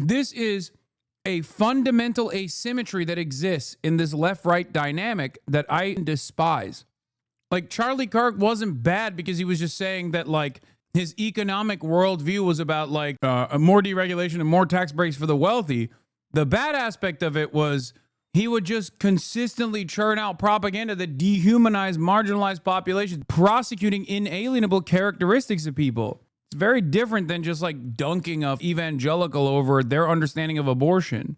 This is a fundamental asymmetry that exists in this left-right dynamic that I despise. Like, Charlie Kirk wasn't bad because he was just saying that, like, his economic worldview was about, like, more deregulation and more tax breaks for the wealthy. The bad aspect of it was he would just consistently churn out propaganda that dehumanized marginalized populations, prosecuting inalienable characteristics of people. It's very different than just like dunking of evangelical over their understanding of abortion.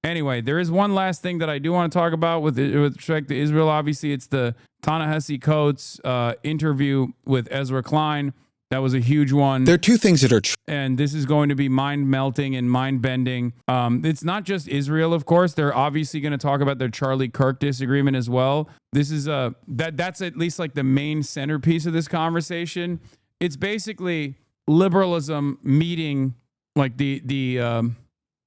Anyway, there is one last thing that I do want to talk about with respect to Israel. Obviously, it's the Ta-Nehisi Coates interview with Ezra Klein. That was a huge one. There are two things that are true. And this is going to be mind-melting and mind-bending. It's not just Israel, of course. They're obviously going to talk about their Charlie Kirk disagreement as well. This is that's at least like the main centerpiece of this conversation. It's basically liberalism meeting like the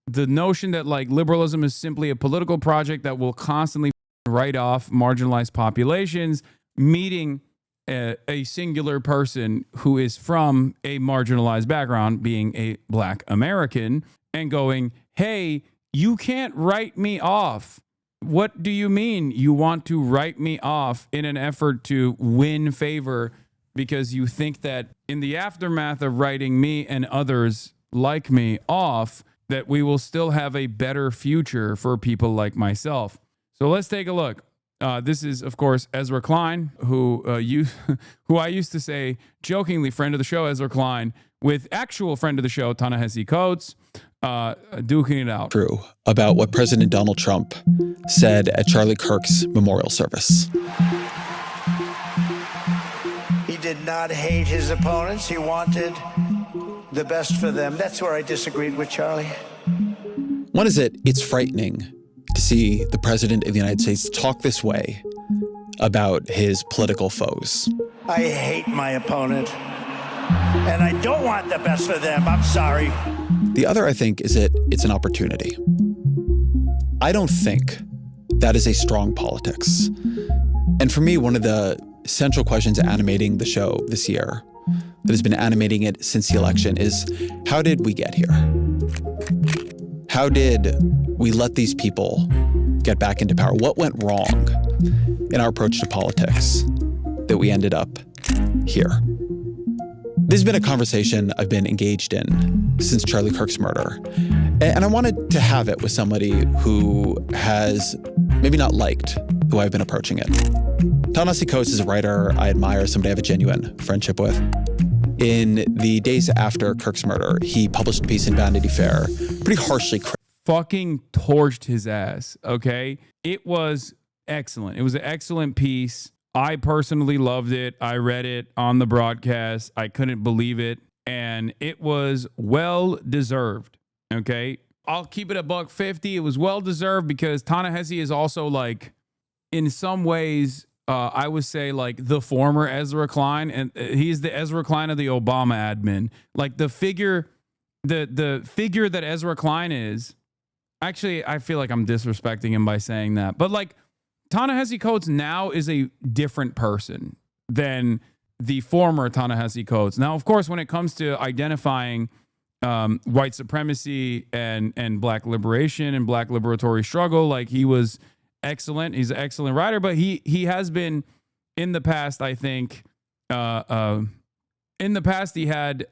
notion that like liberalism is simply a political project that will constantly write off marginalized populations, meeting a singular person who is from a marginalized background, being a Black American, and going, hey, you can't write me off. What do you mean you want to write me off in an effort to win favor because you think that in the aftermath of writing me and others like me off, that we will still have a better future for people like myself? So let's take a look. This is, of course, Ezra Klein, who I used to say jokingly, friend of the show, Ezra Klein, with actual friend of the show, Ta-Nehisi Coates, duking it out. True about what President Donald Trump said at Charlie Kirk's memorial service. He did not hate his opponents. He wanted the best for them. That's where I disagreed with Charlie. One is that it's frightening to see the president of the United States talk this way about his political foes. I hate my opponent, and I don't want the best for them. I'm sorry. The other, I think, is that it's an opportunity. I don't think that is a strong politics. And for me, one of the central questions animating the show this year, that has been animating it since the election, is how did we get here? How did we let these people get back into power? What went wrong in our approach to politics that we ended up here? This has been a conversation I've been engaged in since Charlie Kirk's murder. And I wanted to have it with somebody who has maybe not liked the way I've been approaching it. Ta-Nehisi Coates is a writer I admire, somebody I have a genuine friendship with. In the days after Kirk's murder, he published a piece in Vanity Fair, pretty harshly fucking torched his ass, okay? It was excellent. It was an excellent piece. I personally loved it. I read it on the broadcast. I couldn't believe it. And it was well-deserved, okay? I'll keep it a $1.50. It was well-deserved because Ta-Nehisi is also, like, in some ways, I would say, like, the former Ezra Klein, and he's the Ezra Klein of the Obama admin. Like, the figure that Ezra Klein is, actually, I feel like I'm disrespecting him by saying that, but, like, Ta-Nehisi Coates now is a different person than the former Ta-Nehisi Coates. Now, of course, when it comes to identifying white supremacy and Black liberation and Black liberatory struggle, like, he was excellent. He's an excellent writer, but he has been in the past, I think, in the past, he had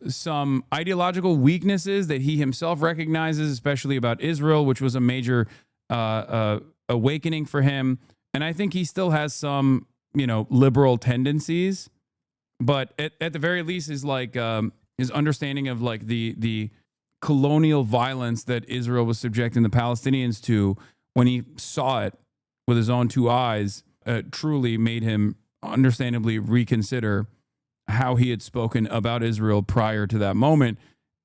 some ideological weaknesses that he himself recognizes, especially about Israel, which was a major awakening for him. And I think he still has some, liberal tendencies, but at the very least is like his understanding of like the colonial violence that Israel was subjecting the Palestinians to when he saw it with his own two eyes, truly made him understandably reconsider how he had spoken about Israel prior to that moment,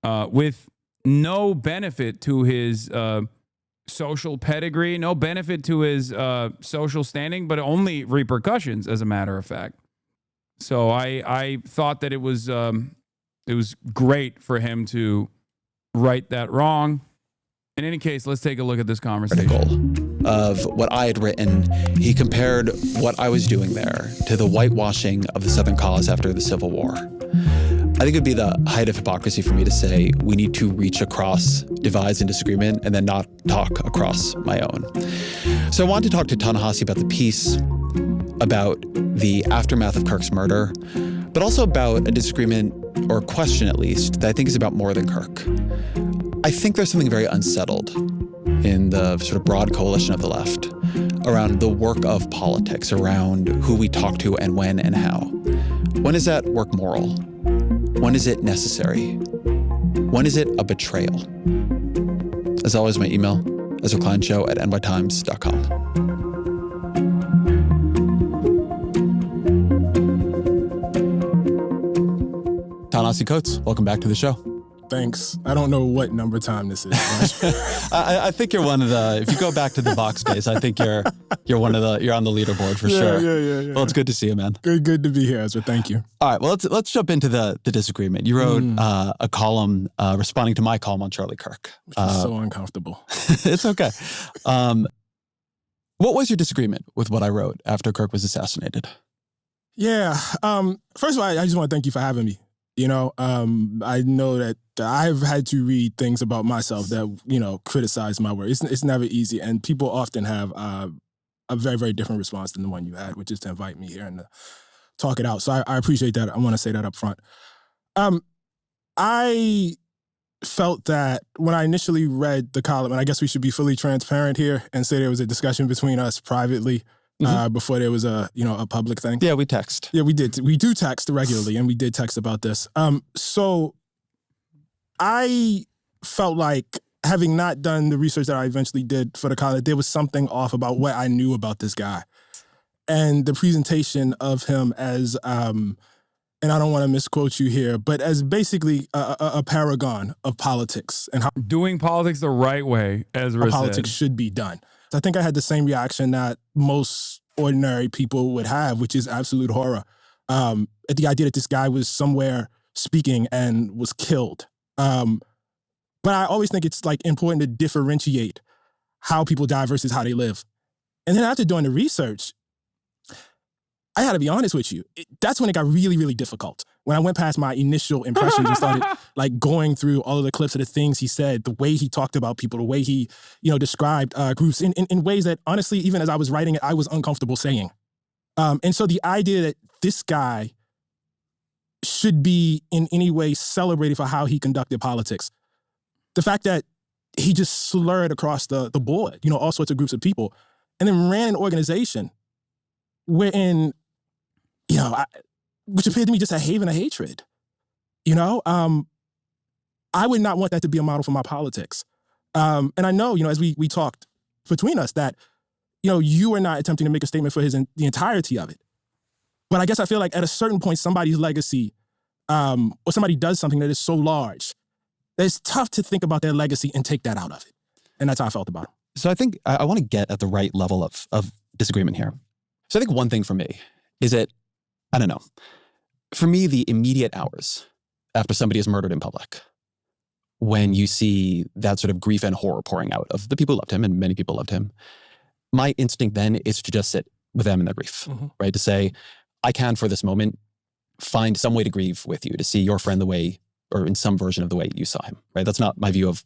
with no benefit to his social pedigree, no benefit to his social standing, but only repercussions, as a matter of fact. So I thought that it was great for him to right that wrong. In any case, let's take a look at this conversation. Critical of what I had written. He compared what I was doing there to the whitewashing of the Southern cause after the Civil War. I think it would be the height of hypocrisy for me to say we need to reach across divides and disagreement and then not talk across my own. So I wanted to talk to Ta-Nehisi about the piece, about the aftermath of Kirk's murder, but also about a disagreement, or a question at least, that I think is about more than Kirk. I think there's something very unsettled in the sort of broad coalition of the left around the work of politics, around who we talk to and when and how. When is that work moral? When is it necessary? When is it a betrayal? As always, my email, EzraKleinShow@nytimes.com. Ta-Nehisi Coates, welcome back to the show. Thanks. I don't know what number time this is. I think you're one of the. If you go back to the box space, I think you're one of the. You're on the leaderboard for sure. Yeah. Well, it's good to see you, man. Good to be here, Ezra. Thank you. All right. Well, let's jump into the disagreement. You wrote a column responding to my column on Charlie Kirk. So uncomfortable. It's okay. What was your disagreement with what I wrote after Kirk was assassinated? Yeah. First of all, I just want to thank you for having me. You know, I know that I've had to read things about myself that, criticize my work. It's never easy. And people often have a very, very different response than the one you had, which is to invite me here and to talk it out. So I appreciate that. I want to say that up front. I felt that when I initially read the column, and I guess we should be fully transparent here and say there was a discussion between us privately before there was a public thing. Yeah, we text. Yeah, we did. We do text regularly, and we did text about this. So I felt like, having not done the research that I eventually did for the college, there was something off about what I knew about this guy. And the presentation of him as, and I don't want to misquote you here, but as basically a paragon of politics and how Doing politics the right way, Ezra said. politics should be done. So I think I had the same reaction that most ordinary people would have, which is absolute horror at the idea that this guy was somewhere speaking and was killed. But I always think it's important to differentiate how people die versus how they live. And then after doing the research, I had to be honest with you. That's when it got really, really difficult. When I went past my initial impressions and started going through all of the clips of the things he said, the way he talked about people, the way he, described groups in ways that, honestly, even as I was writing it, I was uncomfortable saying. And so the idea that this guy should be in any way celebrated for how he conducted politics, the fact that he just slurred across the board, all sorts of groups of people, and then ran an organization wherein, which appeared to me just a haven of hatred. I would not want that to be a model for my politics. And I know, as we talked between us that, you were not attempting to make a statement for the entirety of it. But I guess I feel like at a certain point, somebody's legacy, or somebody does something that is so large, that it's tough to think about their legacy and take that out of it. And that's how I felt about it. So I think I want to get at the right level of disagreement here. So I think one thing for me is that, I don't know, for me, the immediate hours after somebody is murdered in public, when you see that sort of grief and horror pouring out of the people who loved him, and many people loved him, my instinct then is to just sit with them in their grief, right? To say, I can, for this moment, find some way to grieve with you, to see your friend the way, or in some version of the way you saw him, right? That's not my view of,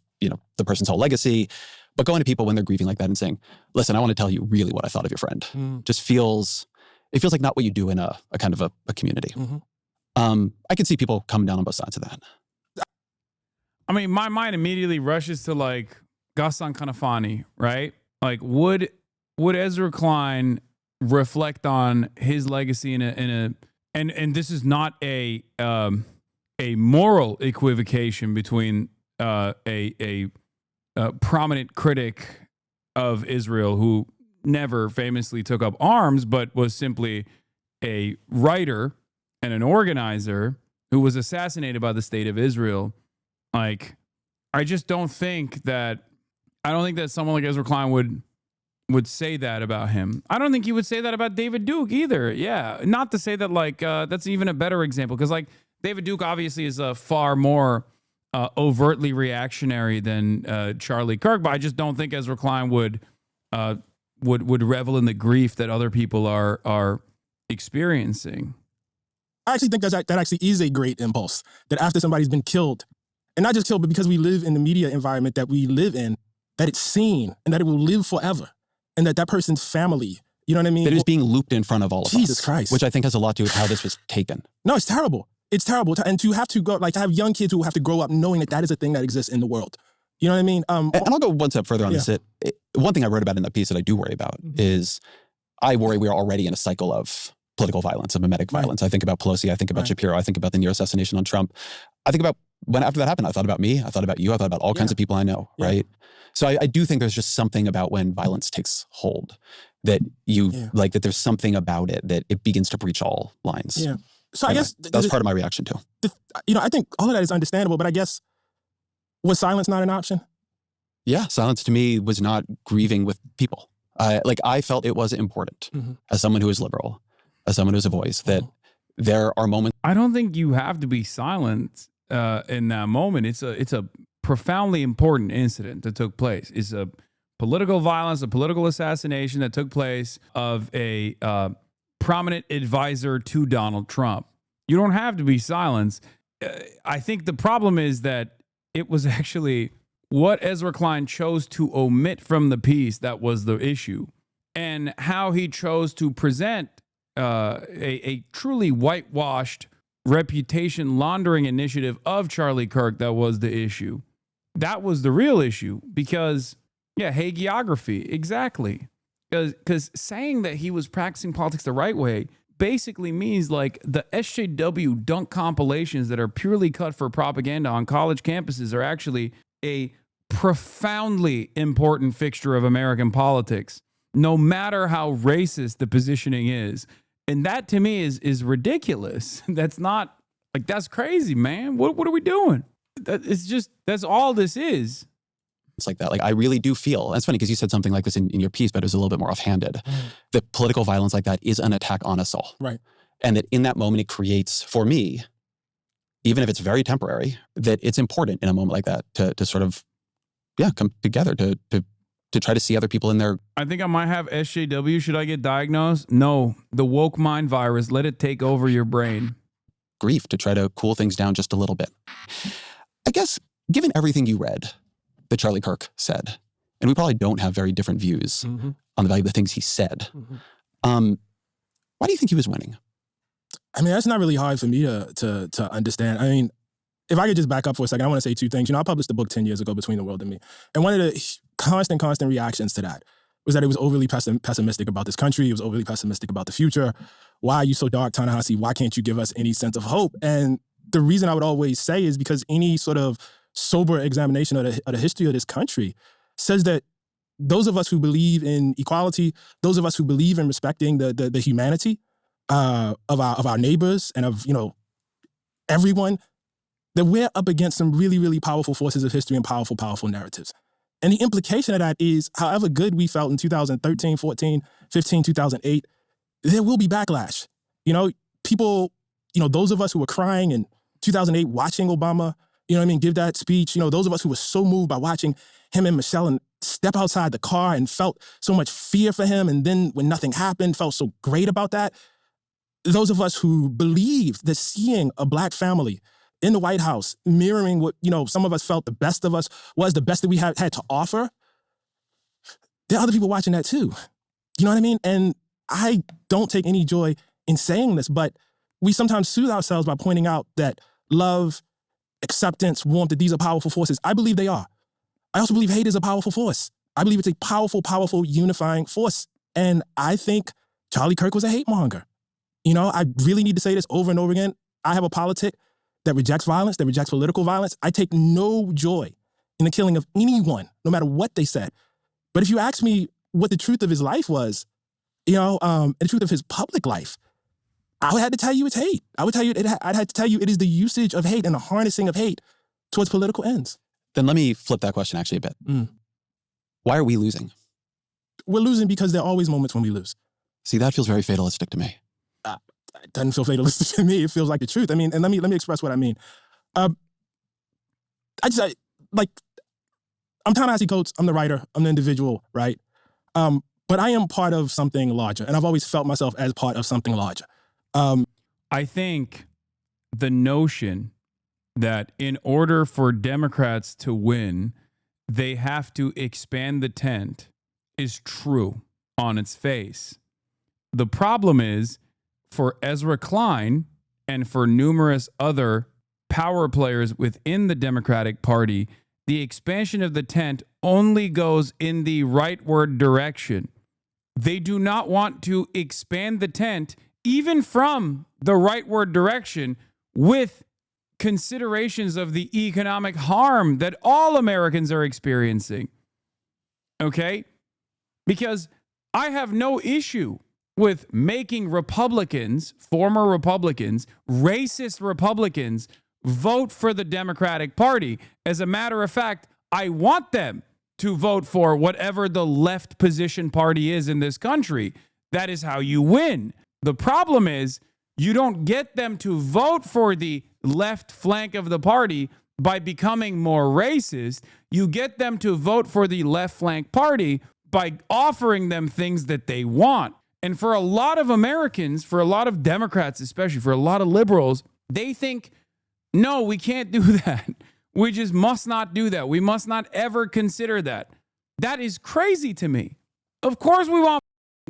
the person's whole legacy, but going to people when they're grieving like that and saying, listen, I want to tell you really what I thought of your friend. Just feels like not what you do in a kind of a community. I can see people coming down on both sides of that. I mean, my mind immediately rushes to Ghassan Kanafani, right? Would Ezra Klein reflect on his legacy and this is not a moral equivocation between a prominent critic of Israel who never famously took up arms, but was simply a writer and an organizer who was assassinated by the state of Israel. I just don't think that someone like Ezra Klein would say that about him. I don't think he would say that about David Duke either. Yeah. Not to say that that's even a better example, because David Duke obviously is a far more overtly reactionary than Charlie Kirk, but I just don't think Ezra Klein would revel in the grief that other people are experiencing. I actually think that actually is a great impulse, that after somebody's been killed, and not just killed, but because we live in the media environment that we live in, that it's seen and that it will live forever, and that person's family, you know what I mean? That is being looped in front of all of us. Jesus Christ. Which I think has a lot to do with how this was taken. No, it's terrible. It's terrible. And to have to go, like, to have young kids who have to grow up knowing that is a thing that exists in the world. You know what I mean? And I'll go one step further on this. One thing I wrote about in that piece that I do worry about is I worry we are already in a cycle of political violence, of mimetic violence. I think about Pelosi, I think about Shapiro, I think about the near assassination on Trump. I think about when after that happened, I thought about me, I thought about you, I thought about all kinds of people I know, right? So I do think there's just something about when violence takes hold that like, that there's something about it that it begins to breach all lines. Yeah. So anyway, I guess that was part of my reaction too. I think all of that is understandable, but I guess, was silence not an option? Yeah, silence to me was not grieving with people. I felt it was important as someone who is liberal, as someone who's a voice, that there are moments. I don't think you have to be silent in that moment. It's a profoundly important incident that took place. It's a political violence, a political assassination that took place of a prominent advisor to Donald Trump. You don't have to be silenced. I think the problem is that it was actually what Ezra Klein chose to omit from the piece that was the issue, and how he chose to present a truly whitewashed reputation laundering initiative of Charlie Kirk that was the issue. That was the real issue, because, hagiography, exactly. Because saying that he was practicing politics the right way basically means, like, the SJW dunk compilations that are purely cut for propaganda on college campuses are actually a profoundly important fixture of American politics, no matter how racist the positioning is. And that to me is ridiculous. That's not, like, that's crazy, man. What are we doing? That's all this is. It's like that. Like, I really do feel, and it's funny because you said something like this in your piece, but it was a little bit more offhanded. That political violence like that is an attack on us all. Right. And that in that moment it creates, for me, even if it's very temporary, that it's important in a moment like that to sort of, come together to try to see other people in their... I think I might have SJW. Should I get diagnosed? No. The woke mind virus. Let it take over your brain. Grief, to try to cool things down just a little bit. I guess, given everything you read that Charlie Kirk said, and we probably don't have very different views on the value of the things he said, why do you think he was winning? I mean, that's not really hard for me to understand. I mean, if I could just back up for a second, I want to say two things. I published a book 10 years ago, Between the World and Me. And one of the constant reactions to that was that it was overly pessimistic about this country. It was overly pessimistic about the future. Why are you so dark, Ta-Nehisi? Why can't you give us any sense of hope? And the reason I would always say is because any sort of sober examination of the history of this country says that those of us who believe in equality, those of us who believe in respecting the humanity of our neighbors and of everyone, that we're up against some really, really powerful forces of history and powerful narratives. And the implication of that is, however good we felt in 2013, 14, 15, 2008, there will be backlash. People, those of us who were crying in 2008 watching Obama, give that speech, those of us who were so moved by watching him and Michelle and step outside the car and felt so much fear for him, and then when nothing happened, felt so great about that. Those of us who believed that seeing a Black family in the White House, mirroring what, some of us felt the best of us was the best that we had to offer, there are other people watching that too. You know what I mean? And I don't take any joy in saying this, but we sometimes soothe ourselves by pointing out that love, acceptance, warmth, that these are powerful forces. I believe they are. I also believe hate is a powerful force. I believe it's a powerful unifying force. And I think Charlie Kirk was a hate monger. I really need to say this over and over again. I have a politic that rejects violence, that rejects political violence. I take no joy in the killing of anyone, no matter what they said. But if you ask me what the truth of his life was, and the truth of his public life, I would have to tell you it's hate. I'd have to tell you it is the usage of hate and the harnessing of hate towards political ends. Then let me flip that question actually a bit. Why are we losing? We're losing because there are always moments when we lose. See, that feels very fatalistic to me. It doesn't feel fatalistic to me. It feels like the truth. I mean, and let me express what I mean. like, I'm Ta-Nehisi Coates. I'm the writer. I'm the individual, right? But I am part of something larger, and I've always felt myself as part of something larger. I think the notion that in order for Democrats to win, they have to expand the tent is true on its face. The problem is, for Ezra Klein and for numerous other power players within the Democratic Party, the expansion of the tent only goes in the rightward direction. They do not want to expand the tent even from the rightward direction with considerations of the economic harm that all Americans are experiencing. Okay? Because I have no issue with making Republicans, former Republicans, racist Republicans, vote for the Democratic Party. As a matter of fact, I want them to vote for whatever the left position party is in this country. That is how you win. The problem is you don't get them to vote for the left flank of the party by becoming more racist. You get them to vote for the left flank party by offering them things that they want. And for a lot of Americans, for a lot of Democrats, especially for a lot of liberals, they think, no, we can't do that. We just must not do that. We must not ever consider that. That is crazy to me. Of course, we want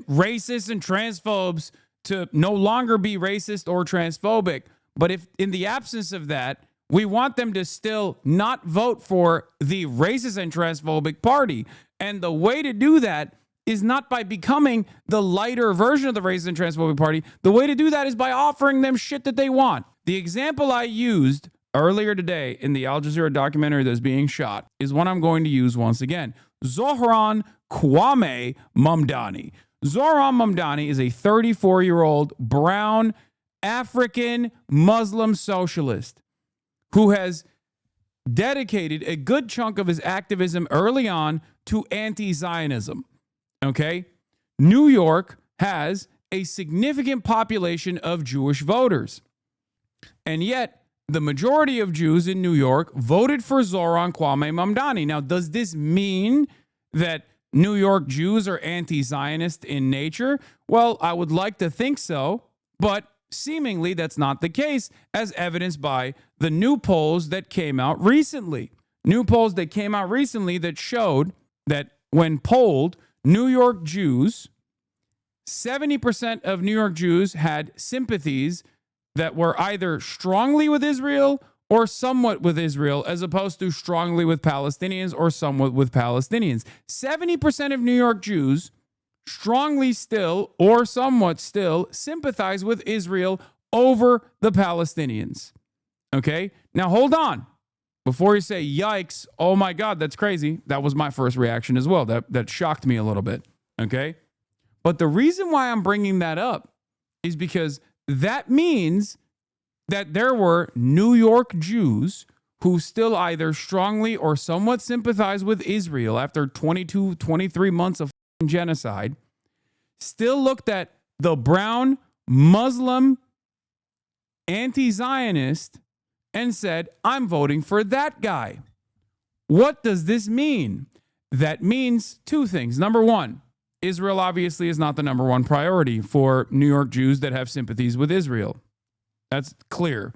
racists and transphobes to no longer be racist or transphobic. But if in the absence of that, we want them to still not vote for the racist and transphobic party. And the way to do that is not by becoming the lighter version of the racist and transphobic party. The way to do that is by offering them shit that they want. The example I used earlier today in the Al Jazeera documentary that's being shot is one I'm going to use once again. Zohran Kwame Mamdani. Zohran Mamdani is a 34-year-old brown African Muslim socialist who has dedicated a good chunk of his activism early on to anti-Zionism. Okay? New York has a significant population of Jewish voters. And yet, the majority of Jews in New York voted for Zohran Kwame Mamdani. Now, does this mean that New York Jews are anti-Zionist in nature? Well, I would like to think so, but seemingly that's not the case, as evidenced by the new polls that came out recently. New polls that came out recently that showed that when polled, New York Jews, 70% of New York Jews had sympathies that were either strongly with Israel or somewhat with Israel, as opposed to strongly with Palestinians or somewhat with Palestinians. 70% of New York Jews strongly still or somewhat still sympathize with Israel over the Palestinians. Okay? Now hold on. Before you say, yikes, oh my God, that's crazy. That was my first reaction as well. That shocked me a little bit. Okay? But the reason why I'm bringing that up is because that means that there were New York Jews who still either strongly or somewhat sympathize with Israel after 22, 23 months of genocide, still looked at the brown Muslim anti-Zionist and said, I'm voting for that guy. What does this mean? That means two things. Number one, Israel obviously is not the number one priority for New York Jews that have sympathies with Israel. That's clear.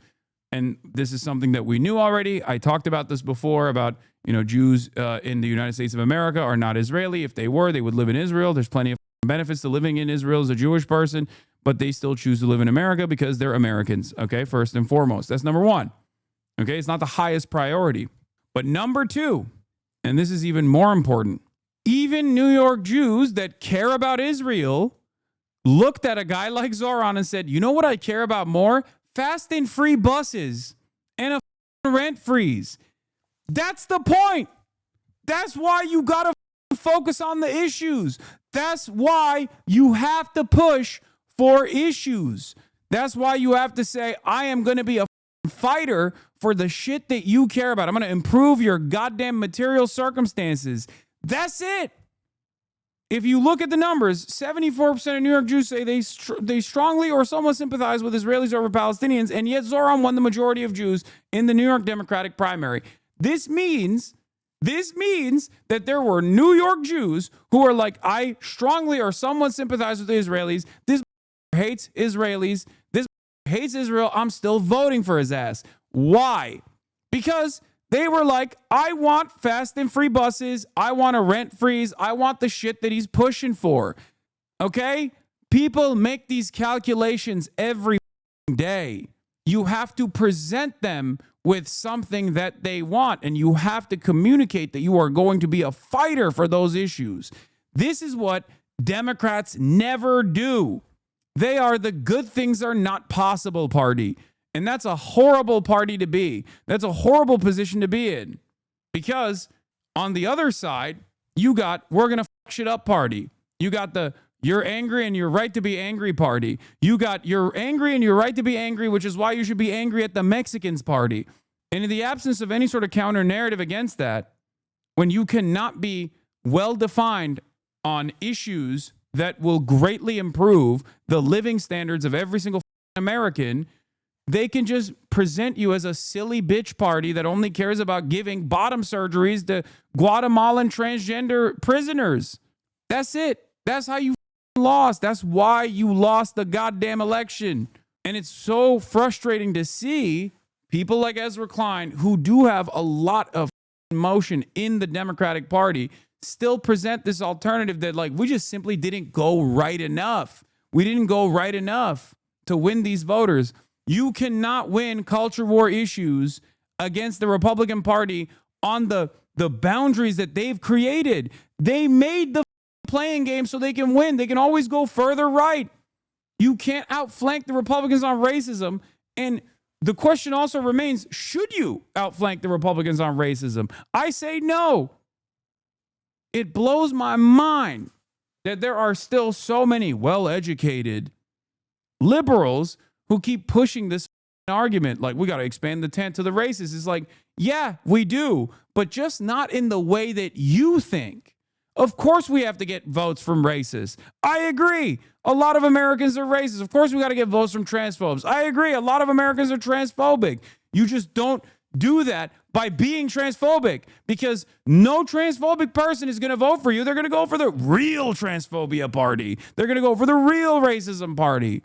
And this is something that we knew already. I talked about this before about, Jews in the United States of America are not Israeli. If they were, they would live in Israel. There's plenty of benefits to living in Israel as a Jewish person, but they still choose to live in America because they're Americans, okay, first and foremost. That's number one, okay? It's not the highest priority. But number two, and this is even more important, even New York Jews that care about Israel looked at a guy like Zohran and said, you know what I care about more? Fast and free buses and a rent freeze. That's the point. That's why you got to focus on the issues. That's why you have to push for issues. That's why you have to say, I am going to be a fighter for the shit that you care about. I'm going to improve your goddamn material circumstances. That's it. If you look at the numbers, 74% of New York Jews say they strongly or somewhat sympathize with Israelis over Palestinians, and yet Zohran won the majority of Jews in the New York Democratic primary. This means that there were New York Jews who are like, I strongly or somewhat sympathize with the Israelis. This hates Israelis. This hates Israel. I'm still voting for his ass. Why? Because they were like, I want fast and free buses. I want a rent freeze. I want the shit that he's pushing for. Okay? People make these calculations every day. You have to present them with something that they want, and you have to communicate that you are going to be a fighter for those issues. This is what Democrats never do. They are the good things are not possible party. And that's a horrible party to be. That's a horrible position to be in. Because on the other side, you got we're going to fuck shit up party. You got the you're angry and you're right to be angry party. You got you're angry and you're right to be angry, which is why you should be angry at the Mexicans party. And in the absence of any sort of counter narrative against that, when you cannot be well defined on issues that will greatly improve the living standards of every single American, they can just present you as a silly bitch party that only cares about giving bottom surgeries to Guatemalan transgender prisoners. That's it. That's how you lost. That's why you lost the goddamn election. And it's so frustrating to see people like Ezra Klein, who do have a lot of motion in the Democratic Party, still present this alternative that, like, we just simply didn't go right enough. We didn't go right enough to win these voters. You cannot win culture war issues against the Republican Party on the boundaries that they've created. They made the playing game so they can win. They can always go further right. You can't outflank the Republicans on racism. And the question also remains, should you outflank the Republicans on racism? I say no. It blows my mind that there are still so many well-educated liberals who keep pushing this argument. Like, we got to expand the tent to the races. It's like, yeah, we do, but just not in the way that you think. Of course we have to get votes from racists. I agree. A lot of Americans are racist. Of course we got to get votes from transphobes. I agree. A lot of Americans are transphobic. You just don't do that by being transphobic, because no transphobic person is going to vote for you. They're going to go for the real transphobia party. They're going to go for the real racism party.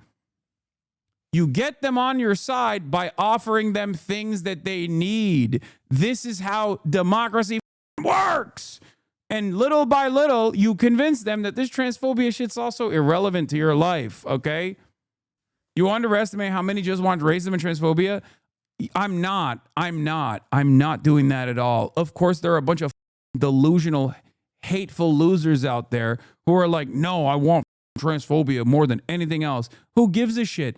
You get them on your side by offering them things that they need. This is how democracy works. And little by little, you convince them that this transphobia shit's also irrelevant to your life, okay? You underestimate how many just want racism and transphobia? I'm not doing that at all. Of course, there are a bunch of delusional, hateful losers out there who are like, no, I want transphobia more than anything else. Who gives a shit?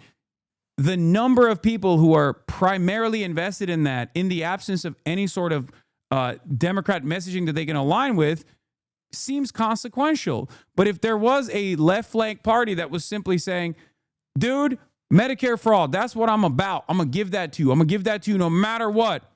The number of people who are primarily invested in that, in the absence of any sort of Democrat messaging that they can align with, seems consequential. But if there was a left flank party that was simply saying, dude, Medicare fraud, that's what I'm about. I'm going to give that to you. I'm going to give that to you no matter what.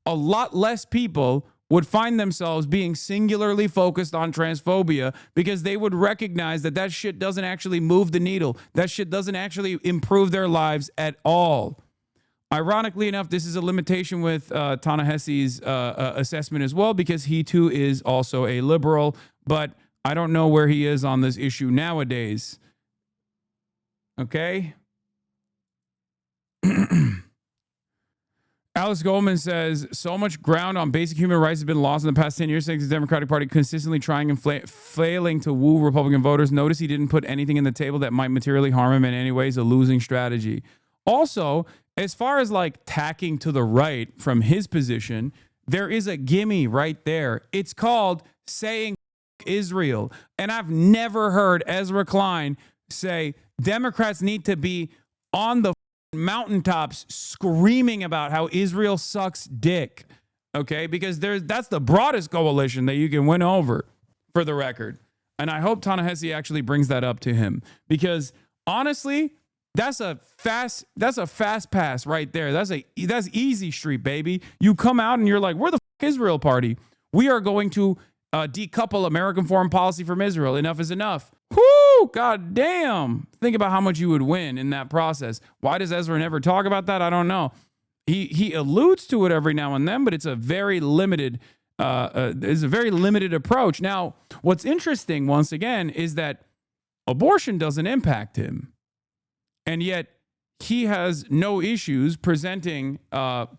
A lot less people would find themselves being singularly focused on transphobia, because they would recognize that that shit doesn't actually move the needle. That shit doesn't actually improve their lives at all. Ironically enough, this is a limitation with Ta-Nehisi's assessment as well, because he too is also a liberal, but I don't know where he is on this issue nowadays. Okay? Alice Goldman says, so much ground on basic human rights has been lost in the past 10 years thanks to the Democratic Party consistently trying and failing to woo Republican voters. Notice he didn't put anything in the table that might materially harm him in any ways, a losing strategy. Also, as far as like tacking to the right from his position, there is a gimme right there. It's called saying Israel. And I've never heard Ezra Klein say Democrats need to be on the mountaintops screaming about how Israel sucks dick. Okay? Because that's the broadest coalition that you can win over, for the record. And I hope Ta-Nehisi actually brings that up to him, because honestly, that's a fast pass right there. That's easy street, baby. You come out and you're like, we're the Israel party. We are going to decouple American foreign policy from Israel. Enough is enough. Whoo, god damn. Think about how much you would win in that process. Why does Ezra never talk about that? I don't know. He alludes to it every now and then, but it's a very limited approach. Now, what's interesting, once again, is that abortion doesn't impact him, and yet he has no issues presenting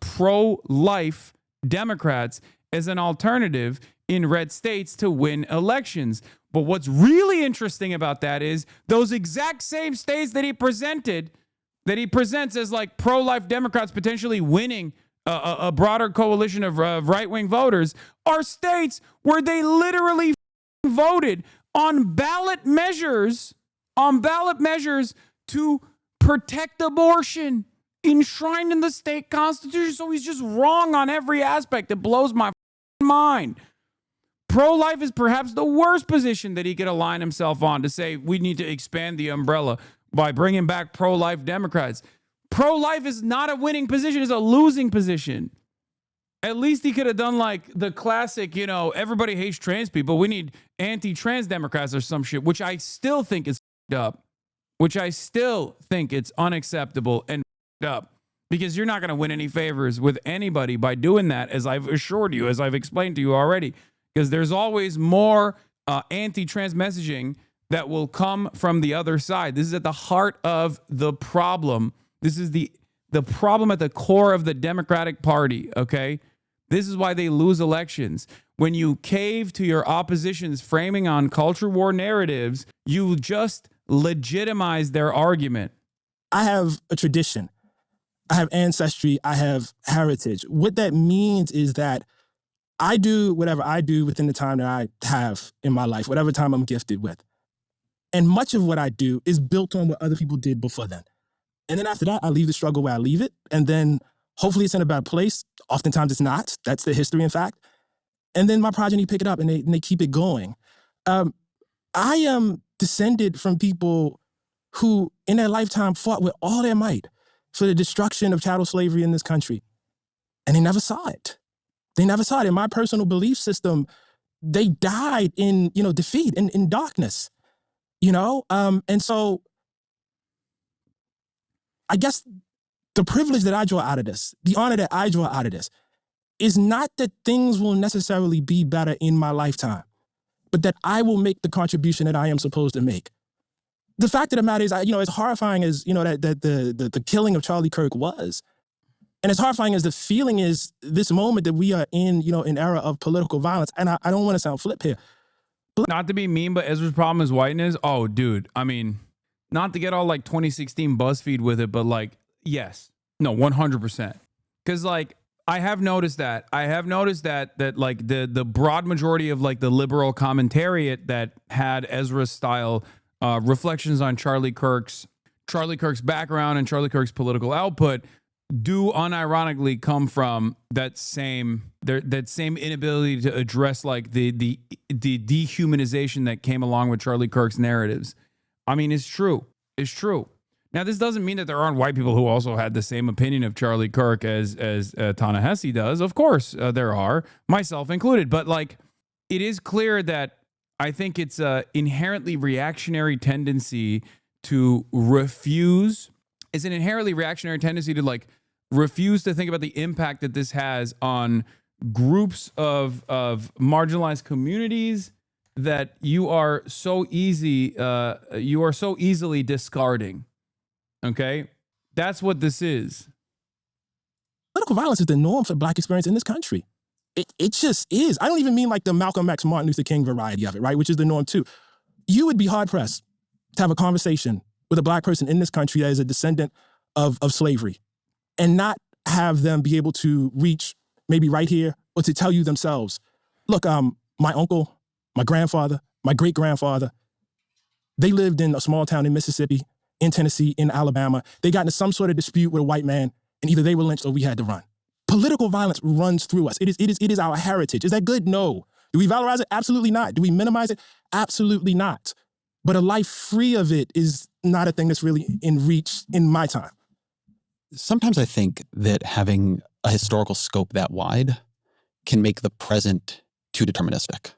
pro-life Democrats as an alternative in red states to win elections. But what's really interesting about that is those exact same states that he presents as like pro-life Democrats potentially winning a broader coalition of right-wing voters are states where they literally voted on ballot measures to protect abortion enshrined in the state constitution. So he's just wrong on every aspect. It blows my mind. Pro-life is perhaps the worst position that he could align himself on, to say we need to expand the umbrella by bringing back pro-life Democrats. Pro-life is not a winning position, it's a losing position. At least he could have done like the classic, everybody hates trans people, we need anti-trans Democrats or some shit, which I still think is up. Which I still think it's unacceptable and up, because you're not going to win any favors with anybody by doing that, as I've assured you, as I've explained to you already, because there's always more anti-trans messaging that will come from the other side. This is at the heart of the problem. This is the problem at the core of the Democratic Party, okay? This is why they lose elections. When you cave to your opposition's framing on culture war narratives, you just legitimize their argument. I have a tradition. I have ancestry. I have heritage. What that means is that I do whatever I do within the time that I have in my life, whatever time I'm gifted with. And much of what I do is built on what other people did before then. And then after that, I leave the struggle where I leave it. And then hopefully it's in a better place. Oftentimes it's not. That's the history, in fact. And then my progeny pick it up and they keep it going. I am descended from people who in their lifetime fought with all their might for the destruction of chattel slavery in this country. And they never saw it. They never saw it. In my personal belief system, they died in, defeat, in darkness, And so I guess the privilege that I draw out of this, the honor that I draw out of this, is not that things will necessarily be better in my lifetime, but that I will make the contribution that I am supposed to make. The fact of the matter is, as horrifying as, that the killing of Charlie Kirk was, and as horrifying as the feeling is, this moment that we are in, an era of political violence, and I don't want to sound flip here. Not to be mean, but Ezra's problem is whiteness. Oh, dude. I mean, not to get all like 2016 BuzzFeed with it, but like, yes. No, 100%. Because like, I have noticed that like the broad majority of like the liberal commentariat that had Ezra style reflections on Charlie Kirk's background and Charlie Kirk's political output do unironically come from that same inability to address like the dehumanization that came along with Charlie Kirk's narratives. I mean, it's true. It's true. Now, this doesn't mean that there aren't white people who also had the same opinion of Charlie Kirk as Ta-Nehisi does. Of course, there are, myself included. But like, it is clear that I think it's an inherently reactionary tendency to refuse. It's an inherently reactionary tendency to like refuse to think about the impact that this has on groups of marginalized communities that you are so easily discarding. Okay, that's what this is. Political violence is the norm for Black experience in this country. It just is. I don't even mean like the Malcolm X, Martin Luther King variety of it, right? Which is the norm too. You would be hard pressed to have a conversation with a Black person in this country that is a descendant of slavery and not have them be able to reach maybe right here or to tell you themselves, look, my uncle, my grandfather, my great-grandfather, they lived in a small town in Mississippi, in Tennessee, in Alabama. They got into some sort of dispute with a white man, and either they were lynched or we had to run. Political violence runs through us. It is our heritage. Is that good? No. Do we valorize it? Absolutely not. Do we minimize it? Absolutely not. But a life free of it is not a thing that's really in reach in my time. Sometimes I think that having a historical scope that wide can make the present too deterministic.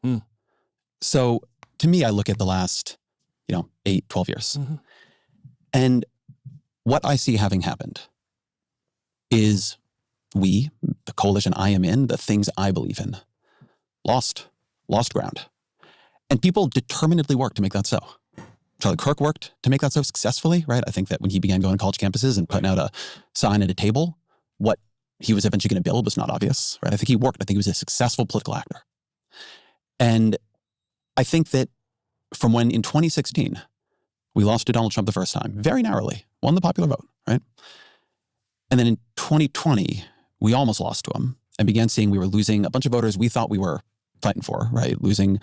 So to me, I look at the last, 8, 12 years. Mm-hmm. And what I see having happened is we, the coalition I am in, the things I believe in, lost ground. And people determinedly worked to make that so. Charlie Kirk worked to make that so successfully, right? I think that when he began going to college campuses and putting out a sign at a table, what he was eventually going to build was not obvious, right? I think he worked. I think he was a successful political actor. And I think that from when in 2016, we lost to Donald Trump the first time, very narrowly, won the popular vote, right? And then in 2020, we almost lost to him and began seeing we were losing a bunch of voters we thought we were fighting for, right? Losing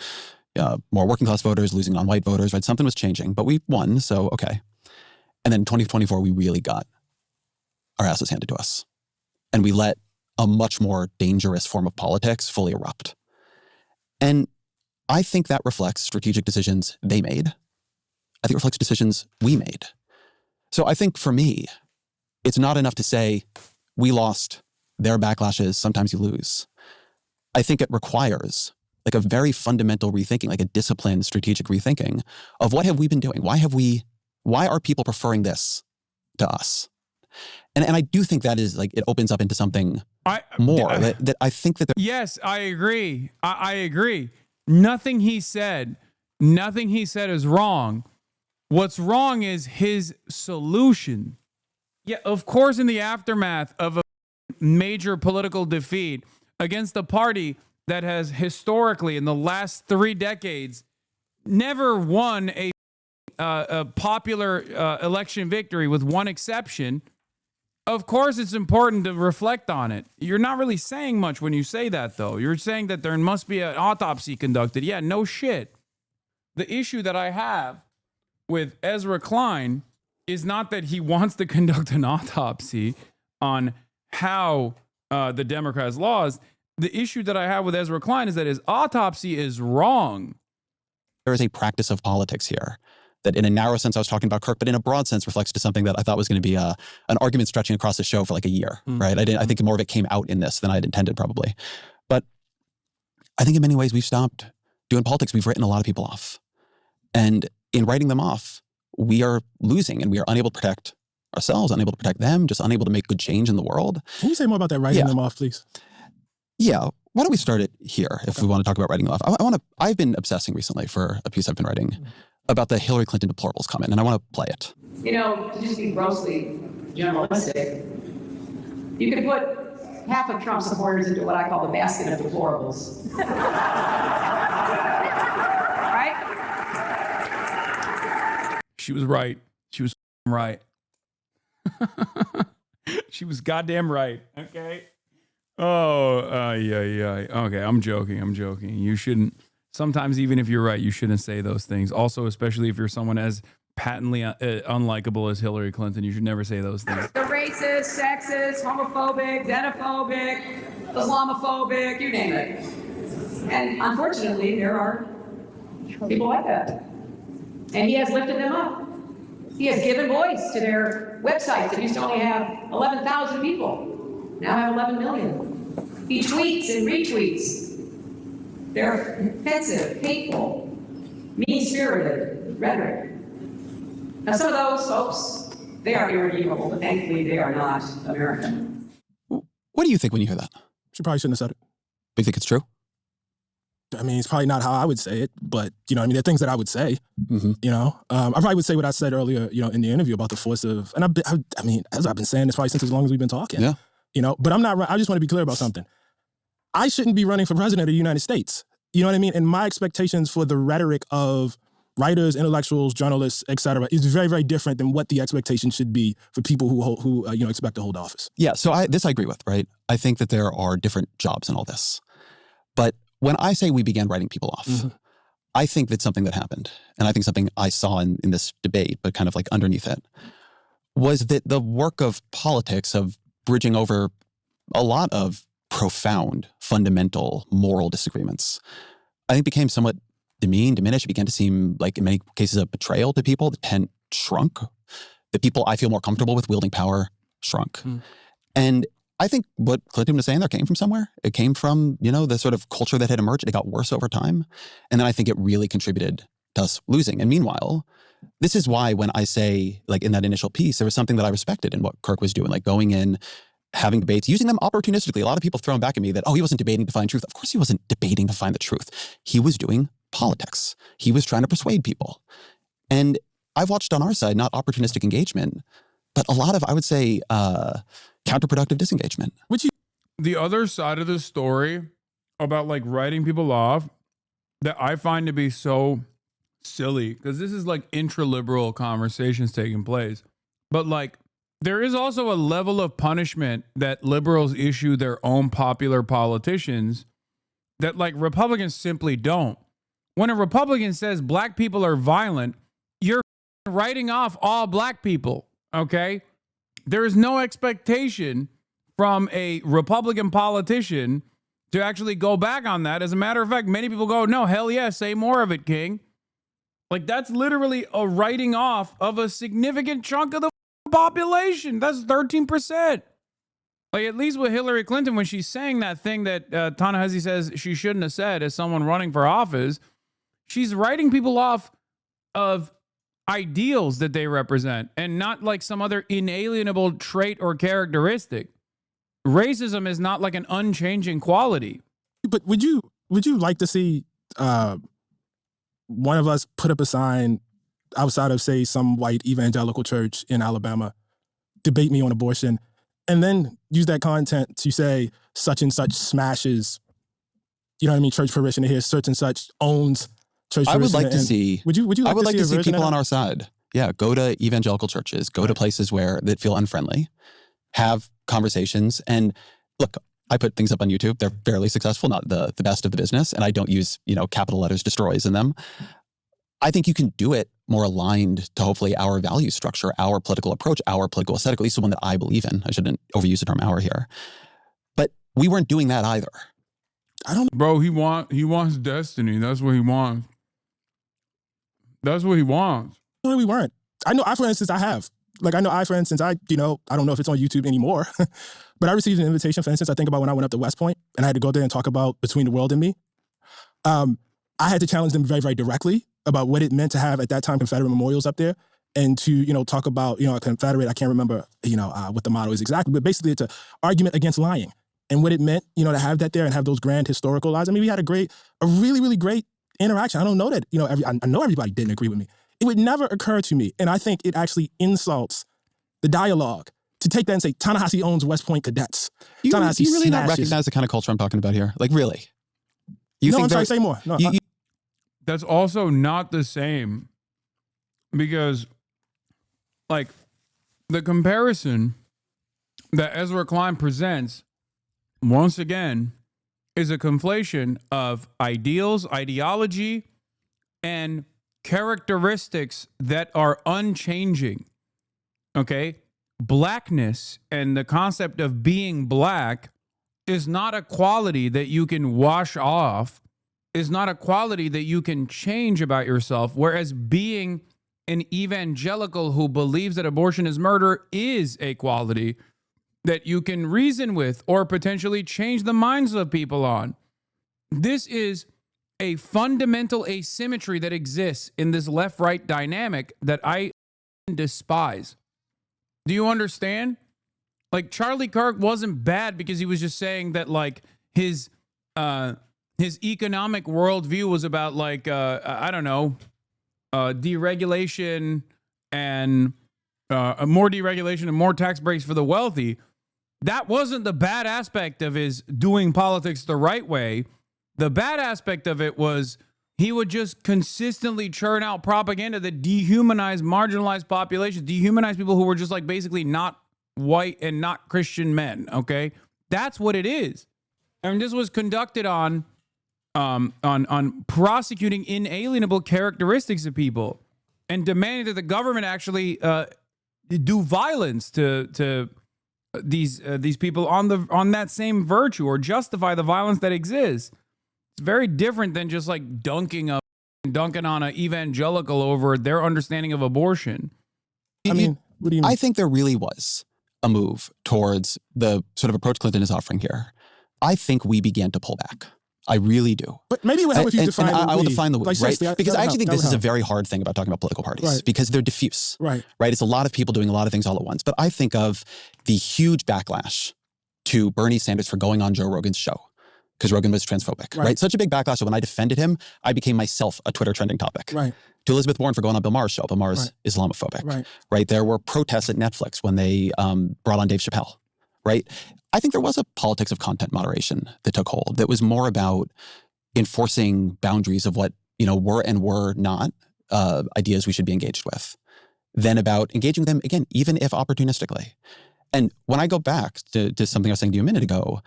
more working class voters, losing non-white voters, right? Something was changing, but we won, so okay. And then in 2024, we really got our asses handed to us. And we let a much more dangerous form of politics fully erupt. And I think that reflects strategic decisions they made. I think it reflects decisions we made. So I think for me, it's not enough to say, we lost, their backlash is, sometimes you lose. I think it requires like a very fundamental rethinking, like a disciplined strategic rethinking of what have we been doing? Why are people preferring this to us? And I do think that is like, it opens up into something more that I think that. Yes, I agree. I agree. Nothing he said is wrong. What's wrong is his solution. Yeah, of course, in the aftermath of a major political defeat against a party that has historically, in the last 3 decades, never won a popular election victory, with one exception. Of course, it's important to reflect on it. You're not really saying much when you say that, though. You're saying that there must be an autopsy conducted. Yeah, no shit. The issue that I have with Ezra Klein is not that he wants to conduct an autopsy on how the Democrats lost. The issue that I have with Ezra Klein is that his autopsy is wrong. There is a practice of politics here that in a narrow sense I was talking about Kirk, but in a broad sense reflects to something that I thought was going to be an argument stretching across the show for like a year, right? I think more of it came out in this than I had intended probably. But I think in many ways we've stopped doing politics. We've written a lot of people off. And in writing them off, we are losing and we are unable to protect ourselves, unable to protect them, just unable to make good change in the world. Can you say more about that writing them off, please? Yeah. Why don't we start it here if we want to talk about writing them off? I've been obsessing recently for a piece I've been writing about the Hillary Clinton deplorables comment, and I want to play it. You know, to just be grossly generalistic, you could put half of Trump supporters into what I call the basket of deplorables. Right? She was right. She was right. She was goddamn right. Okay. Oh, yeah. Okay, I'm joking. You shouldn't. Sometimes, even if you're right, you shouldn't say those things. Also, especially if you're someone as patently unlikable as Hillary Clinton, you should never say those things. The racist, sexist, homophobic, xenophobic, Islamophobic, you name it. And unfortunately, there are people like that. And he has lifted them up. He has given voice to their websites that used to only have 11,000 people, now have 11 million. He tweets and retweets. They're offensive, hateful, mean-spirited rhetoric. Now, some of those folks, they are irredeemable, but thankfully they are not American. What do you think when you hear that? She probably shouldn't have said it. Do you think it's true? I mean, it's probably not how I would say it, but, you know, I mean, there are things that I would say, you know. I probably would say what I said earlier, you know, in the interview about the force of, and I mean, as I've been saying this probably since as long as we've been talking, you know, but I'm not, I just want to be clear about something. I shouldn't be running for president of the United States. You know what I mean? And my expectations for the rhetoric of writers, intellectuals, journalists, et cetera, is very, very different than what the expectation should be for people who you know, expect to hold office. Yeah, so I agree with, right? I think that there are different jobs in all this. But when I say we began writing people off, I think that's something that happened. And I think something I saw in this debate, but kind of like underneath it, was that the work of politics, of bridging over a lot of profound, fundamental, moral disagreements, I think became somewhat demeaned, diminished. It began to seem like, in many cases, a betrayal to people. The tent shrunk. The people I feel more comfortable with wielding power shrunk. And I think what Clinton was saying there came from somewhere. It came from, you know, the sort of culture that had emerged. It got worse over time. And then I think it really contributed to us losing. And meanwhile, this is why when I say, like in that initial piece, there was something that I respected in what Kirk was doing, like going in, having debates, using them opportunistically. A lot of people throwing back at me that, oh, he wasn't debating to find truth. Of course he wasn't debating to find the truth. He was doing politics. He was trying to persuade people. And I've watched on our side, not opportunistic engagement, but a lot of, I would say, counterproductive disengagement. The other side of the story about like writing people off that I find to be so silly, because this is like intra-liberal conversations taking place, but like there is also a level of punishment that liberals issue their own popular politicians that like Republicans simply don't. When a Republican says black people are violent, you're writing off all black people, okay? There is no expectation from a Republican politician to actually go back on that. As a matter of fact, many people go, no, hell yeah, say more of it, King. Like, that's literally a writing off of a significant chunk of the population. That's 13%. Like, at least with Hillary Clinton, when she's saying that thing that Ta-Nehisi says she shouldn't have said as someone running for office, she's writing people off of ideals that they represent and not like some other inalienable trait or characteristic. Racism is not like an unchanging quality. But would you like to see one of us put up a sign outside of, say, some white evangelical church in Alabama, debate me on abortion, and then use that content to say such and such smashes, you know what I mean, church parishioner here, such and such owns church parishioner? I would like to see. Would you like I would like to see people on our our side. Yeah, go to evangelical churches, go to places that feel unfriendly, have conversations, and look. I put things up on YouTube. They're fairly successful, not the best of the business, and I don't use capital letters destroys in them. I think you can do it more aligned to hopefully our value structure, our political approach, our political aesthetic, at least the one that I believe in. I shouldn't overuse the term "our" here, but we weren't doing that either. I don't. Bro, he wants destiny. That's what he wants. That's what he wants. No, we weren't. I know. For instance, I don't know if it's on YouTube anymore, but I received an invitation, for instance, I think about when I went up to West Point and I had to go there and talk about Between the World and Me. I had to challenge them very, very directly about what it meant to have, at that time, Confederate memorials up there and to, talk about, a Confederate, I can't remember, what the motto is exactly, but basically it's an argument against lying and what it meant, to have that there and have those grand historical lies. I mean, we had a really, really great interaction. I don't know that, I know everybody didn't agree with me. It would never occur to me, and I think it actually insults the dialogue to take that and say, Ta-Nehisi owns West Point cadets. You Ta-Nehisi really not smashes. recognize the kind of culture I'm talking about here? Like, really? I'm sorry, say more. No, That's also not the same, because like the comparison that Ezra Klein presents once again is a conflation of ideals, ideology, and characteristics that are unchanging. Okay? Blackness and the concept of being black is not a quality that you can wash off, is not a quality that you can change about yourself, whereas being an evangelical who believes that abortion is murder is a quality that you can reason with or potentially change the minds of people on. This is a fundamental asymmetry that exists in this left-right dynamic that I despise. Do you understand? Like, Charlie Kirk wasn't bad because he was just saying that like his economic worldview was about like deregulation and more deregulation and more tax breaks for the wealthy. That wasn't the bad aspect of his doing politics the right way. The bad aspect of it was he would just consistently churn out propaganda that dehumanized marginalized populations, dehumanized people who were just like basically not white and not Christian men. Okay, that's what it is. And this was conducted on prosecuting inalienable characteristics of people and demanding that the government actually do violence to these people on that same virtue or justify the violence that exists. It's very different than just like dunking on an evangelical over their understanding of abortion. I mean, what do you mean? I think there really was a move towards the sort of approach Clinton is offering here. I think we began to pull back. I really do. But maybe it would help if you define the I will we. define the we, Like, right? seriously, Because I actually think this is a help. very hard thing about talking about political parties, Right. because they're diffuse. Right. Right? It's a lot of people doing a lot of things all at once. But I think of the huge backlash to Bernie Sanders for going on Joe Rogan's show because Rogan was transphobic, right? Such a big backlash that when I defended him, I became myself a Twitter trending topic. Right. To Elizabeth Warren for going on Bill Maher's show. Bill Maher's Islamophobic, right? There were protests at Netflix when they brought on Dave Chappelle, right? I think there was a politics of content moderation that took hold that was more about enforcing boundaries of what, were and were not ideas we should be engaged with than about engaging them, again, even if opportunistically. And when I go back to something I was saying to you a minute ago,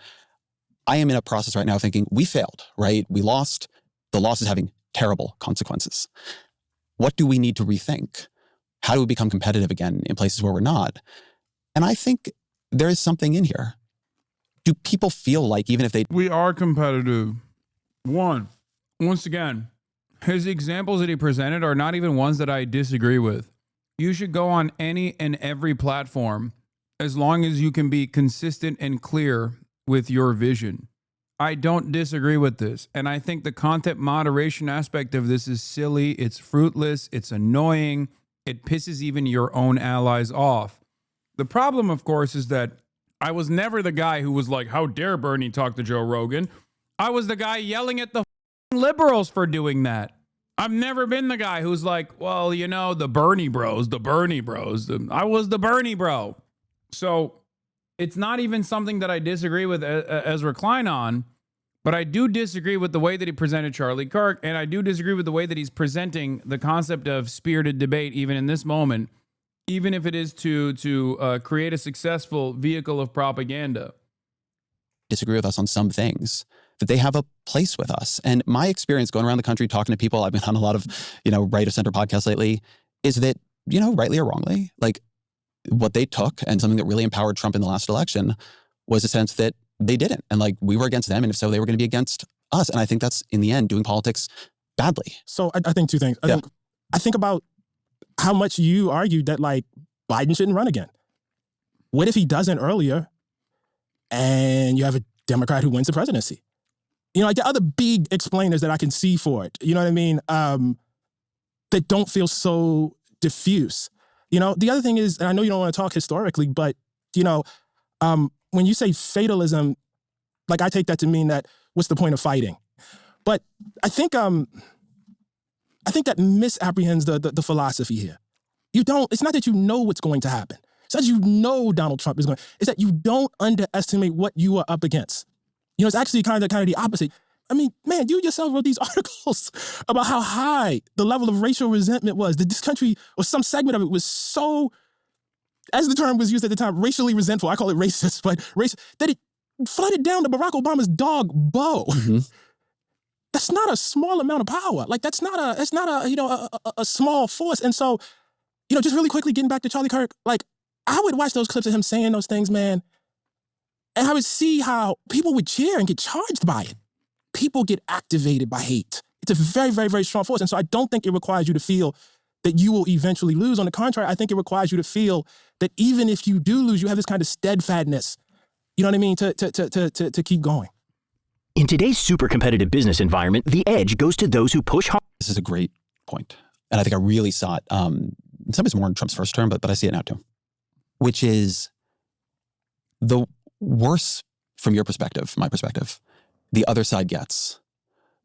I am in a process right now thinking we failed, right? We lost. The loss is having terrible consequences. What do we need to rethink? How do we become competitive again in places where we're not? And I think there is something in here. Do people feel like even if they... We are competitive. Once again, his examples that he presented are not even ones that I disagree with. You should go on any and every platform as long as you can be consistent and clear with your vision. I don't disagree with this. And I think the content moderation aspect of this is silly. It's fruitless. It's annoying. It pisses even your own allies off. The problem, of course, is that I was never the guy who was like, how dare Bernie talk to Joe Rogan? I was the guy yelling at the liberals for doing that. I've never been the guy who's like, well, the Bernie bros. I was the Bernie bro. So it's not even something that I disagree with Ezra Klein on, but I do disagree with the way that he presented Charlie Kirk, and I do disagree with the way that he's presenting the concept of spirited debate even in this moment, even if it is to create a successful vehicle of propaganda. Disagree with us on some things, that they have a place with us. And my experience going around the country talking to people, I've been on a lot of, right of center podcasts lately, is that, rightly or wrongly, like what they took and something that really empowered Trump in the last election was a sense that they didn't. And like we were against them. And if so, they were going to be against us. And I think that's in the end doing politics badly. So I think two things. I think about how much you argued that like Biden shouldn't run again. What if he doesn't earlier and you have a Democrat who wins the presidency? Like the other big explainers that I can see for it, you know what I mean? That don't feel so diffuse. The other thing is, and I know you don't want to talk historically, but, when you say fatalism, like I take that to mean that what's the point of fighting? But I think that misapprehends the philosophy here. It's not that you know what's going to happen. It's not that you know Donald Trump is going, it's that you don't underestimate what you are up against. It's actually kind of the opposite. I mean, man, you yourself wrote these articles about how high the level of racial resentment was, that this country, or some segment of it was so, as the term was used at the time, racially resentful. I call it racist, but that it flooded down to Barack Obama's dog, Bo. Mm-hmm. That's not a small amount of power. Like that's not a small force. And so, just really quickly getting back to Charlie Kirk, like I would watch those clips of him saying those things, man. And I would see how people would cheer and get charged by it. People get activated by hate. It's a very, very, very strong force. And so I don't think it requires you to feel that you will eventually lose. On the contrary, I think it requires you to feel that even if you do lose, you have this kind of steadfastness, you know what I mean, to keep going. In today's super competitive business environment, the edge goes to those who push hard. This is a great point. And I think I really saw it, in some ways more in Trump's first term, but I see it now too, which is the worse from your perspective, my perspective, the other side gets,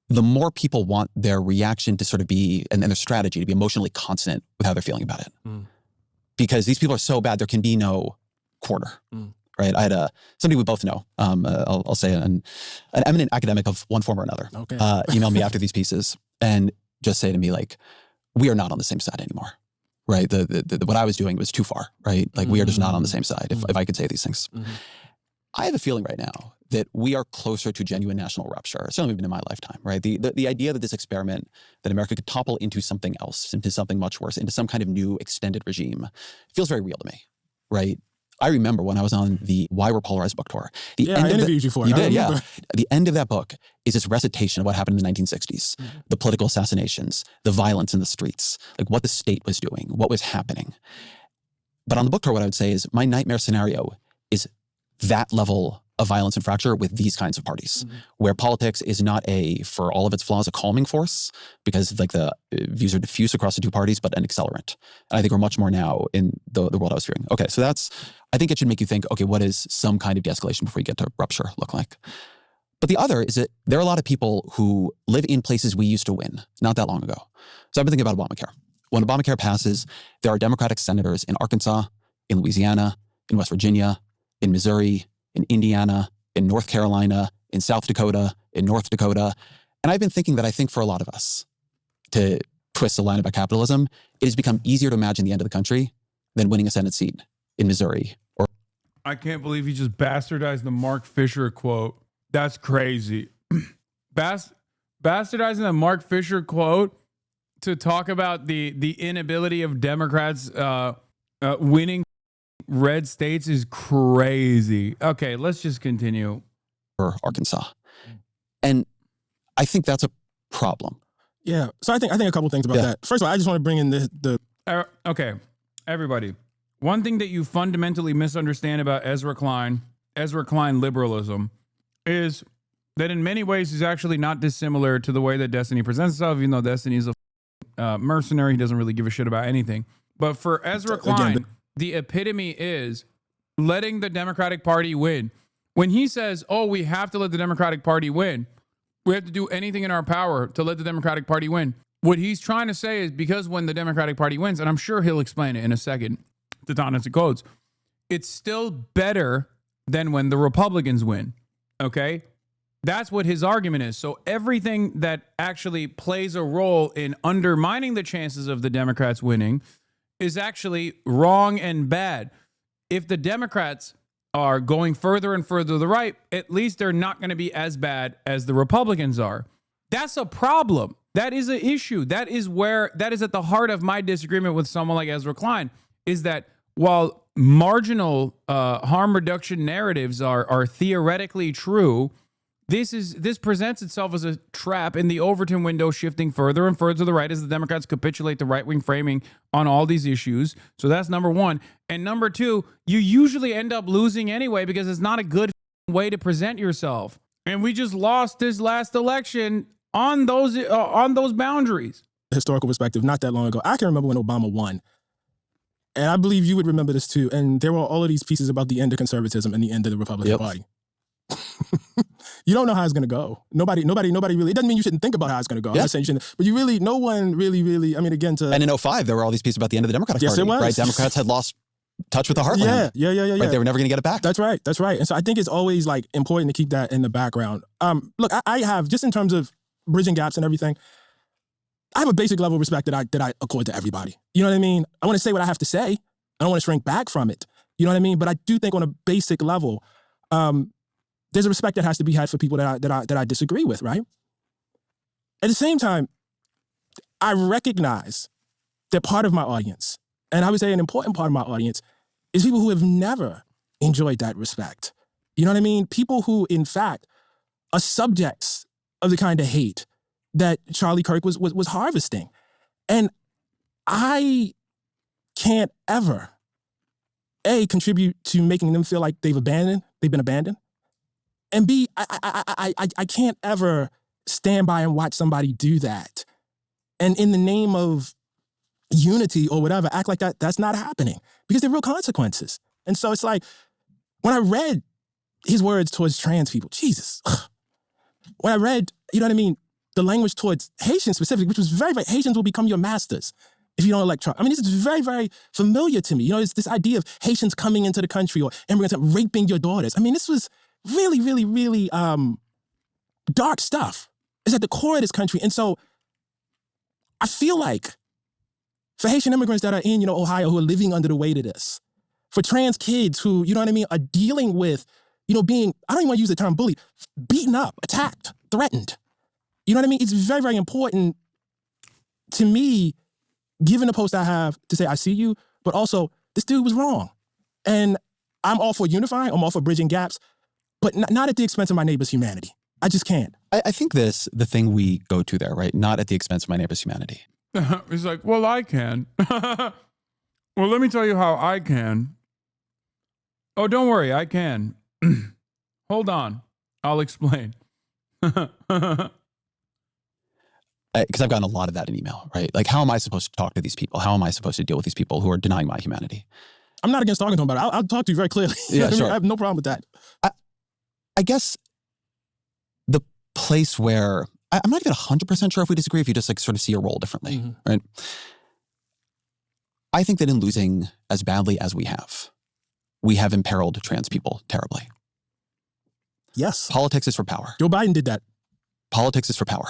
the more people want their reaction to sort of be, and their strategy to be emotionally consonant with how they're feeling about it. Mm. Because these people are so bad, there can be no quarter, right? I had somebody we both know, I'll say an eminent academic of one form or another, email me after these pieces and just say to me like, we are not on the same side anymore, right? The what I was doing was too far, right? Like we are just not on the same side, if I could say these things. Mm-hmm. I have a feeling right now that we are closer to genuine national rupture, certainly even in my lifetime, right? The idea that this experiment, that America could topple into something else, into something much worse, into some kind of new extended regime, feels very real to me, right? I remember when I was on the Why We're Polarized book tour. I interviewed you for it. You did, yeah. The end of that book is this recitation of what happened in the 1960s, the political assassinations, the violence in the streets, like what the state was doing, what was happening. But on the book tour, what I would say is my nightmare scenario is that level of violence and fracture with these kinds of parties, where politics is not for all of its flaws, a calming force, because like the views are diffuse across the two parties, but an accelerant. And I think we're much more now in the world I was fearing. Okay, so I think it should make you think, okay, what is some kind of de-escalation before you get to rupture look like? But the other is that there are a lot of people who live in places we used to win not that long ago. So I've been thinking about Obamacare. When Obamacare passes, there are Democratic senators in Arkansas, in Louisiana, in West Virginia, in Missouri, in Indiana, in North Carolina, in South Dakota, in North Dakota. And I've been thinking that I think for a lot of us, to twist the line about capitalism, it has become easier to imagine the end of the country than winning a Senate seat in Missouri. I can't believe he just bastardized the Mark Fisher quote. That's crazy. Bastardizing the Mark Fisher quote to talk about the inability of Democrats winning red states is crazy. Okay, let's just continue. Or Arkansas. And I think that's a problem. Yeah. So I think a couple things about that. First of all, I just want to bring in okay, everybody. One thing that you fundamentally misunderstand about Ezra Klein liberalism, is that in many ways he's actually not dissimilar to the way that Destiny presents itself, even though Destiny is a mercenary. He doesn't really give a shit about anything. But for Ezra Klein, the epitome is letting the Democratic Party win. When he says, oh, we have to let the Democratic Party win, we have to do anything in our power to let the Democratic Party win. What he's trying to say is, because when the Democratic Party wins, and I'm sure he'll explain it in a second to Ta-Nehisi Coates, it's still better than when the Republicans win. Okay? That's what his argument is. So everything that actually plays a role in undermining the chances of the Democrats winning is actually wrong and bad. If the Democrats are going further and further to the right, at least they're not going to be as bad as the Republicans are. That's a problem. That is an issue. That is at the heart of my disagreement with someone like Ezra Klein, is that while marginal harm reduction narratives are theoretically true, this presents itself as a trap in the Overton window, shifting further and further to the right as the Democrats capitulate the right-wing framing on all these issues. So that's number one. And number two, you usually end up losing anyway because it's not a good way to present yourself. And we just lost this last election on those boundaries. Historical perspective, not that long ago, I can remember when Obama won. And I believe you would remember this too. And there were all of these pieces about the end of conservatism and the end of the Republican Party. You don't know how it's going to go. Nobody really, it doesn't mean you shouldn't think about how it's going to go. I'm not saying you shouldn't, but no one really, I mean, again, And in 2005, there were all these pieces about the end of the Democratic Party. Yes, it was. Right? Democrats had lost touch with the heartland. Yeah. Right? They were never going to get it back. That's right. And so I think it's always like important to keep that in the background. Look, I have, just in terms of bridging gaps and everything, I have a basic level of respect that I accord to everybody. You know what I mean? I want to say what I have to say. I don't want to shrink back from it. You know what I mean? But I do think on a basic level, there's a respect that has to be had for people that I disagree with, right? At the same time, I recognize that part of my audience, and I would say an important part of my audience, is people who have never enjoyed that respect. You know what I mean? People who, in fact, are subjects of the kind of hate that Charlie Kirk was harvesting. And I can't ever, A, contribute to making them feel like they've been abandoned. And B, I can't ever stand by and watch somebody do that. And in the name of unity or whatever, act like that's not happening, because there are real consequences. And so it's like, when I read his words towards trans people, Jesus, when I read, you know what I mean, the language towards Haitians specifically, which was very, very, Haitians will become your masters if you don't elect Trump. I mean, this is very, very familiar to me. You know, it's this idea of Haitians coming into the country or immigrants raping your daughters. I mean, this was really, really, really dark stuff. It's at the core of this country. And so I feel like for Haitian immigrants that are in, Ohio, who are living under the weight of this, for trans kids who, you know what I mean, are dealing with, being, I don't even want to use the term bullied, beaten up, attacked, threatened. You know what I mean? It's very, very important to me, given the post I have, to say I see you, but also this dude was wrong. And I'm all for unifying, I'm all for bridging gaps, but not at the expense of my neighbor's humanity. I just can't. I think the thing we go to there, right? Not at the expense of my neighbor's humanity. He's like, well, I can. Well, let me tell you how I can. Oh, don't worry, I can. Hold on. I'll explain. Because I've gotten a lot of that in email, right? Like, how am I supposed to talk to these people? How am I supposed to deal with these people who are denying my humanity? I'm not against talking to him about it. I'll talk to you very clearly. Yeah, sure. I have no problem with that. I guess the place where I'm not even 100% sure if we disagree, if you just like sort of see a role differently, right? I think that in losing as badly as we have imperiled trans people terribly. Yes. Politics is for power. Joe Biden did that. Politics is for power.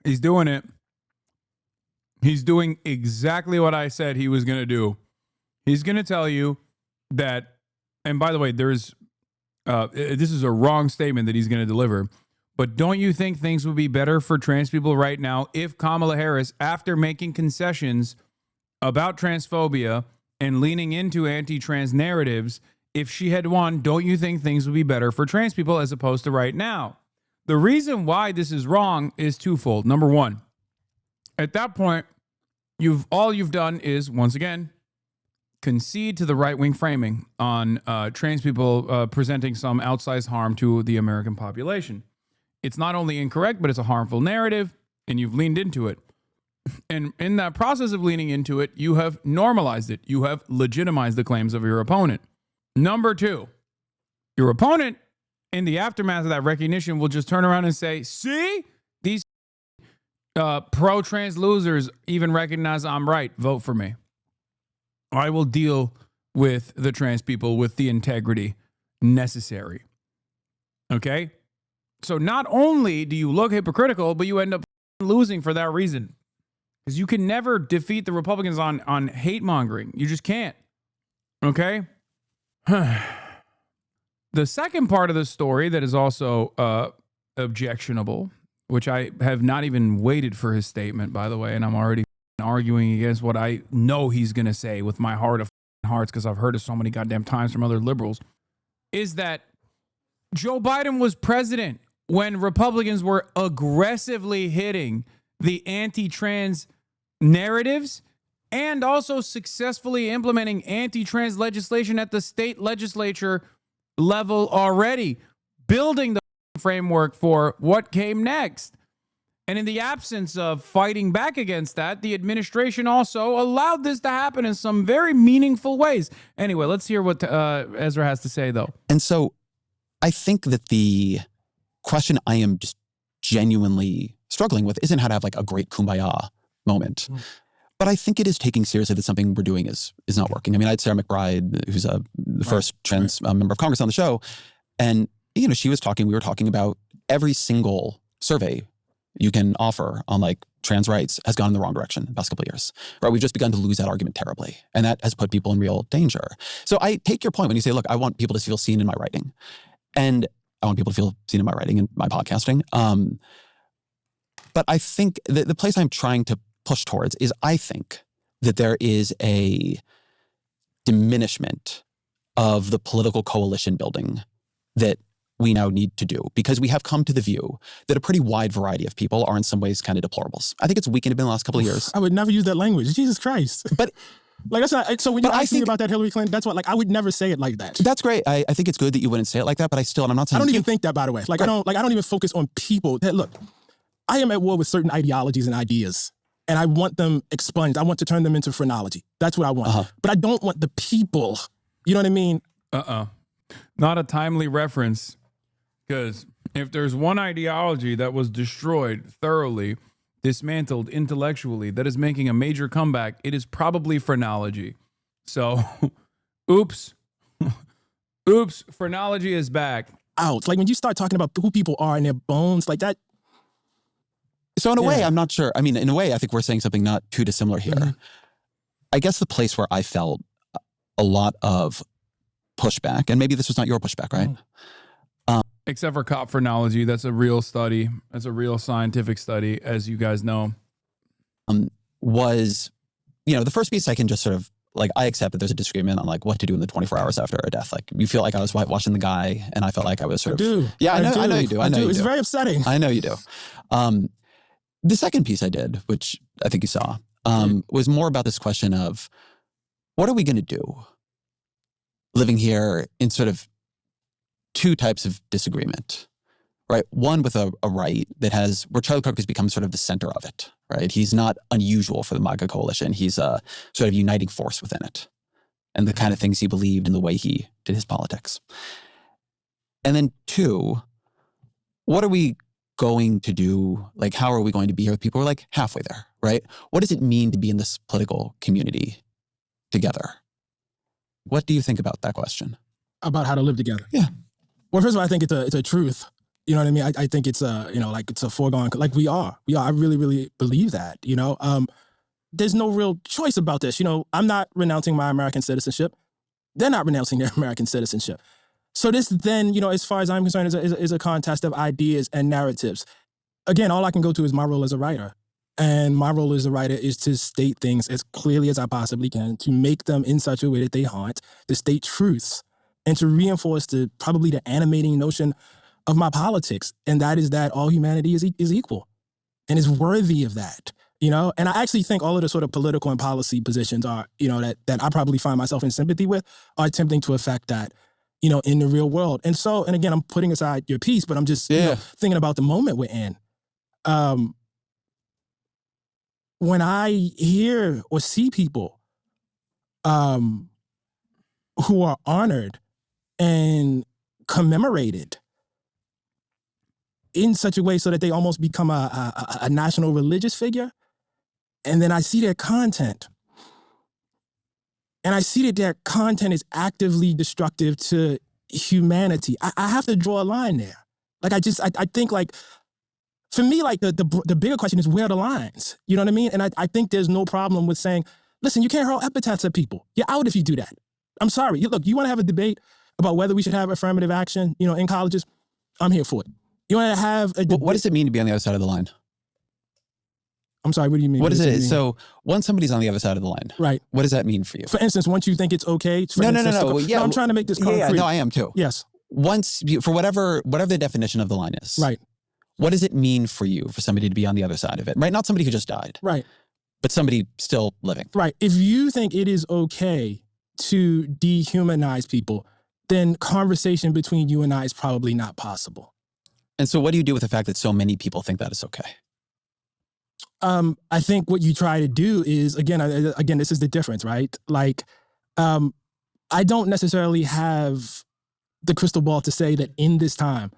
He's doing it. He's doing exactly what I said he was going to do. He's going to tell you that, and by the way, this is a wrong statement that he's going to deliver, but don't you think things would be better for trans people right now if Kamala Harris, after making concessions about transphobia and leaning into anti-trans narratives, if she had won, don't you think things would be better for trans people as opposed to right now? The reason why this is wrong is twofold. Number one, at that point, all you've done is, once again, concede to the right-wing framing on trans people presenting some outsized harm to the American population. It's not only incorrect, but it's a harmful narrative, and you've leaned into it. And in that process of leaning into it, you have normalized it. You have legitimized the claims of your opponent. Number two, your opponent, in the aftermath of that recognition, will just turn around and say, see, these pro-trans losers even recognize I'm right. Vote for me. I will deal with the trans people with the integrity necessary. Okay? So not only do you look hypocritical, but you end up losing for that reason. Because you can never defeat the Republicans on hate mongering. You just can't. Okay? The second part of the story that is also objectionable, which I have not even waited for his statement, by the way, and I'm already arguing against what I know he's going to say with my heart of hearts because I've heard it so many goddamn times from other liberals, is that Joe Biden was president when Republicans were aggressively hitting the anti-trans narratives and also successfully implementing anti-trans legislation at the state legislature level already, building the framework for what came next. And in the absence of fighting back against that, the administration also allowed this to happen in some very meaningful ways. Anyway, let's hear what Ezra has to say, though. And so I think that the question I am just genuinely struggling with isn't how to have like a great kumbaya moment. But I think it is taking seriously that something we're doing is not working. I mean, I had Sarah McBride, who's the first trans member of Congress on the show. And, you know, we were talking about every single survey you can offer on like trans rights has gone in the wrong direction the past couple of years, right? We've just begun to lose that argument terribly. And that has put people in real danger. So I take your point when you say, look, I want people to feel seen in my writing. And I want people to feel seen in my writing and my podcasting. But I think the place I'm trying to push towards is I think that there is a diminishment of the political coalition building that we now need to do, because we have come to the view that a pretty wide variety of people are in some ways kind of deplorables. I think it's weakened a bit in the last couple of years. I would never use that language. Jesus Christ. But like that's not, so when you ask me about that Hillary Clinton, that's what, like, I would never say it like that. That's great. I think it's good that you wouldn't say it like that, but I'm not saying— I don't even think that, by the way. Like, right. I don't even focus on people. Look, I am at war with certain ideologies and ideas, and I want them expunged. I want to turn them into phrenology. That's what I want. But I don't want the people. You know what I mean? Not a timely reference. Because if there's one ideology that was destroyed thoroughly, dismantled intellectually, that is making a major comeback, it is probably phrenology. So, oops. Oops, phrenology is back. Ouch. Like when you start talking about who people are and their bones, like that. So in a way, I'm not sure. I mean, in a way, I think we're saying something not too dissimilar here. I guess the place where I felt a lot of pushback, and maybe this was not your pushback, right? Except for cop phrenology, that's a real study. That's a real scientific study, as you guys know. Was, you know, the first piece I can just sort of, like, I accept that there's a disagreement on, like, what to do in the 24 hours after a death. Like, you feel like I was watching the guy, and I felt like I was sort of— Yeah, I know you do. I know you do. It's very upsetting. I know you do. The second piece I did, which I think you saw, was more about this question of, what are we going to do living here in sort of two types of disagreement, right? One with a right that has, where Charlie Kirk has become sort of the center of it, right? He's not unusual for the MAGA coalition. He's a sort of uniting force within it, and the kind of things he believed and the way he did his politics. And then two, what are we going to do? Like, how are we going to be here with people who are like halfway there, right? What does it mean to be in this political community together? What do you think about that question? About how to live together. Yeah. Well, first of all, I think it's a truth. You know what I mean? I think it's it's a foregone, like we are. I really, really believe that, There's no real choice about this. I'm not renouncing my American citizenship. They're not renouncing their American citizenship. So this then, as far as I'm concerned, is a contest of ideas and narratives. Again, all I can go to is my role as a writer. And my role as a writer is to state things as clearly as I possibly can, to make them in such a way that they haunt, to state truths, and to reinforce probably the animating notion of my politics. And that is that all humanity is equal and is worthy of that. And I actually think all of the sort of political and policy positions are, that I probably find myself in sympathy with, are attempting to affect that, in the real world. And so, and again, I'm putting aside your piece, but I'm just thinking about the moment we're in. When I hear or see people who are honored and commemorated in such a way so that they almost become a national religious figure, and then I see their content, and I see that their content is actively destructive to humanity, I have to draw a line there. Like, I think, like, for me, like, the bigger question is, where are the lines? You know what I mean? And I think there's no problem with saying, listen, you can't hurl epithets at people. You're out if you do that. I'm sorry. Look, you want to have a debate about whether we should have affirmative action, in colleges? I'm here for it. You want to have a debate? What does it mean to be on the other side of the line? I'm sorry, what do you mean? What is it? So once somebody's on the other side of the line, right? What does that mean for you? For instance, once you think it's okay. No. Yeah, I'm trying to make this concrete. Yeah, no, I am too. Yes. Once, for whatever the definition of the line is. Right. What does it mean for you for somebody to be on the other side of it? Right? Not somebody who just died. Right. But somebody still living. Right. If you think it is okay to dehumanize people, then conversation between you and I is probably not possible. And so what do you do with the fact that so many people think that is okay? I think what you try to do is, again, this is the difference, right? Like, I don't necessarily have the crystal ball to say that in this time,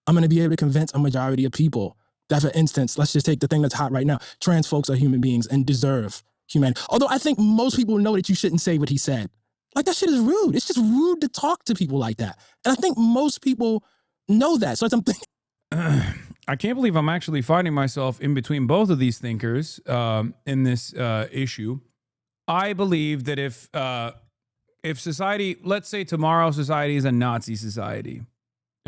I'm going to be able to convince a majority of people that, for instance, let's just take the thing that's hot right now. Trans folks are human beings and deserve humanity. Although I think most people know that you shouldn't say what he said. Like, that shit is rude. It's just rude to talk to people like that. And I think most people know that. So I'm thinking, I can't believe I'm actually finding myself in between both of these thinkers in this issue. I believe that if society, let's say tomorrow society is a Nazi society,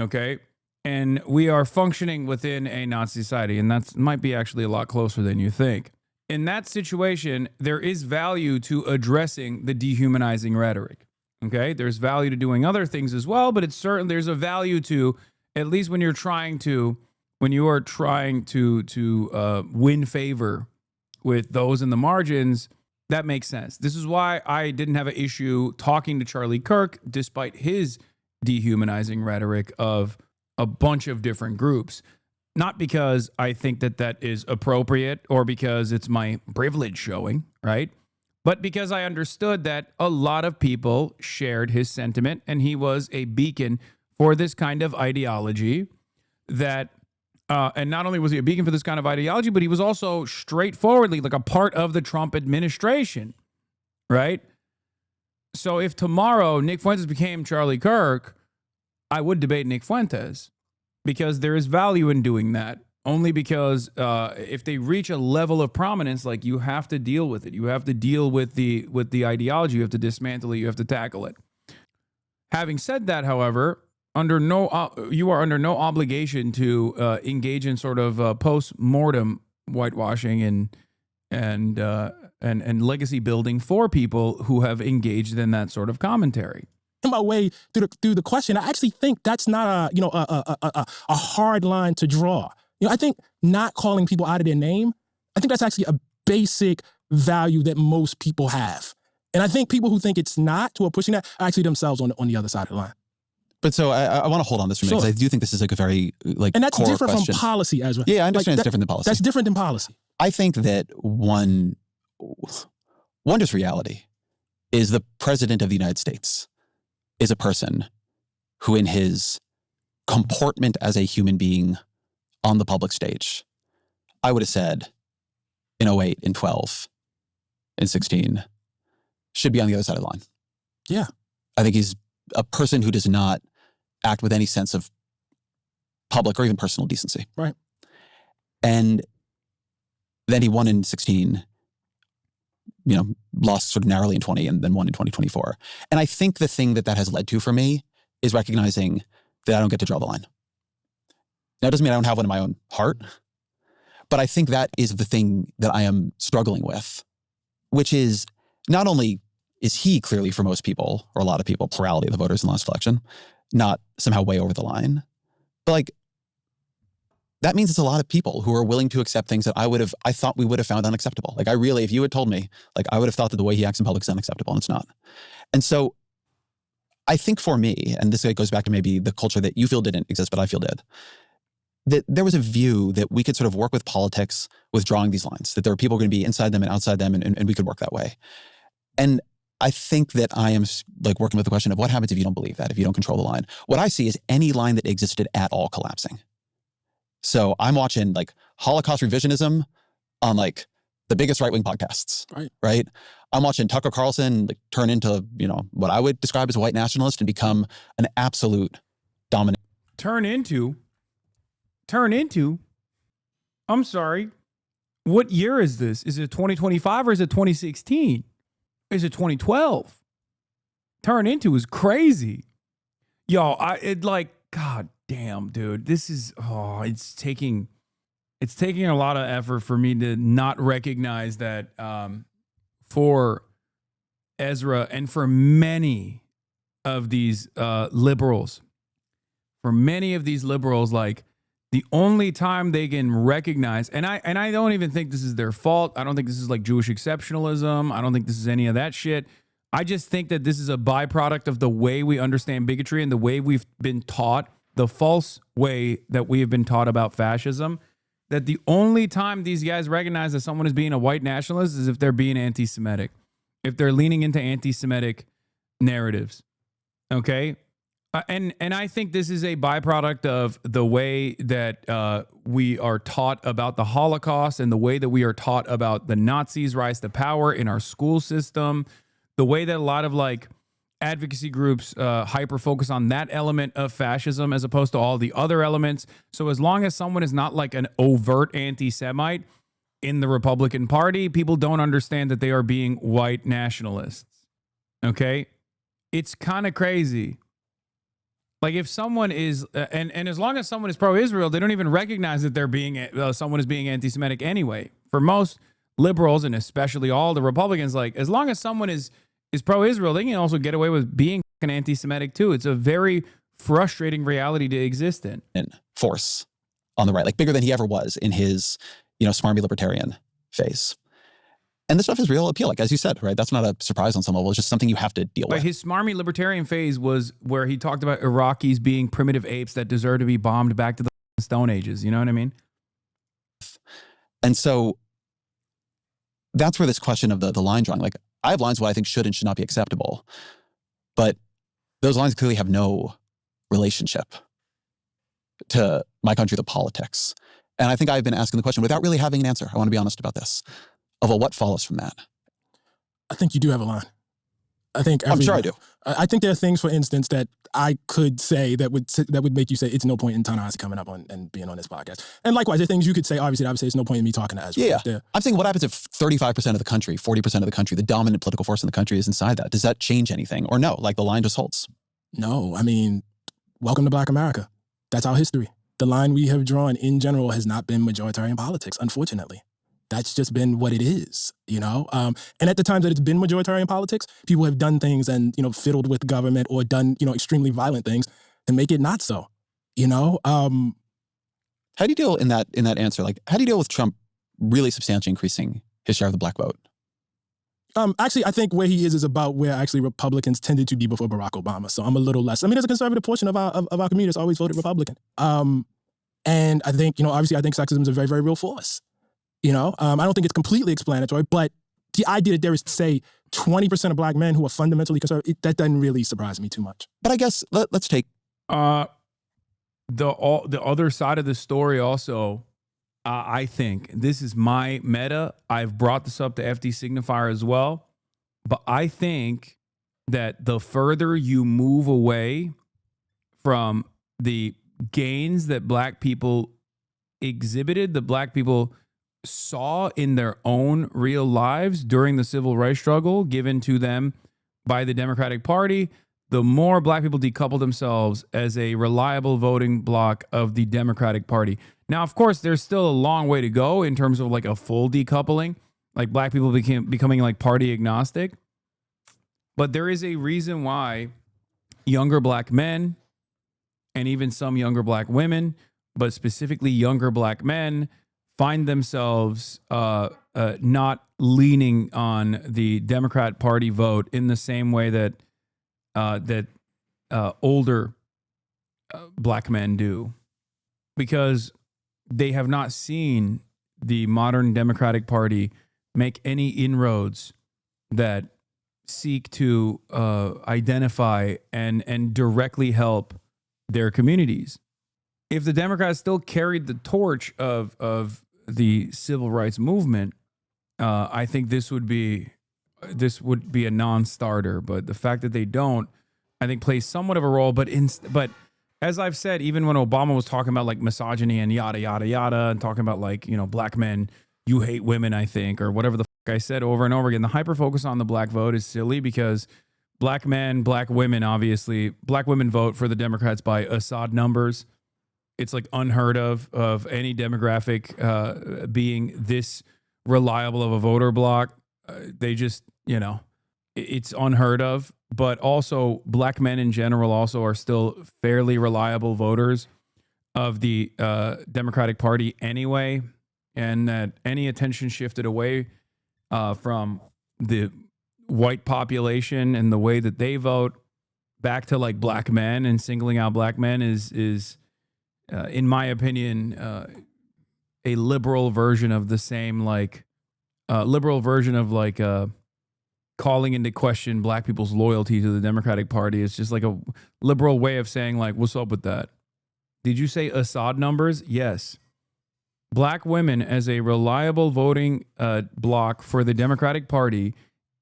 okay, and we are functioning within a Nazi society, and that might be actually a lot closer than you think. In that situation, there is value to addressing the dehumanizing rhetoric, okay? There's value to doing other things as well, but it's certain there's a value to, at least when you are trying to win favor with those in the margins, that makes sense. This is why I didn't have an issue talking to Charlie Kirk, despite his dehumanizing rhetoric of a bunch of different groups. Not because I think that is appropriate or because it's my privilege showing, right? But because I understood that a lot of people shared his sentiment, and he was a beacon for this kind of ideology that, and not only was he a beacon for this kind of ideology, but he was also straightforwardly like a part of the Trump administration, right? So if tomorrow Nick Fuentes became Charlie Kirk, I would debate Nick Fuentes because there is value in doing that. Only because if they reach a level of prominence, like, you have to deal with it. You have to deal with the ideology. You have to dismantle it. You have to tackle it. Having said that, however, you are under no obligation to engage in sort of post-mortem whitewashing and legacy building for people who have engaged in that sort of commentary. In my way through the question, I actually think that's not a hard line to draw. I think not calling people out of their name, I think that's actually a basic value that most people have. And I think people who think it's not, who are pushing that, are actually themselves on the other side of the line. But so I want to hold on this for a minute, because I do think this is like a very and that's core different question. from policy, Ezra. Yeah, I understand it's different than policy. That's different than policy. I think that one just reality is the president of the United States is a person who, in his comportment as a human being on the public stage, I would have said in 08, in 12, in 16, should be on the other side of the line. Yeah. I think he's a person who does not act with any sense of public or even personal decency. Right. And then he won in 16, lost sort of narrowly in 20 and then won in 2024. And I think the thing that has led to for me is recognizing that I don't get to draw the line. Now, it doesn't mean I don't have one in my own heart, but I think that is the thing that I am struggling with, which is not only is he clearly, for most people, or a lot of people, plurality of the voters in the last election, not somehow way over the line, but that means it's a lot of people who are willing to accept things that I thought we would have found unacceptable. If you had told me, I would have thought that the way he acts in public is unacceptable, and it's not. And so I think for me, and this goes back to maybe the culture that you feel didn't exist, but I feel did, that there was a view that we could sort of work with politics with drawing these lines, that there were people going to be inside them and outside them, and we could work that way. And I think that I am working with the question of what happens if you don't believe that, if you don't control the line. What I see is any line that existed at all collapsing. So I'm watching Holocaust revisionism on the biggest right-wing podcasts, right? I'm watching Tucker Carlson turn into, what I would describe as a white nationalist and become an absolute dominant. Turn into? I'm sorry. What year is this? Is it 2025 or is it 2016? Is it 2012? Turn into is crazy. Yo, God damn, dude. This is, it's taking a lot of effort for me to not recognize that for Ezra and for many of these liberals, the only time they can recognize, and I don't even think this is their fault. I don't think this is Jewish exceptionalism. I don't think this is any of that shit. I just think that this is a byproduct of the way we understand bigotry and the way we've been taught, the false way that we have been taught about fascism, that the only time these guys recognize that someone is being a white nationalist is if they're being anti-Semitic, if they're leaning into anti-Semitic narratives. Okay? And I think this is a byproduct of the way that we are taught about the Holocaust and the way that we are taught about the Nazis' rise to power in our school system, the way that a lot of advocacy groups hyper focus on that element of fascism as opposed to all the other elements. So as long as someone is not an overt anti-Semite in the Republican Party, people don't understand that they are being white nationalists. Okay? It's kind of crazy. If someone is, and as long as someone is pro-Israel, they don't even recognize that they're being, someone is being anti-Semitic anyway. For most liberals, and especially all the Republicans, as long as someone is pro-Israel, they can also get away with being an anti-Semitic too. It's a very frustrating reality to exist in. Force on the right, bigger than he ever was in his, smarmy libertarian phase. And this stuff has real appeal, as you said, right? That's not a surprise on some level. It's just something you have to deal with. His smarmy libertarian phase was where he talked about Iraqis being primitive apes that deserve to be bombed back to the Stone Ages. You know what I mean? And so that's where this question of the line drawing, I have lines what I think should and should not be acceptable, but those lines clearly have no relationship to my country, the politics. And I think I've been asking the question without really having an answer. I want to be honest about this. What follows from that? I think you do have a line. I'm sure I do. I think there are things, for instance, that I could say that would make you say it's no point in Ta-Nehisi coming up and being on this podcast. And likewise, there are things you could say. Obviously, I would say it's no point in me talking to Ezra. Yeah. I'm saying, what happens if 35% of the country, 40% of the country, the dominant political force in the country is inside that? Does that change anything? Or no, the line just holds? No. I mean, welcome to Black America. That's our history. The line we have drawn in general has not been majoritarian politics, unfortunately. That's just been what it is, And at the times that it's been majoritarian politics, people have done things and, fiddled with government or done, extremely violent things to make it not so, How do you deal in that answer? How do you deal with Trump really substantially increasing his share of the black vote? Actually, I think where he is about where actually Republicans tended to be before Barack Obama. So I'm a little less. I mean, there's a conservative portion of our community that's always voted Republican. And I think, obviously I think sexism is a very, very real force. I don't think it's completely explanatory, but the idea that there is, say, 20% of black men who are fundamentally conservative, that doesn't really surprise me too much. But I guess let's take the other side of the story also. I think this is my meta. I've brought this up to FD Signifier as well, but I think that the further you move away from the gains that black people exhibited, that black people saw in their own real lives during the civil rights struggle given to them by the Democratic Party, the more black people decouple themselves as a reliable voting bloc of the Democratic Party. Now, of course, there's still a long way to go in terms of like a full decoupling, like black people becoming like party agnostic. But there is a reason why younger black men and even some younger black women, but specifically younger black men, find themselves not leaning on the Democrat Party vote in the same way that older black men do, because they have not seen the modern Democratic Party make any inroads that seek to identify and directly help their communities. If the Democrats still carried the torch of the civil rights movement, I think this would be a non-starter. But the fact that they don't, I think, plays somewhat of a role. But as I've said, even when Obama was talking about like misogyny and yada yada yada, and talking about like, black men, you hate women, I think, or whatever the fuck I said over and over again, the hyper focus on the black vote is silly, because black men, black women, obviously, black women vote for the Democrats by Assad numbers. It's like unheard of any demographic being this reliable of a voter bloc. They just, it's unheard of. But also black men in general also are still fairly reliable voters of the Democratic Party anyway. And that any attention shifted away from the white population and the way that they vote back to like black men and singling out black men is in my opinion, a liberal version of the same, like liberal version of like calling into question black people's loyalty to the Democratic Party. It's just like a liberal way of saying like, what's up with that? Did you say Assad numbers? Yes. Black women as a reliable voting bloc for the Democratic Party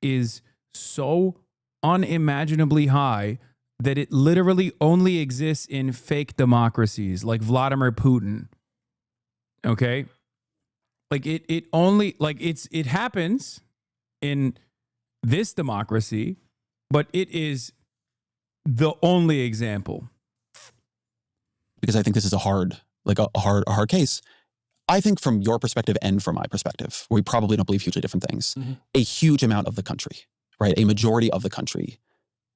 is so unimaginably high that it literally only exists in fake democracies like Vladimir Putin. Okay? Like it only, like it happens in this democracy, but it is the only example. Because I think this is a hard case. I think from your perspective and from my perspective, we probably don't believe hugely different things. Mm-hmm. A huge amount of the country, right? A majority of the country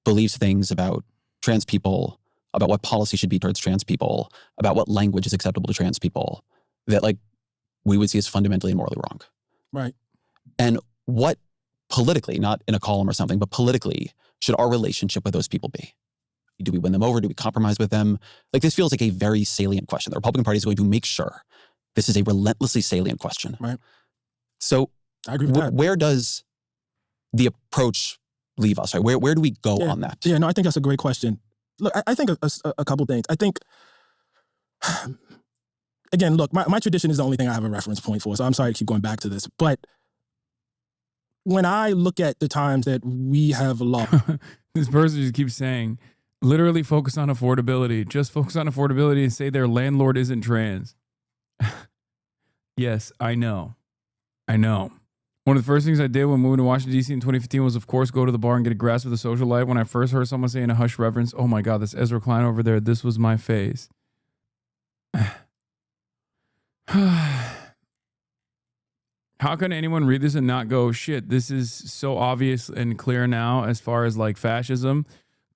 believes things about trans people, about what policy should be towards trans people, about what language is acceptable to trans people, that like we would see as fundamentally and morally wrong. Right. And what politically, not in a column or something, but politically, should our relationship with those people be? Do we win them over? Do we compromise with them? Like this feels like a very salient question. The Republican Party is going to make sure this is a relentlessly salient question. Right. So I agree with that. Where does the approach leave us? Right? Where do we go on that? Yeah, no, I think that's a great question. Look, I think a couple things. I think, again, look, my tradition is the only thing I have a reference point for, so I'm sorry to keep going back to this. But when I look at the times that we have lost... This person just keeps saying, literally focus on affordability. Just focus on affordability and say their landlord isn't trans. Yes, I know. One of the first things I did when moving to Washington, D.C. in 2015 was, of course, go to the bar and get a grasp of the social life. When I first heard someone say in a hushed reverence, oh my God, that's Ezra Klein over there. This was my face. How can anyone read this and not go, shit, this is so obvious and clear now as far as like fascism?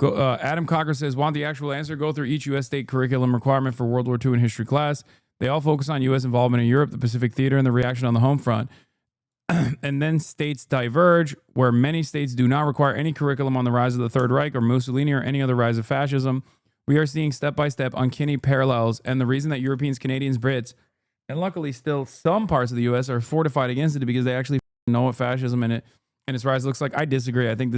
Adam Cocker says, want the actual answer? Go through each U.S. state curriculum requirement for World War II in history class. They all focus on U.S. involvement in Europe, the Pacific Theater, and the reaction on the home front. And then states diverge, where many states do not require any curriculum on the rise of the Third Reich or Mussolini or any other rise of fascism. We are seeing step-by-step uncanny parallels, and the reason that Europeans, Canadians, Brits, and luckily still some parts of the U.S. are fortified against it because they actually know what fascism and its rise looks like. I disagree. I think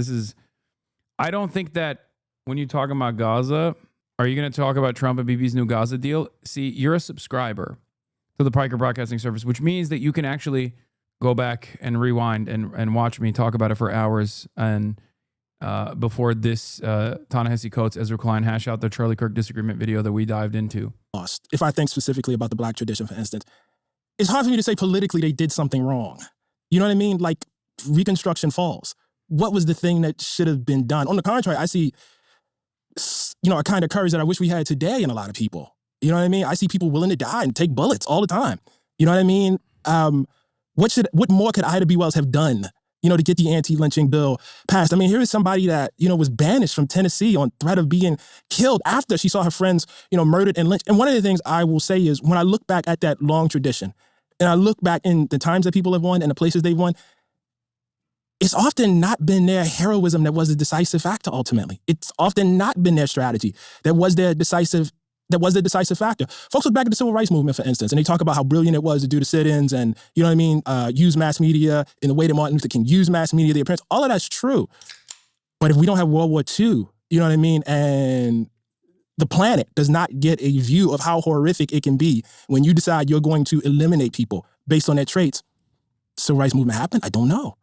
I don't think that when you talk about Gaza, are you going to talk about Trump and BB's new Gaza deal? See, you're a subscriber to the Piker Broadcasting Service, which means that you can actually go back and rewind and watch me talk about it for hours. And before this, Ta-Nehisi Coates, Ezra Klein hash out the Charlie Kirk disagreement video that we dived into. If I think specifically about the Black tradition, for instance, it's hard for me to say politically they did something wrong. You know what I mean? Like Reconstruction falls. What was the thing that should have been done? On the contrary, I see, a kind of courage that I wish we had today in a lot of people. You know what I mean? I see people willing to die and take bullets all the time. You know what I mean? What more could Ida B. Wells have done, to get the anti-lynching bill passed? I mean, here is somebody that, was banished from Tennessee on threat of being killed after she saw her friends, murdered and lynched. And one of the things I will say is when I look back at that long tradition and I look back in the times that people have won and the places they've won, it's often not been their heroism that was the decisive factor ultimately. It's often not been their strategy that was the decisive factor. Folks look back at the civil rights movement, for instance, and they talk about how brilliant it was to do the sit-ins and, use mass media in the way that Martin Luther King used mass media, the appearance. All of that's true. But if we don't have World War II, and the planet does not get a view of how horrific it can be when you decide you're going to eliminate people based on their traits, civil rights movement happened? I don't know.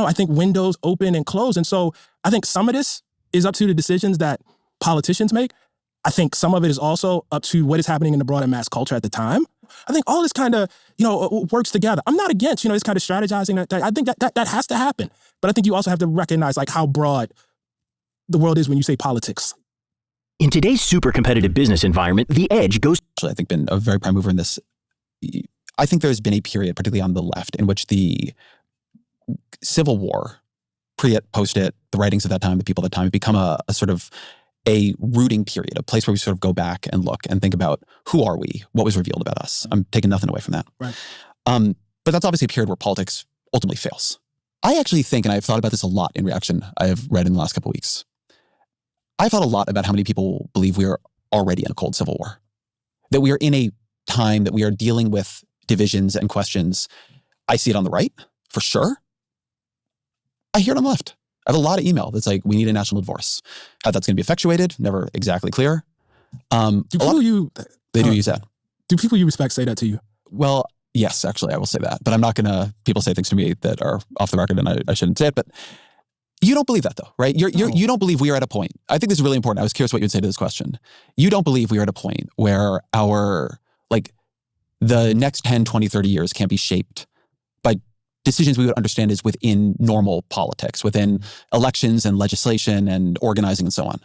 I think windows open and close. And so I think some of this is up to the decisions that politicians make. I think some of it is also up to what is happening in the broader mass culture at the time. I think all this kind of, works together. I'm not against, this kind of strategizing. I think that has to happen. But I think you also have to recognize how broad the world is when you say politics. In today's super competitive business environment, the edge goes. I think been a very prime mover in this. I think there's been a period, particularly on the left, in which the Civil War, pre it, post it, the writings of that time, the people of that time, have become a sort of a rooting period, a place where we sort of go back and look and think about who are we, what was revealed about us. I'm taking nothing away from that. Right. But that's obviously a period where politics ultimately fails. I actually think, and I've thought about this a lot in reaction I have read in the last couple of weeks, I thought a lot about how many people believe we are already in a cold civil war, that we are in a time that we are dealing with divisions and questions. I see it on the right, for sure. I hear it on the left. I have a lot of email that's like, we need a national divorce. How that's going to be effectuated, never exactly clear. Do people they do use that. Do people you respect say that to you? Well, yes, actually, I will say that. But I'm not going to, people say things to me that are off the record and I shouldn't say it. But you don't believe that though, right? You don't believe we are at a point. I think this is really important. I was curious what you would say to this question. You don't believe we are at a point where the next 10, 20, 30 years can't be shaped by decisions we would understand is within normal politics, within elections and legislation and organizing and so on.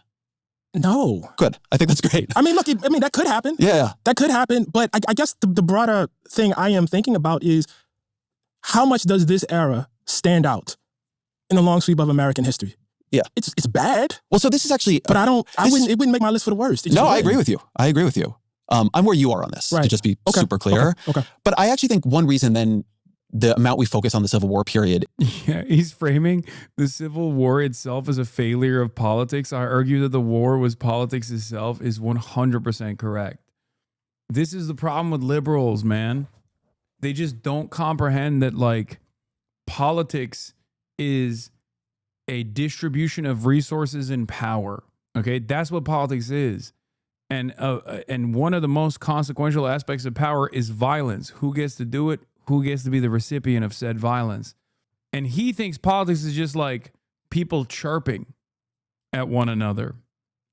No. Good. I think that's great. I mean, look, that could happen. Yeah. That could happen. But I guess the broader thing I am thinking about is how much does this era stand out in the long sweep of American history? Yeah. It's bad. Well, so this is actually... But it wouldn't make my list for the worst. No, I agree with you. I'm where you are on this, to just be super clear. Okay. But I actually think one reason then the amount we focus on the Civil War period. Yeah, he's framing the Civil War itself as a failure of politics. I argue that the war was politics itself is 100% correct. This is the problem with liberals, man. They just don't comprehend that politics is a distribution of resources and power. Okay, that's what politics is. And one of the most consequential aspects of power is violence. Who gets to do it? Who gets to be the recipient of said violence? And he thinks politics is just like people chirping at one another,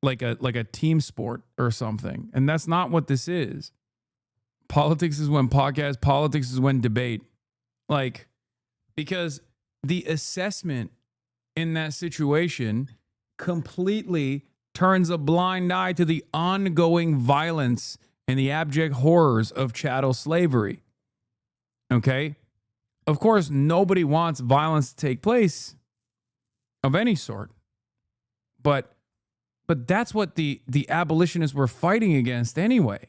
like a team sport or something. And that's not what this is. Politics is when podcast, politics is when debate. Because the assessment in that situation completely turns a blind eye to the ongoing violence and the abject horrors of chattel slavery. Okay? Of course, nobody wants violence to take place of any sort. But that's what the abolitionists were fighting against anyway.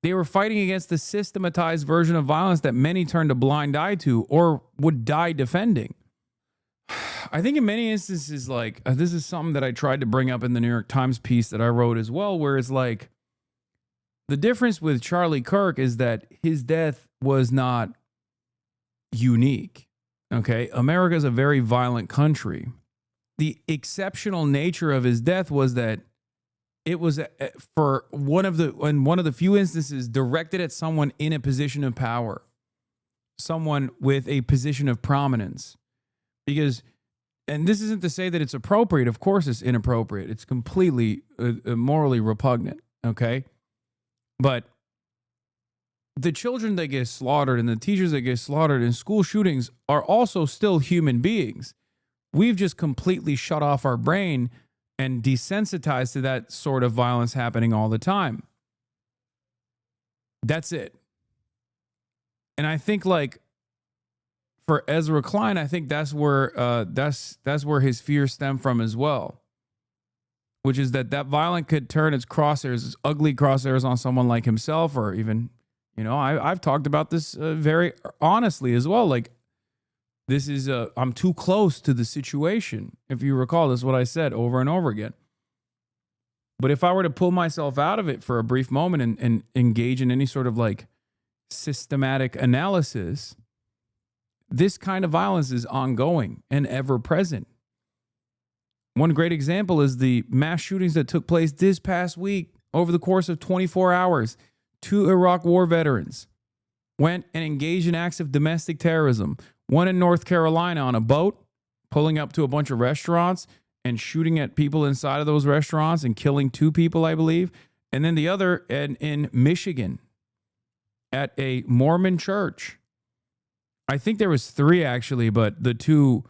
They were fighting against the systematized version of violence that many turned a blind eye to or would die defending. I think in many instances, like, this is something that I tried to bring up in the New York Times piece that I wrote as well, where it's like, the difference with Charlie Kirk is that his death was not unique. Okay. America is a very violent country. The exceptional nature of his death was that it was for one of the few instances directed at someone in a position of power, someone with a position of prominence. Because, and this isn't to say that it's appropriate. Of course it's inappropriate. It's completely morally repugnant. Okay. But the children that get slaughtered and the teachers that get slaughtered in school shootings are also still human beings. We've just completely shut off our brain and desensitized to that sort of violence happening all the time. That's it. And I think, like, for Ezra Klein, I think that's where his fears stem from as well, which is that violence could turn its crosshairs, its ugly crosshairs, on someone like himself, or even, I've talked about this very honestly as well. Like, this is I'm too close to the situation. If you recall, this is what I said over and over again. But if I were to pull myself out of it for a brief moment and engage in any sort of like systematic analysis, this kind of violence is ongoing and ever present. One great example is the mass shootings that took place this past week. Over the course of 24 hours, 2 Iraq war veterans went and engaged in acts of domestic terrorism. One in North Carolina on a boat, pulling up to a bunch of restaurants and shooting at people inside of those restaurants and killing 2 people, I believe. And then the other in Michigan at a Mormon church. I think there was 3 actually, but the 2,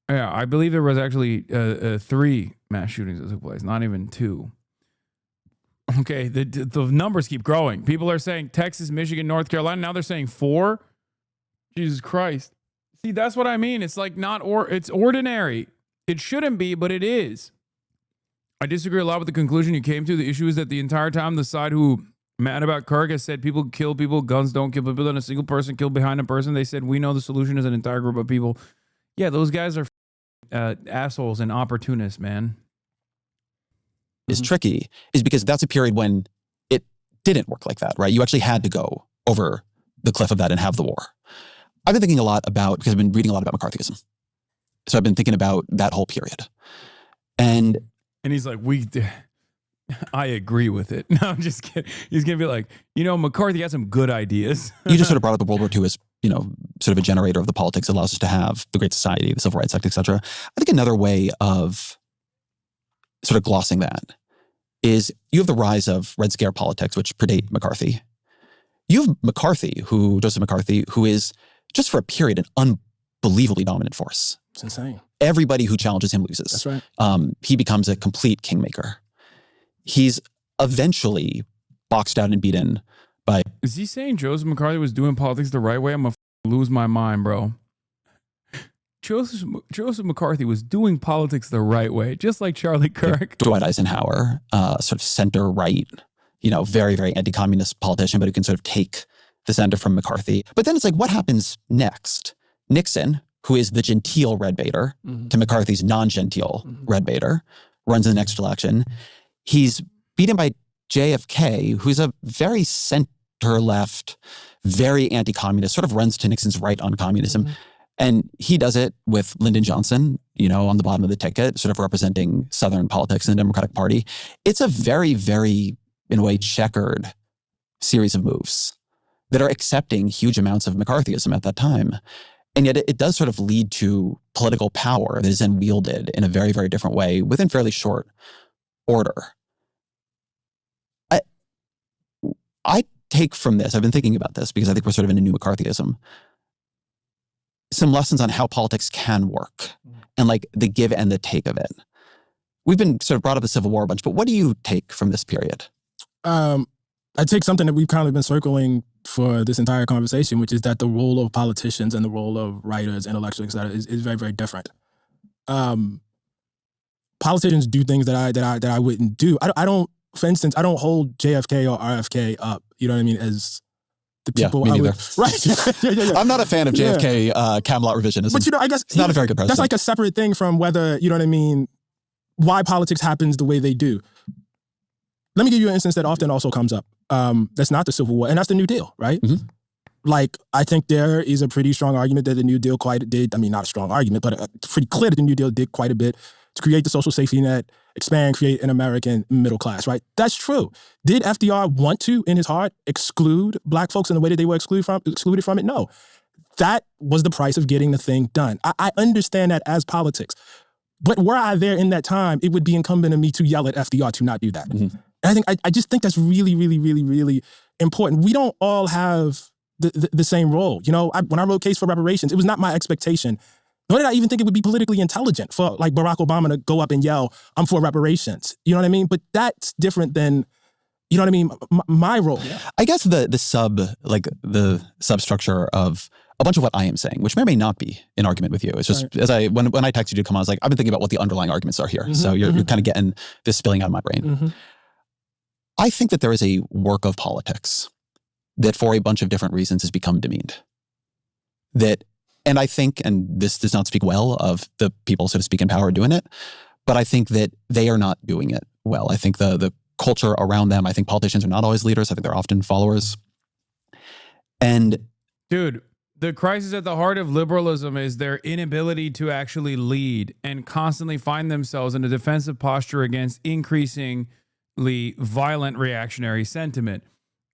yeah, I believe there was actually 3 mass shootings that took place, not even 2. Okay, the numbers keep growing. People are saying Texas, Michigan, North Carolina. Now they're saying 4. Jesus Christ. See, that's what I mean. It's like it's ordinary. It shouldn't be, but it is. I disagree a lot with the conclusion you came to. The issue is that the entire time the side who mad about Kirk has said people kill people, guns don't kill people, and a single person killed behind a person. They said we know the solution is an entire group of people. Yeah, those guys are assholes and opportunists, man. Is tricky is because that's a period when it didn't work like that, right? You actually had to go over the cliff of that and have the war. I've been thinking a lot about, because I've been reading a lot about McCarthyism. So I've been thinking about that whole period. And he's like, I agree with it. No, I'm just kidding. He's going to be like, McCarthy had some good ideas. You just sort of brought up the World War II as, sort of a generator of the politics that allows us to have the Great Society, the Civil Rights Act, et cetera. I think another way of sort of glossing that is you have the rise of Red Scare politics, which predate McCarthy. You have Joseph McCarthy, who is just for a period an unbelievably dominant force. It's insane. Everybody who challenges him loses. That's right. He becomes a complete kingmaker. He's eventually boxed out and beaten by... Is he saying Joseph McCarthy was doing politics the right way? I'm going to lose my mind, bro. Joseph McCarthy was doing politics the right way, just like Charlie Kirk. Dwight Eisenhower, sort of center-right, very, very anti-communist politician, but who can sort of take the center from McCarthy. But then it's like, what happens next? Nixon, who is the genteel red baiter to McCarthy's non-genteel red baiter, runs in the next election. He's beaten by JFK, who's a very center-left, very anti-communist, sort of runs to Nixon's right on communism. And he does it with Lyndon Johnson, on the bottom of the ticket, sort of representing Southern politics in the Democratic Party. It's a very, very, in a way, checkered series of moves that are accepting huge amounts of McCarthyism at that time. And yet it does sort of lead to political power that is then wielded in a very, very different way within fairly short order. I take from this, I've been thinking about this because I think we're sort of in a new McCarthyism, some lessons on how politics can work and like the give and the take of it. We've been sort of brought up the Civil War a bunch, but what do you take from this period? I take something that we've kind of been circling for this entire conversation, which is that the role of politicians and the role of writers, intellectuals, et cetera, is very, very different. Politicians do things that I wouldn't do. I don't for instance, I don't hold JFK or RFK up, you know what I mean, as the people me I would, neither. right? Yeah. I'm not a fan of JFK Camelot revisionism. But I guess it's not a very good president. That's like a separate thing from whether, you know what I mean, why politics happens the way they do. Let me give you an instance that often also comes up. That's not the Civil War, and that's the New Deal, right? Mm-hmm. Like, I think there is a pretty strong argument that the New Deal not a strong argument, but it's pretty clear that the New Deal did quite a bit to create the social safety net, expand, create an American middle class, right? That's true. Did FDR want to, in his heart, exclude Black folks in the way that they were excluded from it? No. That was the price of getting the thing done. I understand that as politics. But were I there in that time, it would be incumbent on me to yell at FDR to not do that. Mm-hmm. And I just think that's really, really, really, really important. We don't all have the same role. You know, when I wrote Case for Reparations, it was not my expectation, nor did I even think it would be politically intelligent for like Barack Obama to go up and yell, "I'm for reparations." You know what I mean? But that's different than, you know what I mean, my role. Yeah. I guess the substructure of a bunch of what I am saying, which may or may not be in argument with you. It's just, right. When I texted you to come on, I was like, I've been thinking about what the underlying arguments are here. Mm-hmm, so you're kind of getting this spilling out of my brain. Mm-hmm. I think that there is a work of politics that for a bunch of different reasons has become demeaned. And I think, and this does not speak well of the people, so to speak, in power doing it, but I think that they are not doing it well. I think the culture around them, I think politicians are not always leaders. I think they're often followers. And dude, the crisis at the heart of liberalism is their inability to actually lead and constantly find themselves in a defensive posture against increasingly violent reactionary sentiment.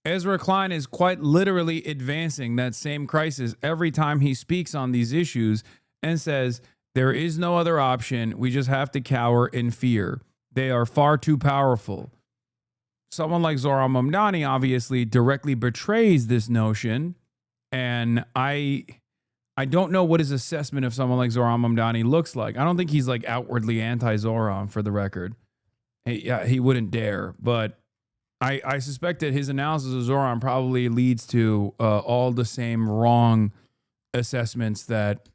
Ezra Klein is quite literally advancing that same crisis every time he speaks on these issues and says, there is no other option. We just have to cower in fear. They are far too powerful. Someone like Zohran Mamdani obviously directly betrays this notion. And I don't know what his assessment of someone like Zohran Mamdani looks like. I don't think he's like outwardly anti-Zohran, for the record. He wouldn't dare. But I suspect that his analysis of Zohran probably leads to all the same wrong assessments that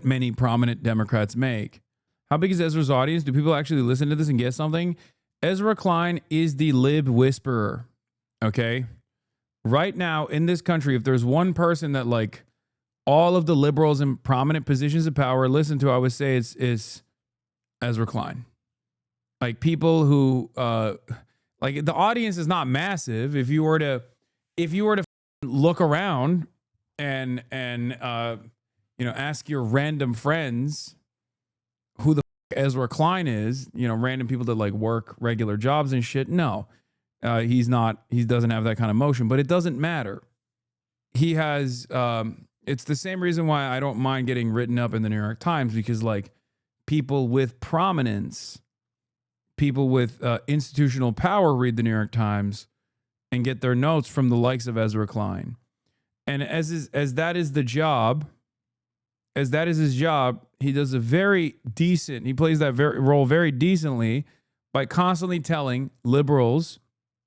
many prominent Democrats make. How big is Ezra's audience? Do people actually listen to this and get something? Ezra Klein is the Lib Whisperer, okay? Right now in this country, if there's one person that like all of the liberals in prominent positions of power listen to, I would say it's Ezra Klein. Like people who, like the audience is not massive. If you were to look around and ask your random friends who the Ezra Klein is, random people that like work regular jobs and shit. No. He doesn't have that kind of motion, but it doesn't matter. He has, it's the same reason why I don't mind getting written up in the New York Times, because like people with prominence, people with institutional power read the New York Times and get their notes from the likes of Ezra Klein. And as that is his job, he does he plays that role very decently by constantly telling liberals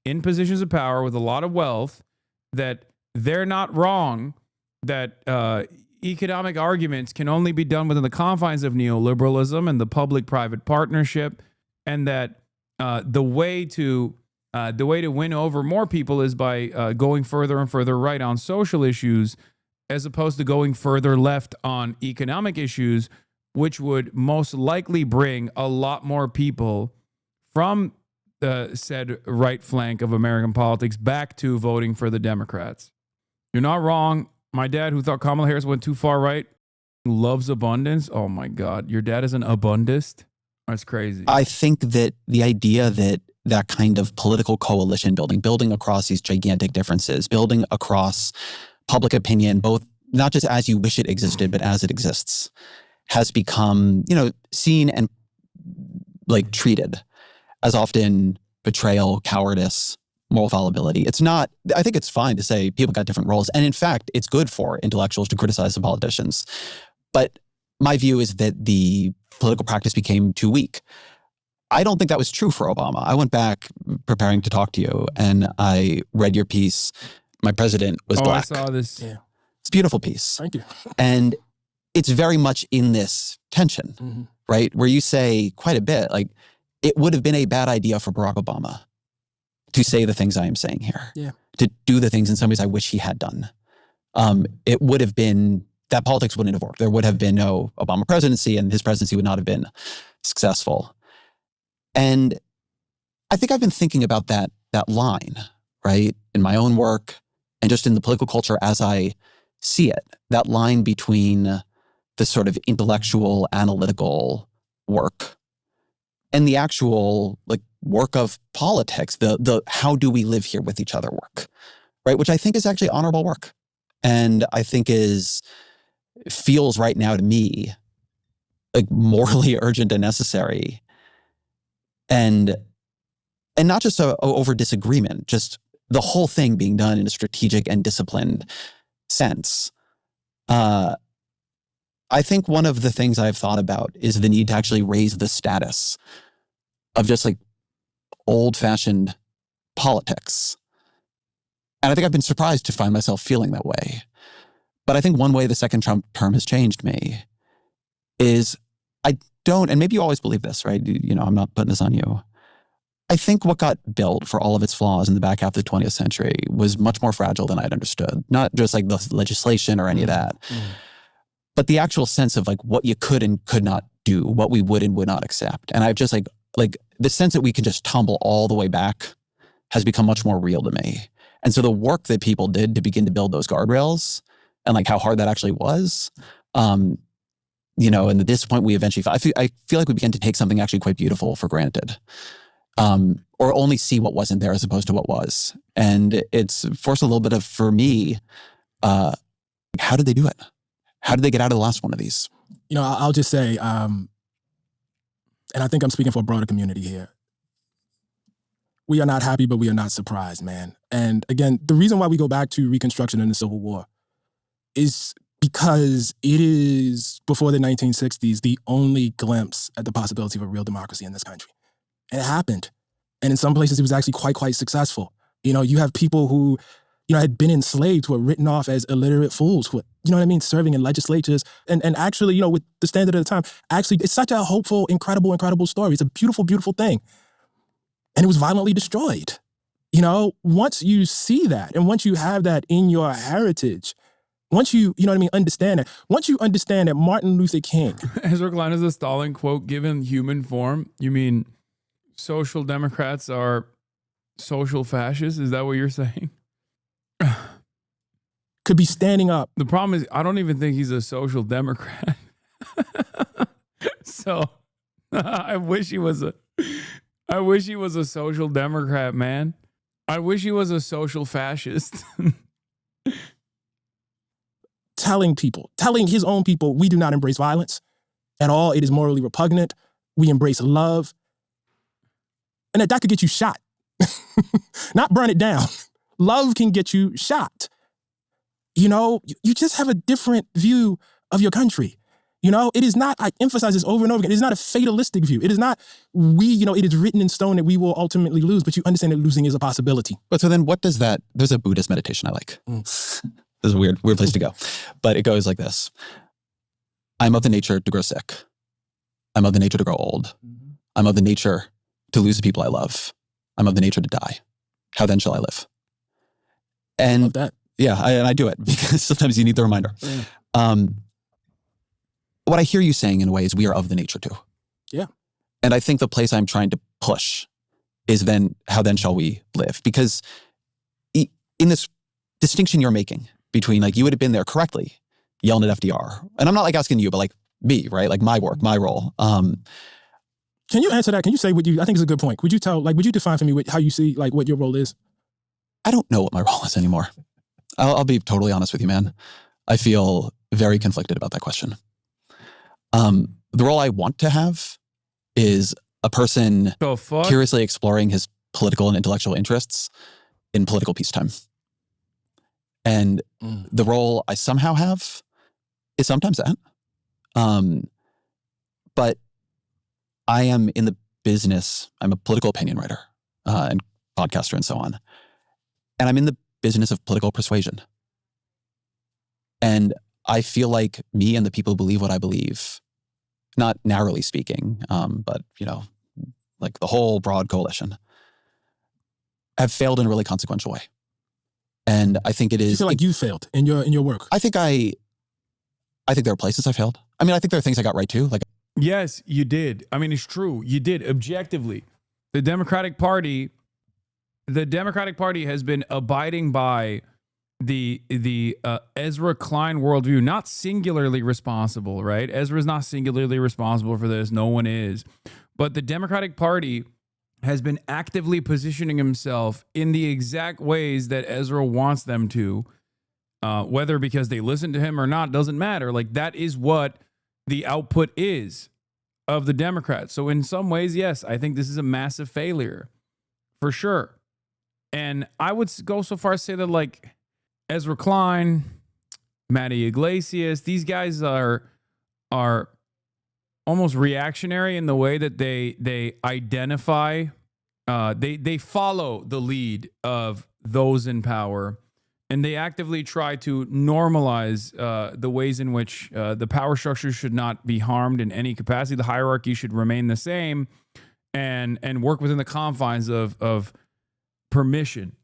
in positions of power with a lot of wealth that they're not wrong, that economic arguments can only be done within the confines of neoliberalism and the public-private partnership, and that the way to win over more people is by going further and further right on social issues, as opposed to going further left on economic issues, which would most likely bring a lot more people from the said right flank of American politics back to voting for the Democrats. You're not wrong. My dad, who thought Kamala Harris went too far right, loves abundance. Oh my God. Your dad is an abundist? That's crazy. I think that the idea that kind of political coalition building across these gigantic differences, building across public opinion, both not just as you wish it existed, but as it exists, has become, seen and like treated as often betrayal, cowardice, moral fallibility. It's not, I think it's fine to say people got different roles. And in fact, it's good for intellectuals to criticize the politicians. But my view is that the political practice became too weak. I don't think that was true for Obama. I went back preparing to talk to you and I read your piece. My president was black. I saw this. Yeah. It's a beautiful piece. Thank you. And it's very much in this tension, right? Where you say quite a bit, like, it would have been a bad idea for Barack Obama to say the things I am saying here. Yeah. To do the things in some ways I wish he had done. It would have been, that politics wouldn't have worked. There would have been no Obama presidency, and his presidency would not have been successful. And I think I've been thinking about that line, right? In my own work and just in the political culture as I see it, that line between the sort of intellectual, analytical work and the actual like work of politics, the how do we live here with each other work, right? Which I think is actually honorable work. And I think feels right now to me like morally urgent and necessary. And not just over disagreement, just the whole thing being done in a strategic and disciplined sense. I think one of the things I've thought about is the need to actually raise the status of just like old-fashioned politics. And I think I've been surprised to find myself feeling that way. But I think one way the second Trump term has changed me is I don't, and maybe you always believe this, right? You know, I'm not putting this on you. I think what got built, for all of its flaws in the back half of the 20th century, was much more fragile than I'd understood. Not just like the legislation or any of that, but the actual sense of like what you could and could not do, what we would and would not accept. And I've just like the sense that we can just tumble all the way back has become much more real to me. And so the work that people did to begin to build those guardrails and like how hard that actually was, you know, and the disappointment we eventually, I feel like we began to take something actually quite beautiful for granted. Or only see what wasn't there as opposed to what was. And it's forced a little bit of, for me, how did they do it? How did they get out of the last one of these? You know, I'll just say, and I think I'm speaking for a broader community here. We are not happy, but we are not surprised, man. And again, the reason why we go back to Reconstruction and the Civil War is because it is, before the 1960s, the only glimpse at the possibility of a real democracy in this country. And it happened. And in some places, it was actually quite successful. You know, you have people who, you know, had been enslaved, who were written off as illiterate fools, who, you know what I mean, serving in legislatures. And actually, you know, with the standard of the time, actually, it's such a hopeful, incredible story. It's a beautiful thing. And it was violently destroyed. You know, once you see that, and once you have that in your heritage, once you know what I mean, understand it. Once you understand that Martin Luther King. Ezra Klein is a Stalin quote, given human form, you mean social democrats are social fascists? Is that what you're saying? Could be standing up. The problem is, I don't even think he's a social democrat. So I wish he was a social democrat, man. I wish he was a social fascist. Telling his own people, we do not embrace violence at all. It is morally repugnant. We embrace love. And that could get you shot. Not burn it down. Love can get you shot. You know, you just have a different view of your country. You know, it is not, I emphasize this over and over again, it is not a fatalistic view. It is not, it is written in stone that we will ultimately lose, but you understand that losing is a possibility. But so then what does that, there's a Buddhist meditation I like. This is a weird place to go. But it goes like this. I'm of the nature to grow sick. I'm of the nature to grow old. I'm of the nature to lose the people I love. I'm of the nature to die. How then shall I live? And Love that. Yeah, I do it because sometimes you need the reminder. Yeah. What I hear you saying in a way is we are of the nature too. Yeah. And I think the place I'm trying to push is then, how then shall we live? Because in this distinction you're making between like, you would have been there correctly yelling at FDR. And I'm not like asking you, but like me, right? Like my work, my role. Can you answer that? Can you say what I think it's a good point. Would you define for me how you see like what your role is? I don't know what my role is anymore. I'll be totally honest with you, man. I feel very conflicted about that question. The role I want to have is a person curiously exploring his political and intellectual interests in political peacetime. And the role I somehow have is sometimes that. But I am in the business, I'm a political opinion writer and podcaster and so on. And I'm in the business of political persuasion. And I feel like me and the people who believe what I believe, not narrowly speaking, but, you know, like the whole broad coalition, have failed in a really consequential way. And I think it is. You feel like you failed in your work? I think there are places I failed. I mean, I think there are things I got right too. Like, yes, you did. I mean, it's true. You did objectively. The Democratic Party has been abiding by the Ezra Klein worldview, not singularly responsible, right? Ezra is not singularly responsible for this. No one is. But the Democratic Party has been actively positioning himself in the exact ways that Ezra wants them to, whether because they listen to him or not, doesn't matter. Like, that is what the output is of the Democrats. So in some ways, yes, I think this is a massive failure for sure. And I would go so far as to say that, like, Ezra Klein, Matty Iglesias, these guys are almost reactionary in the way that they identify, they follow the lead of those in power, and they actively try to normalize the ways in which the power structure should not be harmed in any capacity. The hierarchy should remain the same, and work within the confines of permission,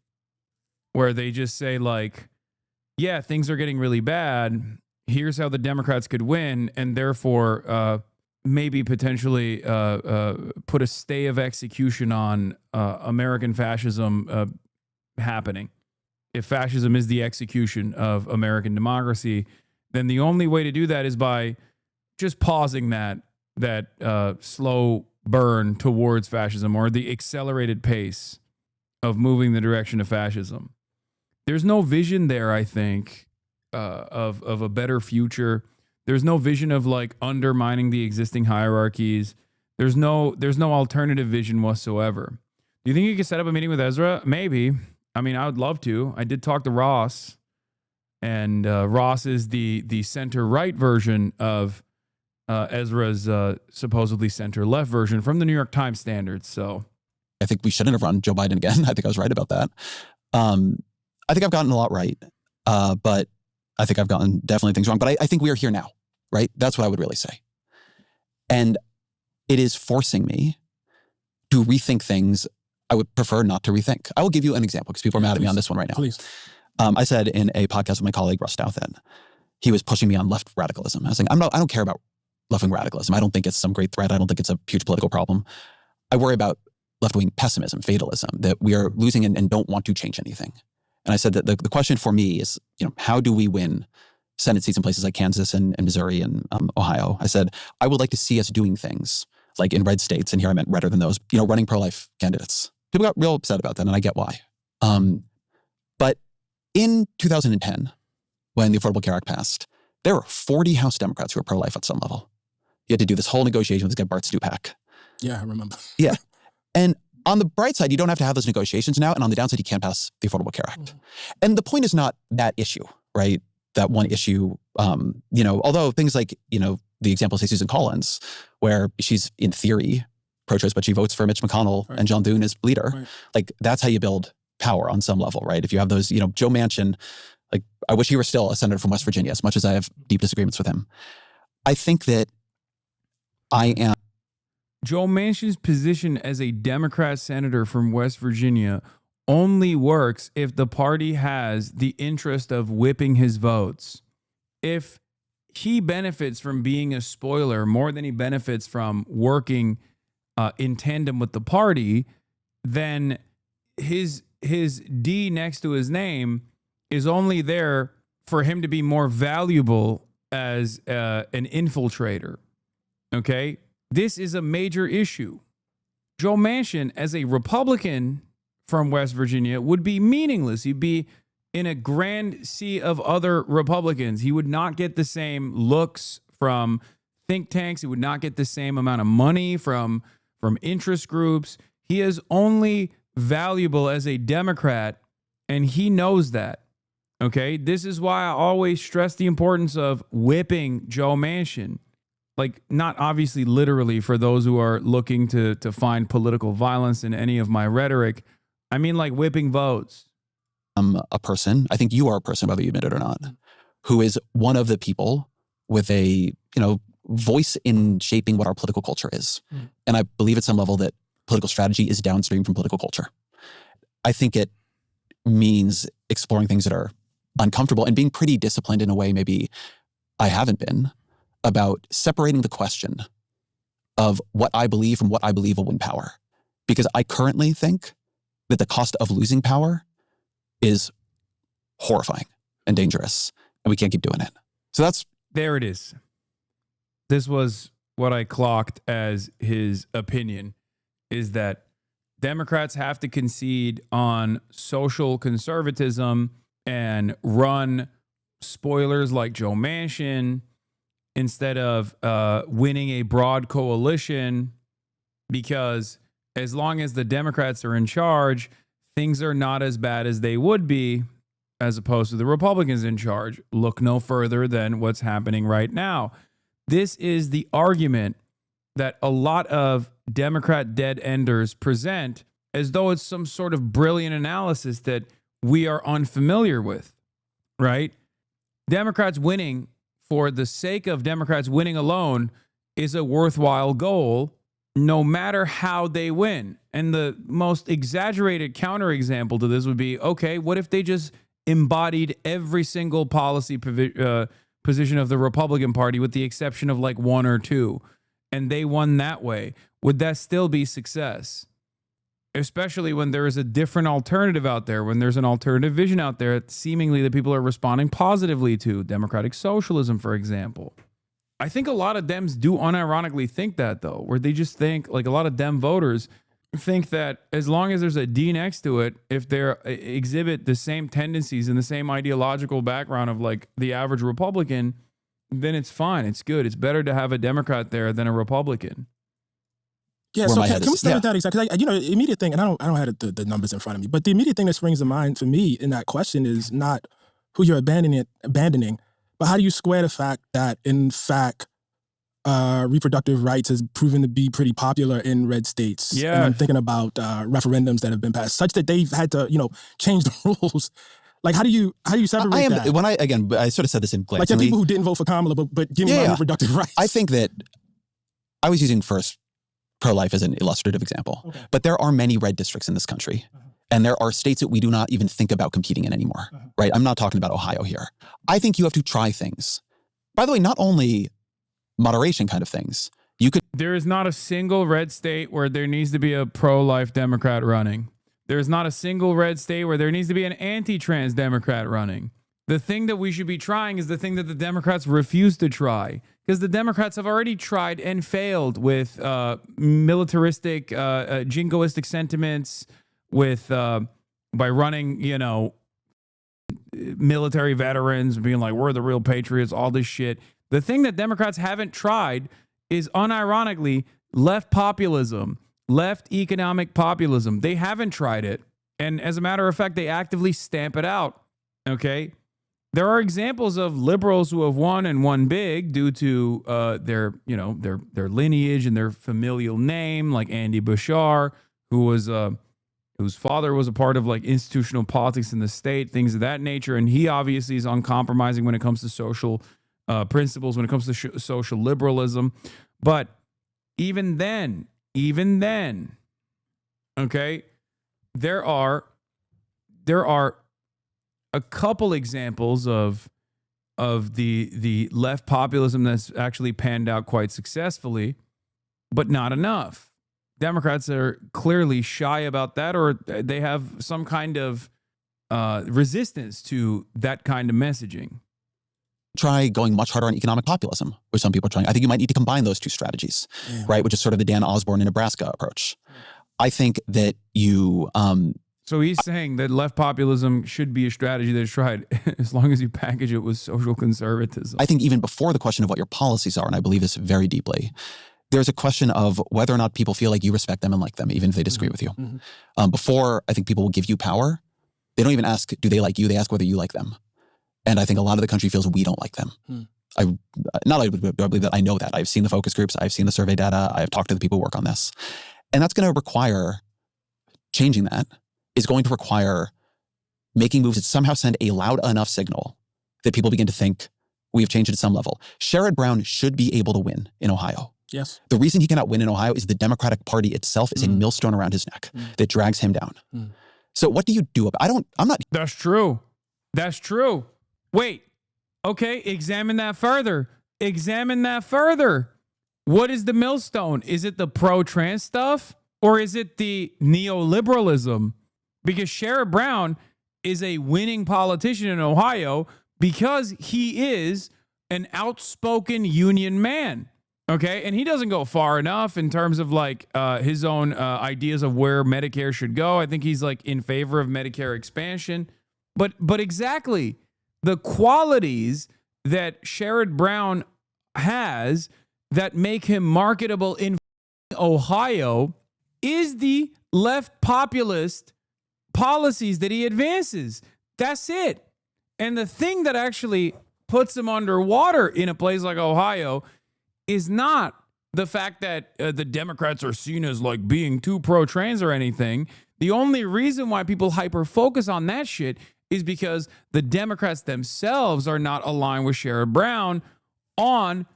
where they just say, like, yeah, things are getting really bad. Here's how the Democrats could win, and therefore maybe potentially put a stay of execution on American fascism happening. If fascism is the execution of American democracy, then the only way to do that is by just pausing that slow burn towards fascism, or the accelerated pace of moving the direction of fascism. There's no vision there, I think, of a better future. There's no vision of, like, undermining the existing hierarchies. There's no alternative vision whatsoever. Do you think you could set up a meeting with Ezra? Maybe. I mean, I would love to. I did talk to Ross, and Ross is the center-right version of Ezra's supposedly center-left version from the New York Times standards. So I think we shouldn't have run Joe Biden again. I think I was right about that. I think I've gotten a lot right, but I think I've gotten definitely things wrong. But I think we are here now, right? That's what I would really say. And it is forcing me to rethink things I would prefer not to rethink. I will give you an example because people are mad at me on this one right now. Please. I said in a podcast with my colleague, Russ Douthat, he was pushing me on left radicalism. I was saying, I don't care about left-wing radicalism. I don't think it's some great threat. I don't think it's a huge political problem. I worry about left-wing pessimism, fatalism, that we are losing and don't want to change anything. And I said that the question for me is, how do we win Senate seats in places like Kansas and Missouri and Ohio? I said, I would like to see us doing things like in red states, and here I meant redder than those, running pro-life candidates. People got real upset about that, and I get why. But in 2010, when the Affordable Care Act passed, there were 40 House Democrats who were pro-life at some level. You had to do this whole negotiation with this guy, Bart Stupak. Yeah, I remember. Yeah. And on the bright side, you don't have to have those negotiations now. And on the downside, you can't pass the Affordable Care Act. And the point is not that issue, right? That one issue, although things like, the example, say, Susan Collins, where she's in theory pro-choice, but she votes for Mitch McConnell and John Thune as leader. Right. Like, that's how you build power on some level, right? If you have those, Joe Manchin, like, I wish he were still a senator from West Virginia, as much as I have deep disagreements with him. I think that Joe Manchin's position as a Democrat senator from West Virginia only works if the party has the interest of whipping his votes. If he benefits from being a spoiler more than he benefits from working in tandem with the party, then his D next to his name is only there for him to be more valuable as an infiltrator. Okay? This is a major issue. Joe Manchin, as a Republican from West Virginia, would be meaningless. He'd be in a grand sea of other Republicans. He would not get the same looks from think tanks. He would not get the same amount of money from interest groups. He is only valuable as a Democrat, and he knows that. Okay? This is why I always stress the importance of whipping Joe Manchin. Like, not obviously literally for those who are looking to find political violence in any of my rhetoric. I mean, like, whipping votes. A person, I think you are a person, whether you admit it or not, who is one of the people with a, voice in shaping what our political culture is. And I believe at some level that political strategy is downstream from political culture. I think it means exploring things that are uncomfortable and being pretty disciplined in a way maybe I haven't been, about separating the question of what I believe from what I believe will win power. Because I currently think that the cost of losing power is horrifying and dangerous, and we can't keep doing it. So that's... There it is. This was what I clocked as his opinion, is that Democrats have to concede on social conservatism and run spoilers like Joe Manchin instead of winning a broad coalition, because as long as the Democrats are in charge, things are not as bad as they would be as opposed to the Republicans in charge. Look no further than what's happening right now. This is the argument that a lot of Democrat dead-enders present as though it's some sort of brilliant analysis that we are unfamiliar with, right? Democrats winning for the sake of Democrats winning alone is a worthwhile goal, no matter how they win. And the most exaggerated counterexample to this would be, okay, what if they just embodied every single policy position of the Republican Party with the exception of like one or two, and they won that way? Would that still be success? Especially when there is a different alternative out there, when there's an alternative vision out there, seemingly that people are responding positively to, democratic socialism, for example. I think a lot of Dems do unironically think that, though, where they just think, like a lot of Dem voters think that as long as there's a D next to it, if they exhibit the same tendencies and the same ideological background of like the average Republican, then it's fine. It's good. It's better to have a Democrat there than a Republican. Yeah, so can we start with that exactly? Because the immediate thing, and I don't have the numbers in front of me, but the immediate thing that springs to mind for me in that question is not who you're abandoning, but how do you square the fact that, in fact, reproductive rights has proven to be pretty popular in red states? Yeah. And I'm thinking about referendums that have been passed, such that they've had to, change the rules. Like, how do you separate that? When I sort of said this in glance. Like, there are people who didn't vote for Kamala, but give me reproductive rights. I think that I was using first pro-life as an illustrative example. Okay. But there are many red districts in this country. And there are states that we do not even think about competing in anymore, right? I'm not talking about Ohio here. I think you have to try things. By the way, not only moderation kind of things. There is not a single red state where there needs to be a pro-life Democrat running. There is not a single red state where there needs to be an anti-trans Democrat running. The thing that we should be trying is the thing that the Democrats refuse to try, because the Democrats have already tried and failed with militaristic, jingoistic sentiments, with by running, military veterans, being like, we're the real patriots, all this shit. The thing that Democrats haven't tried is unironically left populism, left economic populism. They haven't tried it. And as a matter of fact, they actively stamp it out. Okay. There are examples of liberals who have won and won big due to their lineage and their familial name, like Andy Bashar, whose father was a part of like institutional politics in the state, things of that nature. And he obviously is uncompromising when it comes to social principles, when it comes to social liberalism. But even then, okay, there are a couple examples of the left populism that's actually panned out quite successfully, but not enough. Democrats are clearly shy about that, or they have some kind of resistance to that kind of messaging. Try going much harder on economic populism, which some people are trying. I think you might need to combine those two strategies, right? Which is sort of the Dan Osborne in Nebraska approach. I think that you... So he's saying that left populism should be a strategy that's tried as long as you package it with social conservatism. I think even before the question of what your policies are, and I believe this very deeply, there's a question of whether or not people feel like you respect them and like them, even if they disagree with you. Before I think people will give you power, they don't even ask, do they like you? They ask whether you like them. And I think a lot of the country feels we don't like them. I believe that I know that. I've seen the focus groups. I've seen the survey data. I've talked to the people who work on this. And that's going to require changing that. Is going to require making moves that somehow send a loud enough signal that people begin to think we have changed it at some level. Sherrod Brown should be able to win in Ohio. Yes. The reason he cannot win in Ohio is the Democratic Party itself is a millstone around his neck that drags him down. So what do you do about? I'm not. That's true. That's true. Wait. Okay, examine that further. Examine that further. What is the millstone? Is it the pro-trans stuff or is it the neoliberalism? Because Sherrod Brown is a winning politician in Ohio because he is an outspoken union man. Okay, and he doesn't go far enough in terms of like his own ideas of where Medicare should go. I think he's like in favor of Medicare expansion. But exactly the qualities that Sherrod Brown has that make him marketable in Ohio is the left populist policies that he advances. That's it. And the thing that actually puts him underwater in a place like Ohio is not the fact that the Democrats are seen as like being too pro-trans or anything. The only reason why people hyper focus on that shit is because the Democrats themselves are not aligned with Sherrod Brown on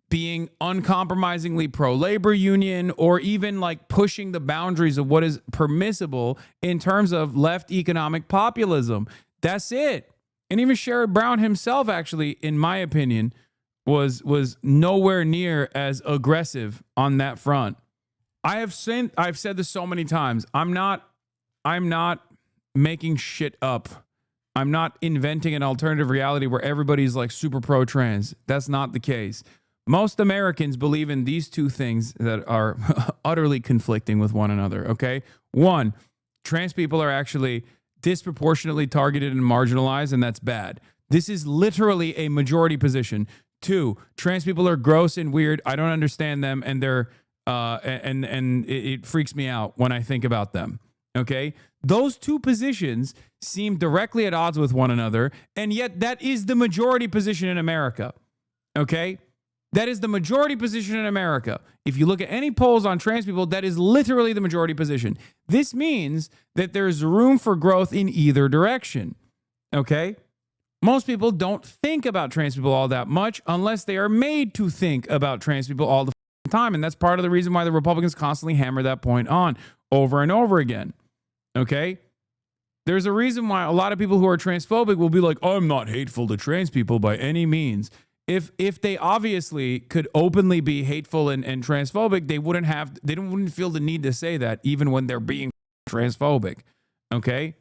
being uncompromisingly pro-labor union or even like pushing the boundaries of what is permissible in terms of left economic populism. That's it. And even Sherrod Brown himself, actually, in my opinion, was nowhere near as aggressive on that front. I've said this so many times. I'm not making shit up. I'm not inventing an alternative reality where everybody's like super pro-trans. That's not the case. Most Americans believe in these two things that are utterly conflicting with one another, okay? One, trans people are actually disproportionately targeted and marginalized, and that's bad. This is literally a majority position. Two, trans people are gross and weird. I don't understand them, and they're and it freaks me out when I think about them. Okay? Those two positions seem directly at odds with one another, and yet that is the majority position in America. Okay? That is the majority position in America. If you look at any polls on trans people, that is literally the majority position. This means that there's room for growth in either direction. Okay? Most people don't think about trans people all that much unless they are made to think about trans people all the time. And that's part of the reason why the Republicans constantly hammer that point on over and over again. Okay? There's a reason why a lot of people who are transphobic will be like, I'm not hateful to trans people by any means. If they obviously could openly be hateful and transphobic, they wouldn't feel the need to say that even when they're being transphobic. Okay?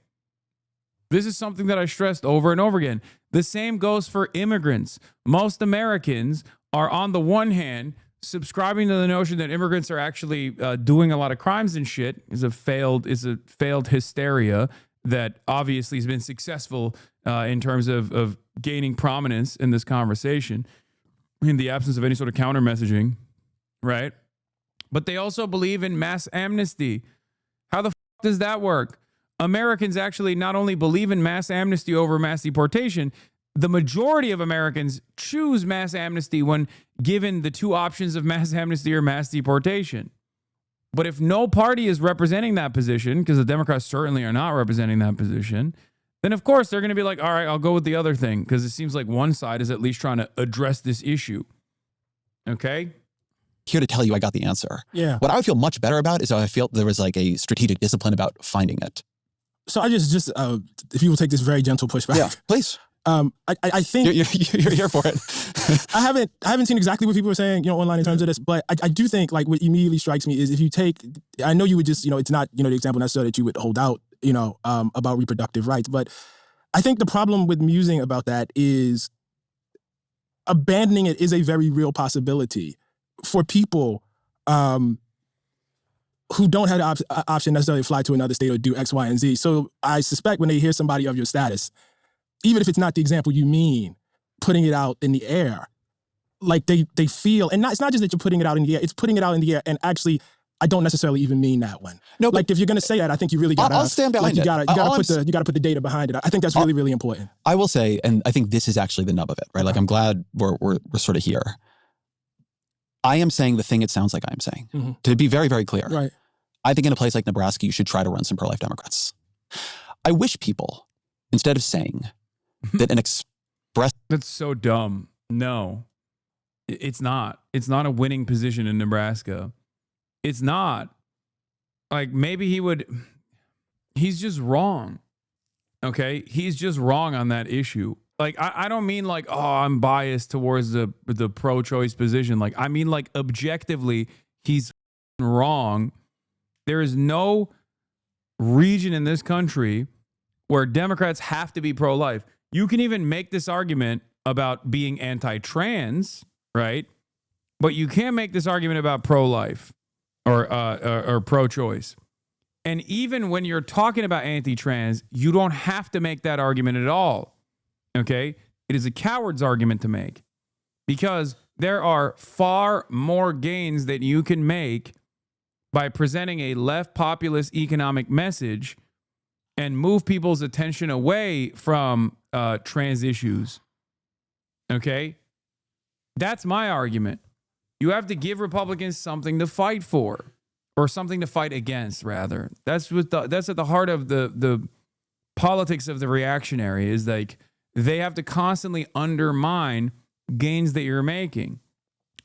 This is something that I stressed over and over again. The same goes for immigrants. Most Americans are, on the one hand, subscribing to the notion that immigrants are actually doing a lot of crimes and shit is a failed hysteria that obviously has been successful in terms of gaining prominence in this conversation in the absence of any sort of counter messaging, right? But they also believe in mass amnesty. How the does that work? Americans actually not only believe in mass amnesty over mass deportation, the majority of Americans choose mass amnesty when given the two options of mass amnesty or mass deportation. But if no party is representing that position, because the Democrats certainly are not representing that position, then of course they're going to be like, all right, I'll go with the other thing, because it seems like one side is at least trying to address this issue. Okay? Here to tell you I got the answer. Yeah. What I would feel much better about is if I felt there was like a strategic discipline about finding it. So I just if you will take this very gentle pushback. Yeah, please. I think you're here for it. I haven't seen exactly what people are saying, online in terms of this, but I do think like what immediately strikes me is if you take, I know you would just, it's not, the example necessarily that you would hold out, about reproductive rights, but I think the problem with musing about that is abandoning it is a very real possibility for people who don't have the option necessarily to fly to another state or do X, Y, and Z. So I suspect when they hear somebody of your status, even if it's not the example you mean, putting it out in the air, like they feel, and it's not just that you're putting it out in the air, it's putting it out in the air, and actually, I don't necessarily even mean that one. No, like if you're going to say that, I think you really got to. I'll stand behind it. You got to put the data behind it. I think that's really, really important. I will say, and I think this is actually the nub of it, right? Like I'm glad we're sort of here. I am saying the thing it sounds like I'm saying. Mm-hmm. To be very, very clear. Right. I think in a place like Nebraska, you should try to run some pro-life Democrats. I wish people, instead of saying that an express... That's so dumb. No, it's not. It's not a winning position in Nebraska. It's not. Like maybe he would he's just wrong. Okay? He's just wrong on that issue. Like, I don't mean like, oh, I'm biased towards the pro-choice position. Like, I mean like objectively, he's wrong. There is no region in this country where Democrats have to be pro-life. You can even make this argument about being anti-trans, right? But you can't make this argument about pro-life or pro-choice. And even when you're talking about anti-trans, you don't have to make that argument at all. Okay? It is a coward's argument to make because there are far more gains that you can make by presenting a left populist economic message and move people's attention away from trans issues. Okay? That's my argument. You have to give Republicans something to fight for, or something to fight against, rather. That's at the heart of the politics of the reactionary, is like they have to constantly undermine gains that you're making.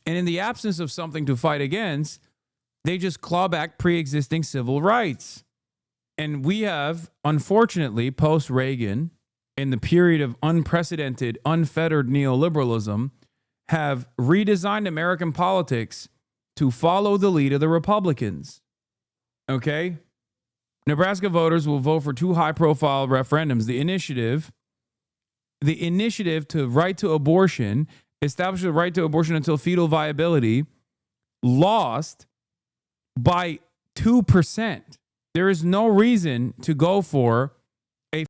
And in the absence of something to fight against, they just claw back pre-existing civil rights. And we have, unfortunately, post-Reagan, in the period of unprecedented, unfettered neoliberalism, have redesigned American politics to follow the lead of the Republicans. Okay? Nebraska voters will vote for two high-profile referendums. The initiative to right to abortion, establish the right to abortion until fetal viability, lost by 2%. There is no reason to go for a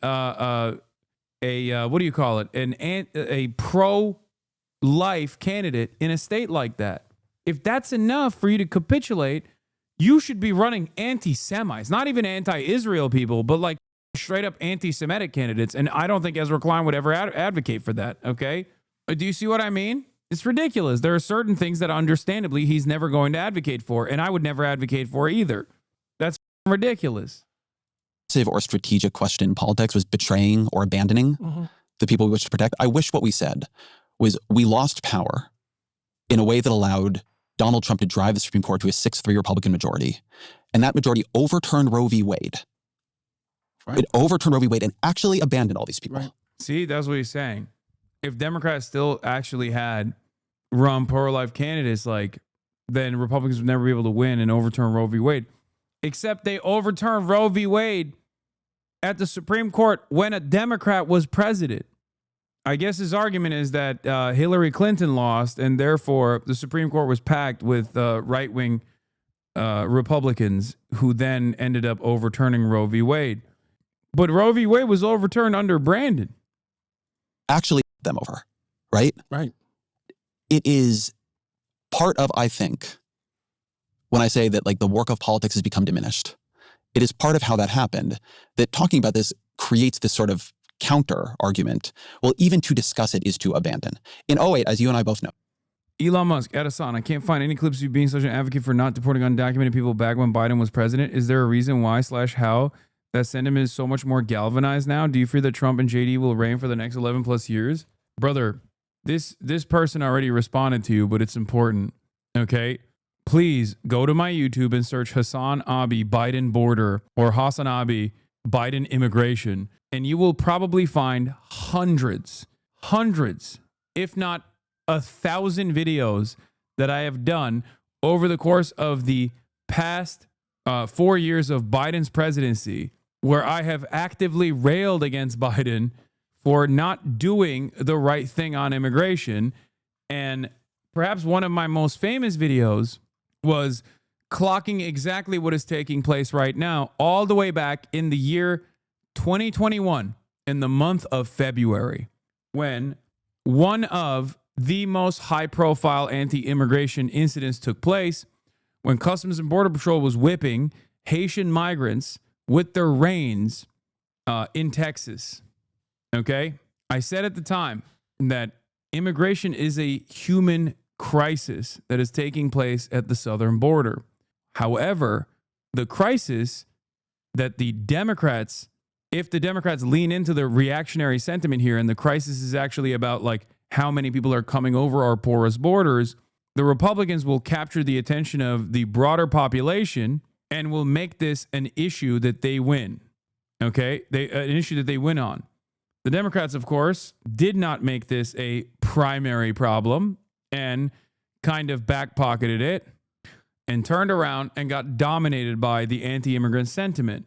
what do you call it? A pro-life candidate in a state like that. If that's enough for you to capitulate, you should be running anti-Semites, not even anti-Israel people, but like straight up anti-Semitic candidates. And I don't think Ezra Klein would ever advocate for that. Okay. Do you see what I mean? It's ridiculous. There are certain things that understandably he's never going to advocate for, and I would never advocate for either. That's ridiculous. Or strategic question in politics was betraying or abandoning the people we wish to protect. I wish what we said was we lost power in a way that allowed Donald Trump to drive the Supreme Court to a 6-3 Republican majority. And that majority overturned Roe v. Wade. Right. It overturned Roe v. Wade and actually abandoned all these people. Right. See, that's what he's saying. If Democrats still actually had run pro-life candidates, like, then Republicans would never be able to win and overturn Roe v. Wade. Except they overturned Roe v. Wade at the Supreme Court when a Democrat was president. I guess his argument is that Hillary Clinton lost, and therefore the Supreme Court was packed with right-wing Republicans who then ended up overturning Roe v. Wade. But Roe v. Wade was overturned under Brandon. Actually, them over, right? Right. It is part of, I think, when I say that like the work of politics has become diminished, it is part of how that happened, that talking about this creates this sort of counter argument. Well, even to discuss it is to abandon. In 2008, as you and I both know. Elon Musk, Hasan, I can't find any clips of you being such an advocate for not deporting undocumented people back when Biden was president. Is there a reason why / how that sentiment is so much more galvanized now? Do you fear that Trump and JD will reign for the next 11 plus years? Brother, this person already responded to you, but it's important. Okay? Please go to my YouTube and search Hasanabi Biden border or Hasanabi Biden immigration, and you will probably find hundreds, if not 1,000 videos that I have done over the course of the past 4 years of Biden's presidency, where I have actively railed against Biden for not doing the right thing on immigration. And perhaps one of my most famous videos was clocking exactly what is taking place right now, all the way back in the year 2021, in the month of February, when one of the most high-profile anti-immigration incidents took place, when Customs and Border Patrol was whipping Haitian migrants with their reins in Texas. Okay? I said at the time that immigration is a human crisis that is taking place at the southern border. However, the crisis that the Democrats, if the Democrats lean into the reactionary sentiment here, and the crisis is actually about like how many people are coming over our porous borders, the Republicans will capture the attention of the broader population and will make this an issue that they win. Okay? An issue that they win on. The Democrats, of course, did not make this a primary problem and kind of back-pocketed it and turned around and got dominated by the anti-immigrant sentiment.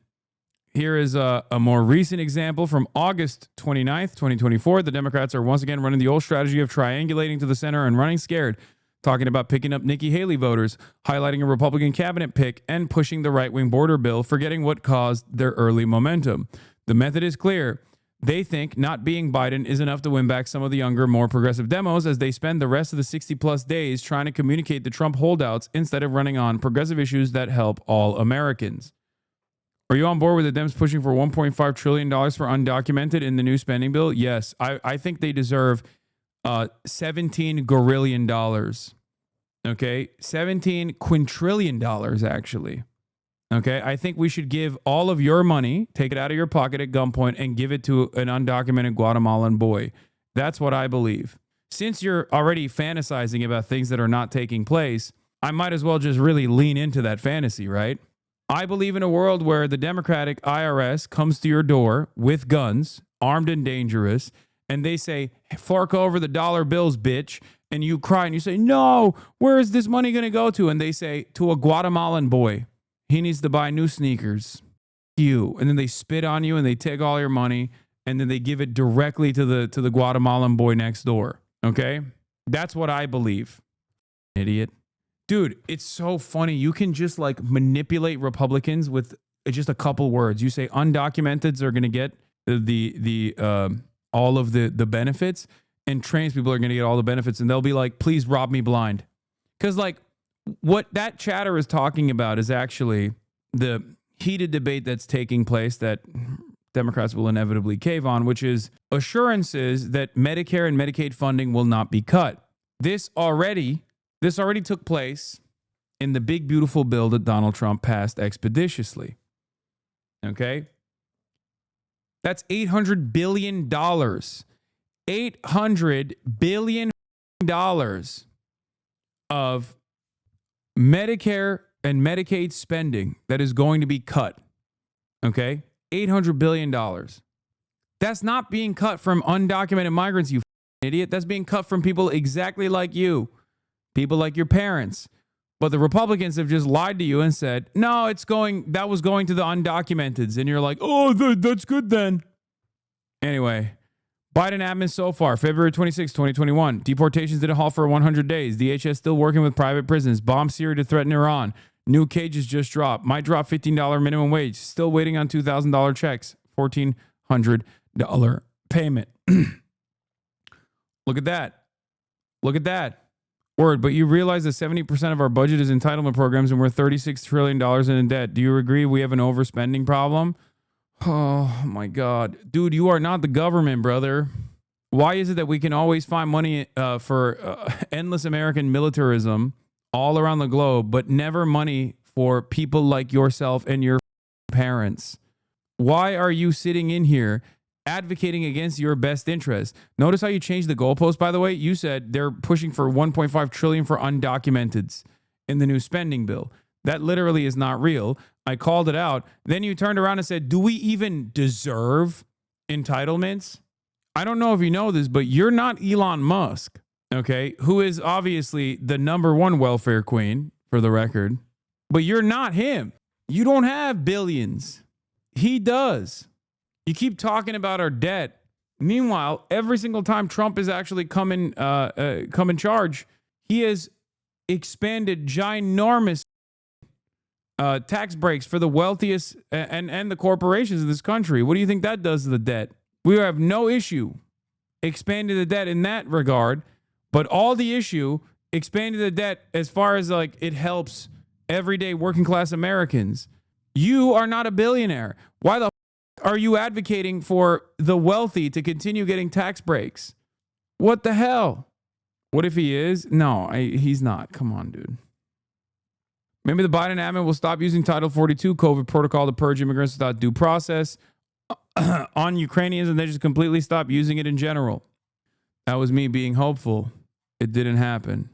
Here is a more recent example from August 29th, 2024. The Democrats are once again running the old strategy of triangulating to the center and running scared, talking about picking up Nikki Haley voters, highlighting a Republican cabinet pick, and pushing the right-wing border bill, forgetting what caused their early momentum. The method is clear. They think not being Biden is enough to win back some of the younger, more progressive demos as they spend the rest of the 60-plus days trying to communicate the Trump holdouts instead of running on progressive issues that help all Americans. Are you on board with the Dems pushing for $1.5 trillion for undocumented in the new spending bill? Yes. I think they deserve $17 gorillion. Okay? $17 quintillion, actually. Okay? I think we should give all of your money, take it out of your pocket at gunpoint, and give it to an undocumented Guatemalan boy. That's what I believe. Since you're already fantasizing about things that are not taking place, I might as well just really lean into that fantasy, right? I believe in a world where the Democratic IRS comes to your door with guns, armed and dangerous, and they say, fork over the dollar bills, bitch. And you cry and you say, no, where is this money going to go to? And they say, to a Guatemalan boy. He needs to buy new sneakers. You. And then they spit on you and they take all your money and then they give it directly to the Guatemalan boy next door. Okay? That's what I believe. Idiot. Dude, it's so funny. You can just like manipulate Republicans with just a couple words. You say undocumenteds are going to get the all of the benefits, and trans people are going to get all the benefits, and they'll be like, please rob me blind. Because like what that chatter is talking about is actually the heated debate that's taking place that Democrats will inevitably cave on, which is assurances that Medicare and Medicaid funding will not be cut. This already took place in the big, beautiful bill that Donald Trump passed expeditiously. Okay? That's $800 billion. $800 billion of Medicare and Medicaid spending that is going to be cut. Okay? $800 billion. That's not being cut from undocumented migrants, you idiot. That's being cut from people exactly like you. People like your parents. But the Republicans have just lied to you and said, no, that was going to the undocumenteds. And you're like, oh, that's good then. Anyway, Biden admin so far, February 26, 2021. Deportations didn't halt for 100 days. DHS still working with private prisons. Bomb Syria to threaten Iran. New cages just dropped. Might drop $15 minimum wage. Still waiting on $2,000 checks. $1,400 payment. Look at that. Look at that. Word, but you realize that 70% of our budget is entitlement programs and we're $36 trillion in debt. Do you agree we have an overspending problem? Oh my God. Dude, you are not the government, brother. Why is it that we can always find money for endless American militarism all around the globe, but never money for people like yourself and your parents? Why are you sitting in here advocating against your best interest? Notice how you changed the goalpost, by the way. You said they're pushing for $1.5 trillion for undocumenteds in the new spending bill. That literally is not real. I called it out. Then you turned around and said, do we even deserve entitlements? I don't know if you know this, but you're not Elon Musk, okay, who is obviously the #1 welfare queen, for the record. But you're not him. You don't have billions. He does. You keep talking about our debt. Meanwhile, every single time Trump has actually come in charge, he has expanded ginormous tax breaks for the wealthiest and the corporations in this country. What do you think that does to the debt? We have no issue expanding the debt in that regard, but all the issue expanding the debt as far as like it helps everyday working class Americans. You are not a billionaire. Why the are you advocating for the wealthy to continue getting tax breaks? What the hell? What if he is? No, he's not. Come on, dude. Maybe the Biden admin will stop using Title 42 COVID protocol to purge immigrants without due process on Ukrainians, and they just completely stop using it in general. That was me being hopeful. It didn't happen.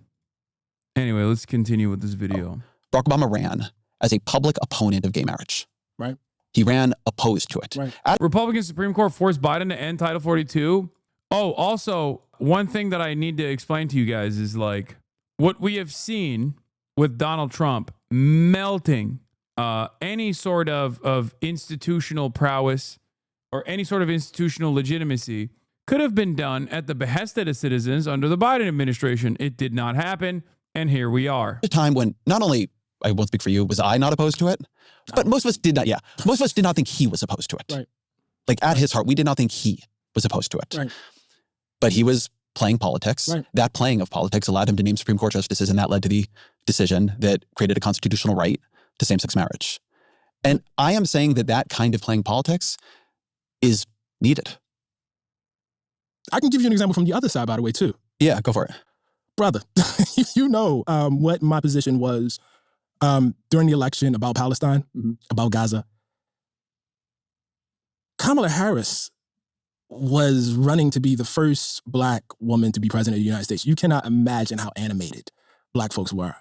Anyway, let's continue with this video. Barack Obama ran, as a public opponent of gay marriage. Right. He ran opposed to it. Right. Republican Supreme Court forced Biden to end Title 42. Oh, also, one thing that I need to explain to you guys is like what we have seen with Donald Trump melting any sort of institutional prowess or any sort of institutional legitimacy could have been done at the behest of the citizens under the Biden administration. It did not happen, and here we are. A time when not only, I won't speak for you, was I not opposed to it, but most of us did not, most of us did not think he was opposed to it. Right. Like at his heart, we did not think he was opposed to it. Right. But he was playing politics. Right. That playing of politics allowed him to name Supreme Court justices, and that led to the decision that created a constitutional right to same-sex marriage. And I am saying that that kind of playing politics is needed. I can give you an example from the other side, by the way, too. Yeah, go for it. Brother, you know what my position was during the election about Palestine, about Gaza. Kamala Harris was running to be the first Black woman to be president of the United States. You cannot imagine how animated Black folks were.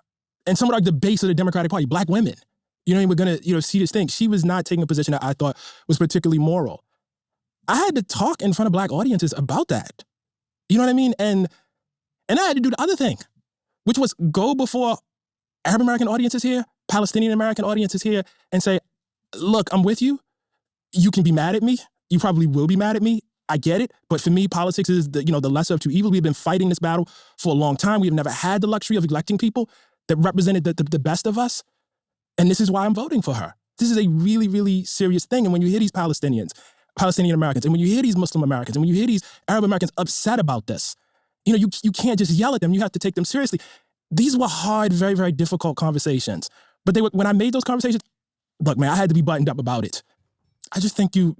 And some of like the base of the Democratic Party, Black women, we're going to, see this thing. She was not taking a position that I thought was particularly moral. I had to talk in front of Black audiences about that. You know what I mean? And I had to do the other thing, which was go before Arab American audiences here, Palestinian American audiences here, and say, look, I'm with you. You can be mad at me. You probably will be mad at me. I get it. But for me, politics is the lesser of two evils. We've been fighting this battle for a long time. We've never had the luxury of electing people that represented the best of us. And this is why I'm voting for her. This is a really, really serious thing. And when you hear these Palestinian Americans, and when you hear these Muslim Americans, and when you hear these Arab Americans upset about this, you can't just yell at them. You have to take them seriously. These were hard, very, very difficult conversations. But when I made those conversations, look, man, I had to be buttoned up about it. I just think you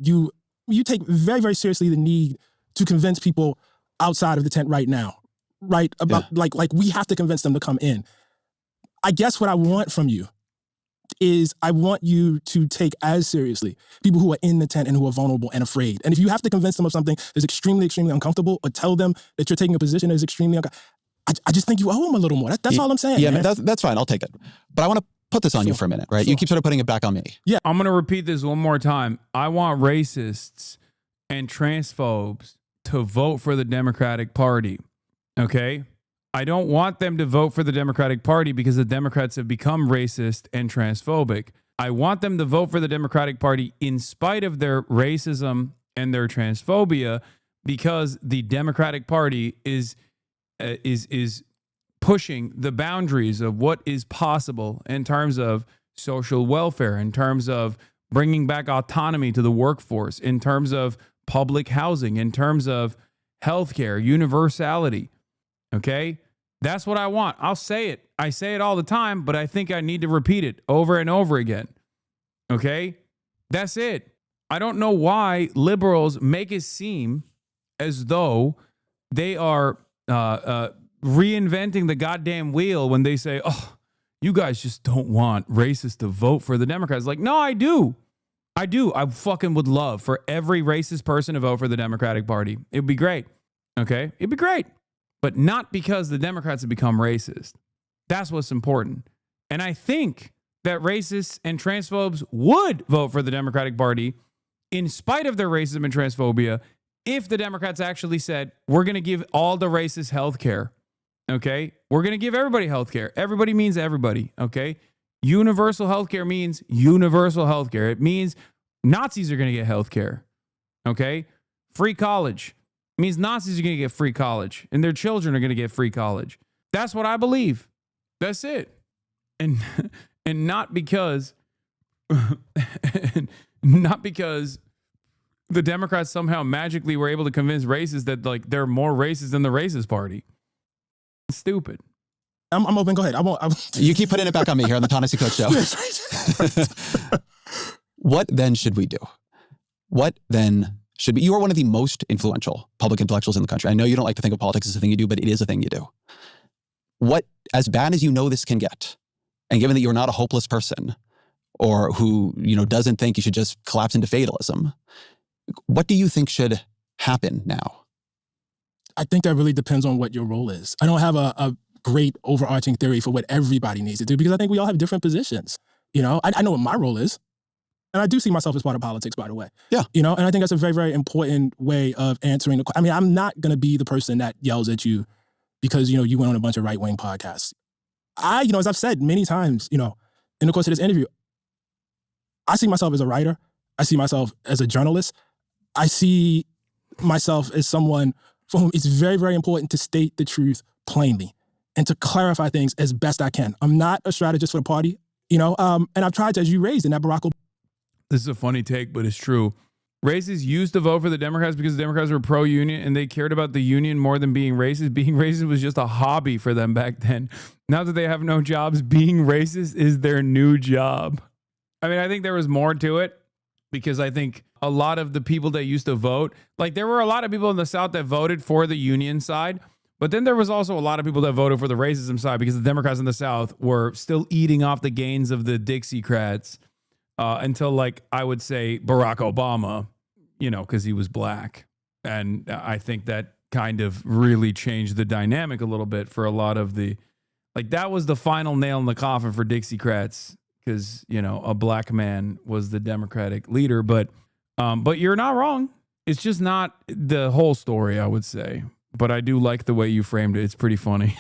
take very, very seriously the need to convince people outside of the tent right now, right? About like we have to convince them to come in. I guess what I want from you is I want you to take as seriously people who are in the tent and who are vulnerable and afraid. And if you have to convince them of something that's extremely, extremely uncomfortable, or tell them that you're taking a position that is extremely uncomfortable, I just think you owe them a little more. That's all I'm saying. Yeah, man. that's fine. I'll take it. But I want to put this on you for a minute, right? Sure. You keep sort of putting it back on me. Yeah. I'm going to repeat this one more time. I want racists and transphobes to vote for the Democratic Party, okay? I don't want them to vote for the Democratic Party because the Democrats have become racist and transphobic. I want them to vote for the Democratic Party in spite of their racism and their transphobia, because the Democratic Party is pushing the boundaries of what is possible in terms of social welfare, in terms of bringing back autonomy to the workforce, in terms of public housing, in terms of healthcare, universality. Okay? That's what I want. I'll say it. I say it all the time, but I think I need to repeat it over and over again. Okay? That's it. I don't know why liberals make it seem as though they are reinventing the goddamn wheel when they say, oh, you guys just don't want racists to vote for the Democrats. Like, no, I do. I do. I fucking would love for every racist person to vote for the Democratic Party. It'd be great. Okay? It'd be great. But not because the Democrats have become racist. That's what's important. And I think that racists and transphobes would vote for the Democratic Party in spite of their racism and transphobia if the Democrats actually said, we're going to give all the racists health care. Okay? We're going to give everybody health care. Everybody means everybody. Okay? Universal health care means universal health care. It means Nazis are going to get health care. Okay? Free college means Nazis are going to get free college and their children are going to get free college. That's what I believe. That's it. And not because not because the Democrats somehow magically were able to convince racists that like they're more racist than the racist party. It's stupid. I'm open. Go ahead. I won't. You keep putting it back on me here on the Ta-Nehisi Coates show. What then should we do? What then should be? You are one of the most influential public intellectuals in the country. I know you don't like to think of politics as a thing you do, but it is a thing you do. What, as bad as you know this can get, and given that you're not a hopeless person or who, doesn't think you should just collapse into fatalism, what do you think should happen now? I think that really depends on what your role is. I don't have a great overarching theory for what everybody needs to do because I think we all have different positions. I know what my role is. And I do see myself as part of politics, by the way. Yeah. And I think that's a very, very important way of answering the question. I mean, I'm not going to be the person that yells at you because, you went on a bunch of right-wing podcasts. As I've said many times, in the course of this interview, I see myself as a writer. I see myself as a journalist. I see myself as someone for whom it's very, very important to state the truth plainly and to clarify things as best I can. I'm not a strategist for the party, and I've tried to, as you raised in that Barack Obama. This is a funny take, but it's true. Racists used to vote for the Democrats because the Democrats were pro-union and they cared about the union more than being racist. Being racist was just a hobby for them back then. Now that they have no jobs, being racist is their new job. I mean, I think there was more to it because I think a lot of the people that used to vote, like there were a lot of people in the South that voted for the union side, but then there was also a lot of people that voted for the racism side because the Democrats in the South were still eating off the gains of the Dixiecrats. Until, like, I would say Barack Obama, because he was black. And I think that kind of really changed the dynamic a little bit for a lot of the, like, that was the final nail in the coffin for Dixiecrats because, a black man was the Democratic leader. But you're not wrong. It's just not the whole story, I would say. But I do like the way you framed it. It's pretty funny.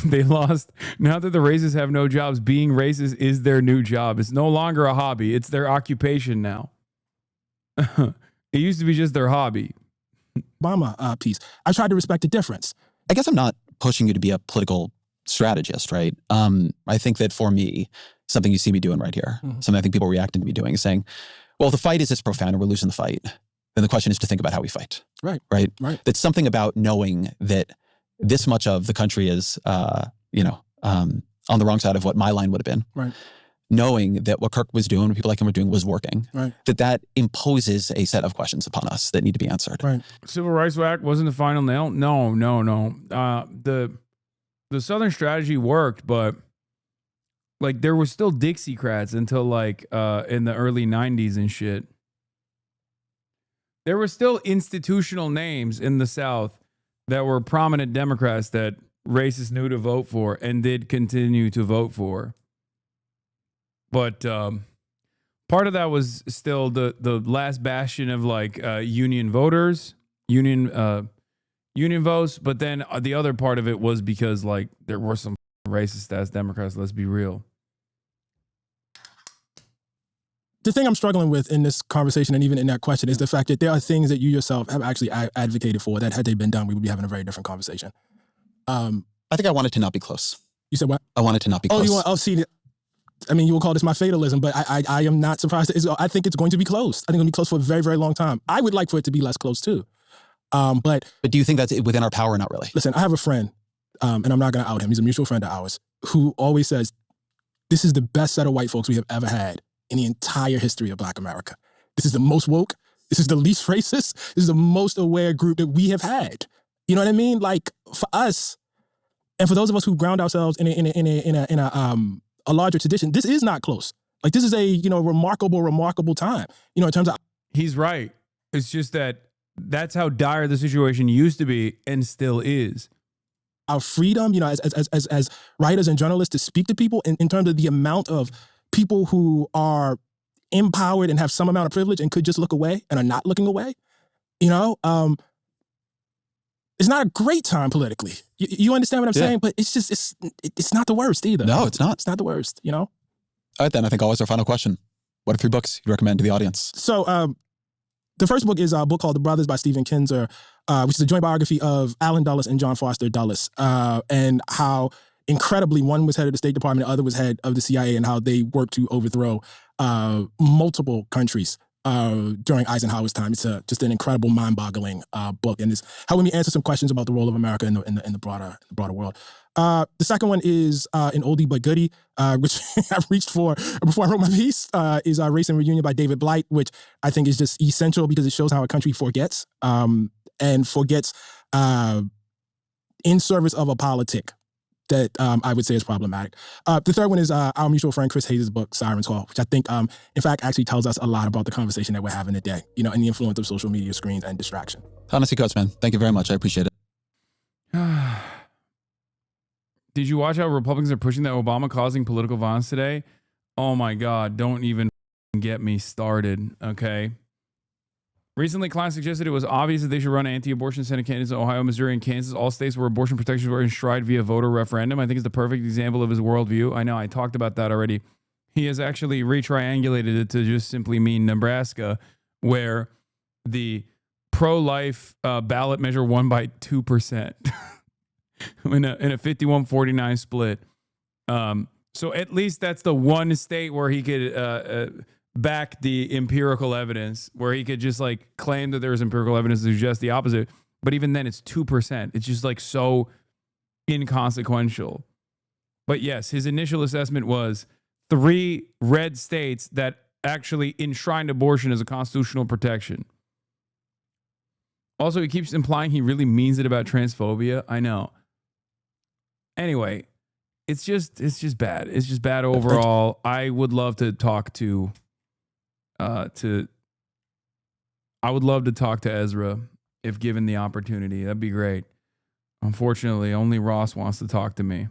They lost. Now that the racists have no jobs, being racist is their new job. It's no longer a hobby. It's their occupation now. It used to be just their hobby. Obama piece. I tried to respect the difference. I guess I'm not pushing you to be a political strategist, right? I think that for me, something you see me doing right here, something I think people reacting to me doing is saying, well, the fight is it's profound and we're losing the fight. Then the question is to think about how we fight. Right. That's something about knowing that this much of the country is, on the wrong side of what my line would have been. Right. Knowing that what Kirk was doing, what people like him were doing was working. Right. That imposes a set of questions upon us that need to be answered. Right. Civil Rights Act wasn't the final nail. No. The Southern strategy worked, but like there were still Dixiecrats until like in the early 90s and shit. There were still institutional names in the South that were prominent Democrats that racists knew to vote for and did continue to vote for. But part of that was still the last bastion of like union voters, union votes. But then the other part of it was because like there were some racist ass Democrats. Let's be real. The thing I'm struggling with in this conversation and even in that question is the fact that there are things that you yourself have actually advocated for that had they been done, we would be having a very different conversation. I think I want it to not be close. You said what? I want it to not be close. You will call this my fatalism, but I am not surprised. I think it's going to be close. I think it'll be close for a very, very long time. I would like for it to be less close too. But do you think that's within our power or not really? Listen, I have a friend, and I'm not going to out him. He's a mutual friend of ours who always says, this is the best set of white folks we have ever had in the entire history of Black America. This is the most woke. This is the least racist. This is the most aware group that we have had. You know what I mean? Like for us, and for those of us who ground ourselves in a larger tradition, this is not close. Like this is a remarkable time. In terms of he's right. It's just that's how dire the situation used to be and still is. Our freedom, as writers and journalists to speak to people in terms of the amount of people who are empowered and have some amount of privilege and could just look away and are not looking away, it's not a great time politically. You understand what I'm saying? But it's just, it's not the worst either. No, it's not. It's not the worst, All right, then I think always our final question. What are 3 books you recommend to the audience? So the first book is a book called The Brothers by Stephen Kinzer, which is a joint biography of Allen Dulles and John Foster Dulles, and how incredibly one was head of the State Department, the other was head of the CIA, and how they worked to overthrow multiple countries during Eisenhower's time. It's just an incredible, mind-boggling book, and it's helping me answer some questions about the role of America in the broader world. The second one is an oldie but goodie, which I reached for before I wrote my piece, is Race and Reunion by David Blight, which I think is just essential because it shows how a country forgets, and forgets in service of a politic that I would say is problematic. The third one is our mutual friend Chris Hayes' book, Siren's Call, which I think, in fact, actually tells us a lot about the conversation that we're having today, and the influence of social media screens and distraction. Ta-Nehisi Coates, man. Thank you very much. I appreciate it. Did you watch how Republicans are pushing that Obama causing political violence today? Oh my God, don't even get me started, okay? Recently, Klein suggested it was obvious that they should run anti-abortion Senate candidates in Ohio, Missouri, and Kansas, all states where abortion protections were enshrined via voter referendum. I think it's the perfect example of his worldview. I know, I talked about that already. He has actually retriangulated it to just simply mean Nebraska, where the pro-life ballot measure won by 2% in a 51-49 split. So at least that's the one state where he could back the empirical evidence, where he could just like claim that there was empirical evidence to suggest the opposite. But even then, it's 2%. It's just like so inconsequential. But yes, his initial assessment was 3 red states that actually enshrined abortion as a constitutional protection. Also, he keeps implying he really means it about transphobia. I know. Anyway, it's just bad. It's just bad overall. I would love to talk to Ezra if given the opportunity. That'd be great. Unfortunately, only Ross wants to talk to me.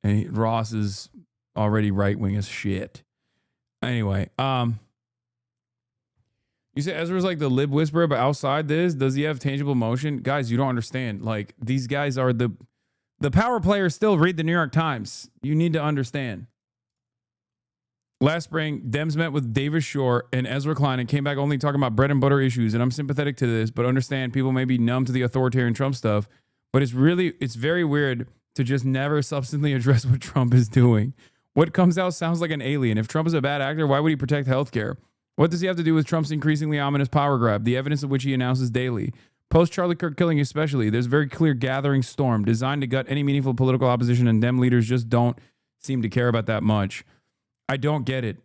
And Ross is already right-wing as shit. Anyway, you say Ezra's like the Lib Whisperer, but outside this, does he have tangible emotion? Guys, you don't understand. Like, these guys are the power players still read the New York Times. You need to understand. Last spring, Dems met with Davis Shore and Ezra Klein and came back only talking about bread and butter issues. And I'm sympathetic to this, but understand people may be numb to the authoritarian Trump stuff. But it's very weird to just never substantially address what Trump is doing. What comes out sounds like an alien. If Trump is a bad actor, why would he protect healthcare? What does he have to do with Trump's increasingly ominous power grab, the evidence of which he announces daily? Post Charlie Kirk killing especially, there's a very clear gathering storm designed to gut any meaningful political opposition, and Dem leaders just don't seem to care about that much. I don't get it.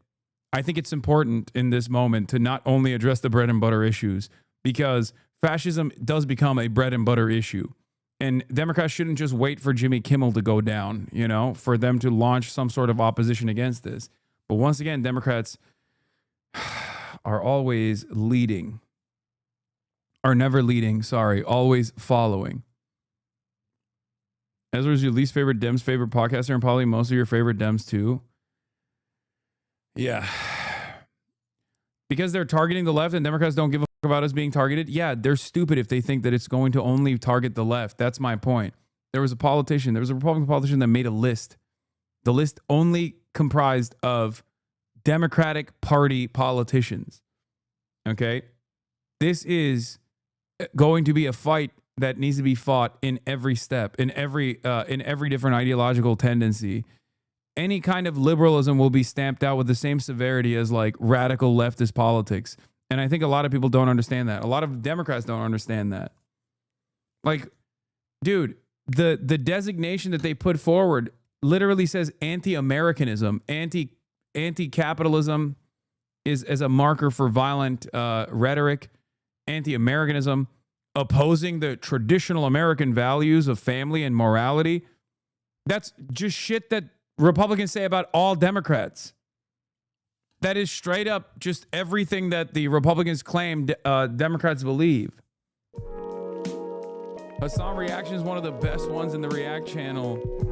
I think it's important in this moment to not only address the bread and butter issues, because fascism does become a bread and butter issue. And Democrats shouldn't just wait for Jimmy Kimmel to go down, for them to launch some sort of opposition against this. But once again, Democrats are always leading. Are never leading, always following. Ezra's your least favorite Dems favorite podcaster, and probably most of your favorite Dems too. Yeah. Because they're targeting the left and Democrats don't give a fuck about us being targeted. Yeah, they're stupid if they think that it's going to only target the left. That's my point. There was a Republican politician that made a list. The list only comprised of Democratic Party politicians. Okay? This is going to be a fight that needs to be fought in every step, in every different ideological tendency. Any kind of liberalism will be stamped out with the same severity as like radical leftist politics. And I think a lot of people don't understand that. A lot of Democrats don't understand that. Like, dude, the designation that they put forward literally says anti-Americanism, anti-capitalism is as a marker for violent rhetoric, anti-Americanism, opposing the traditional American values of family and morality. That's just shit that Republicans say about all Democrats. That is straight up just everything that the Republicans claim Democrats believe. Hasan Reactions is one of the best ones in the React channel.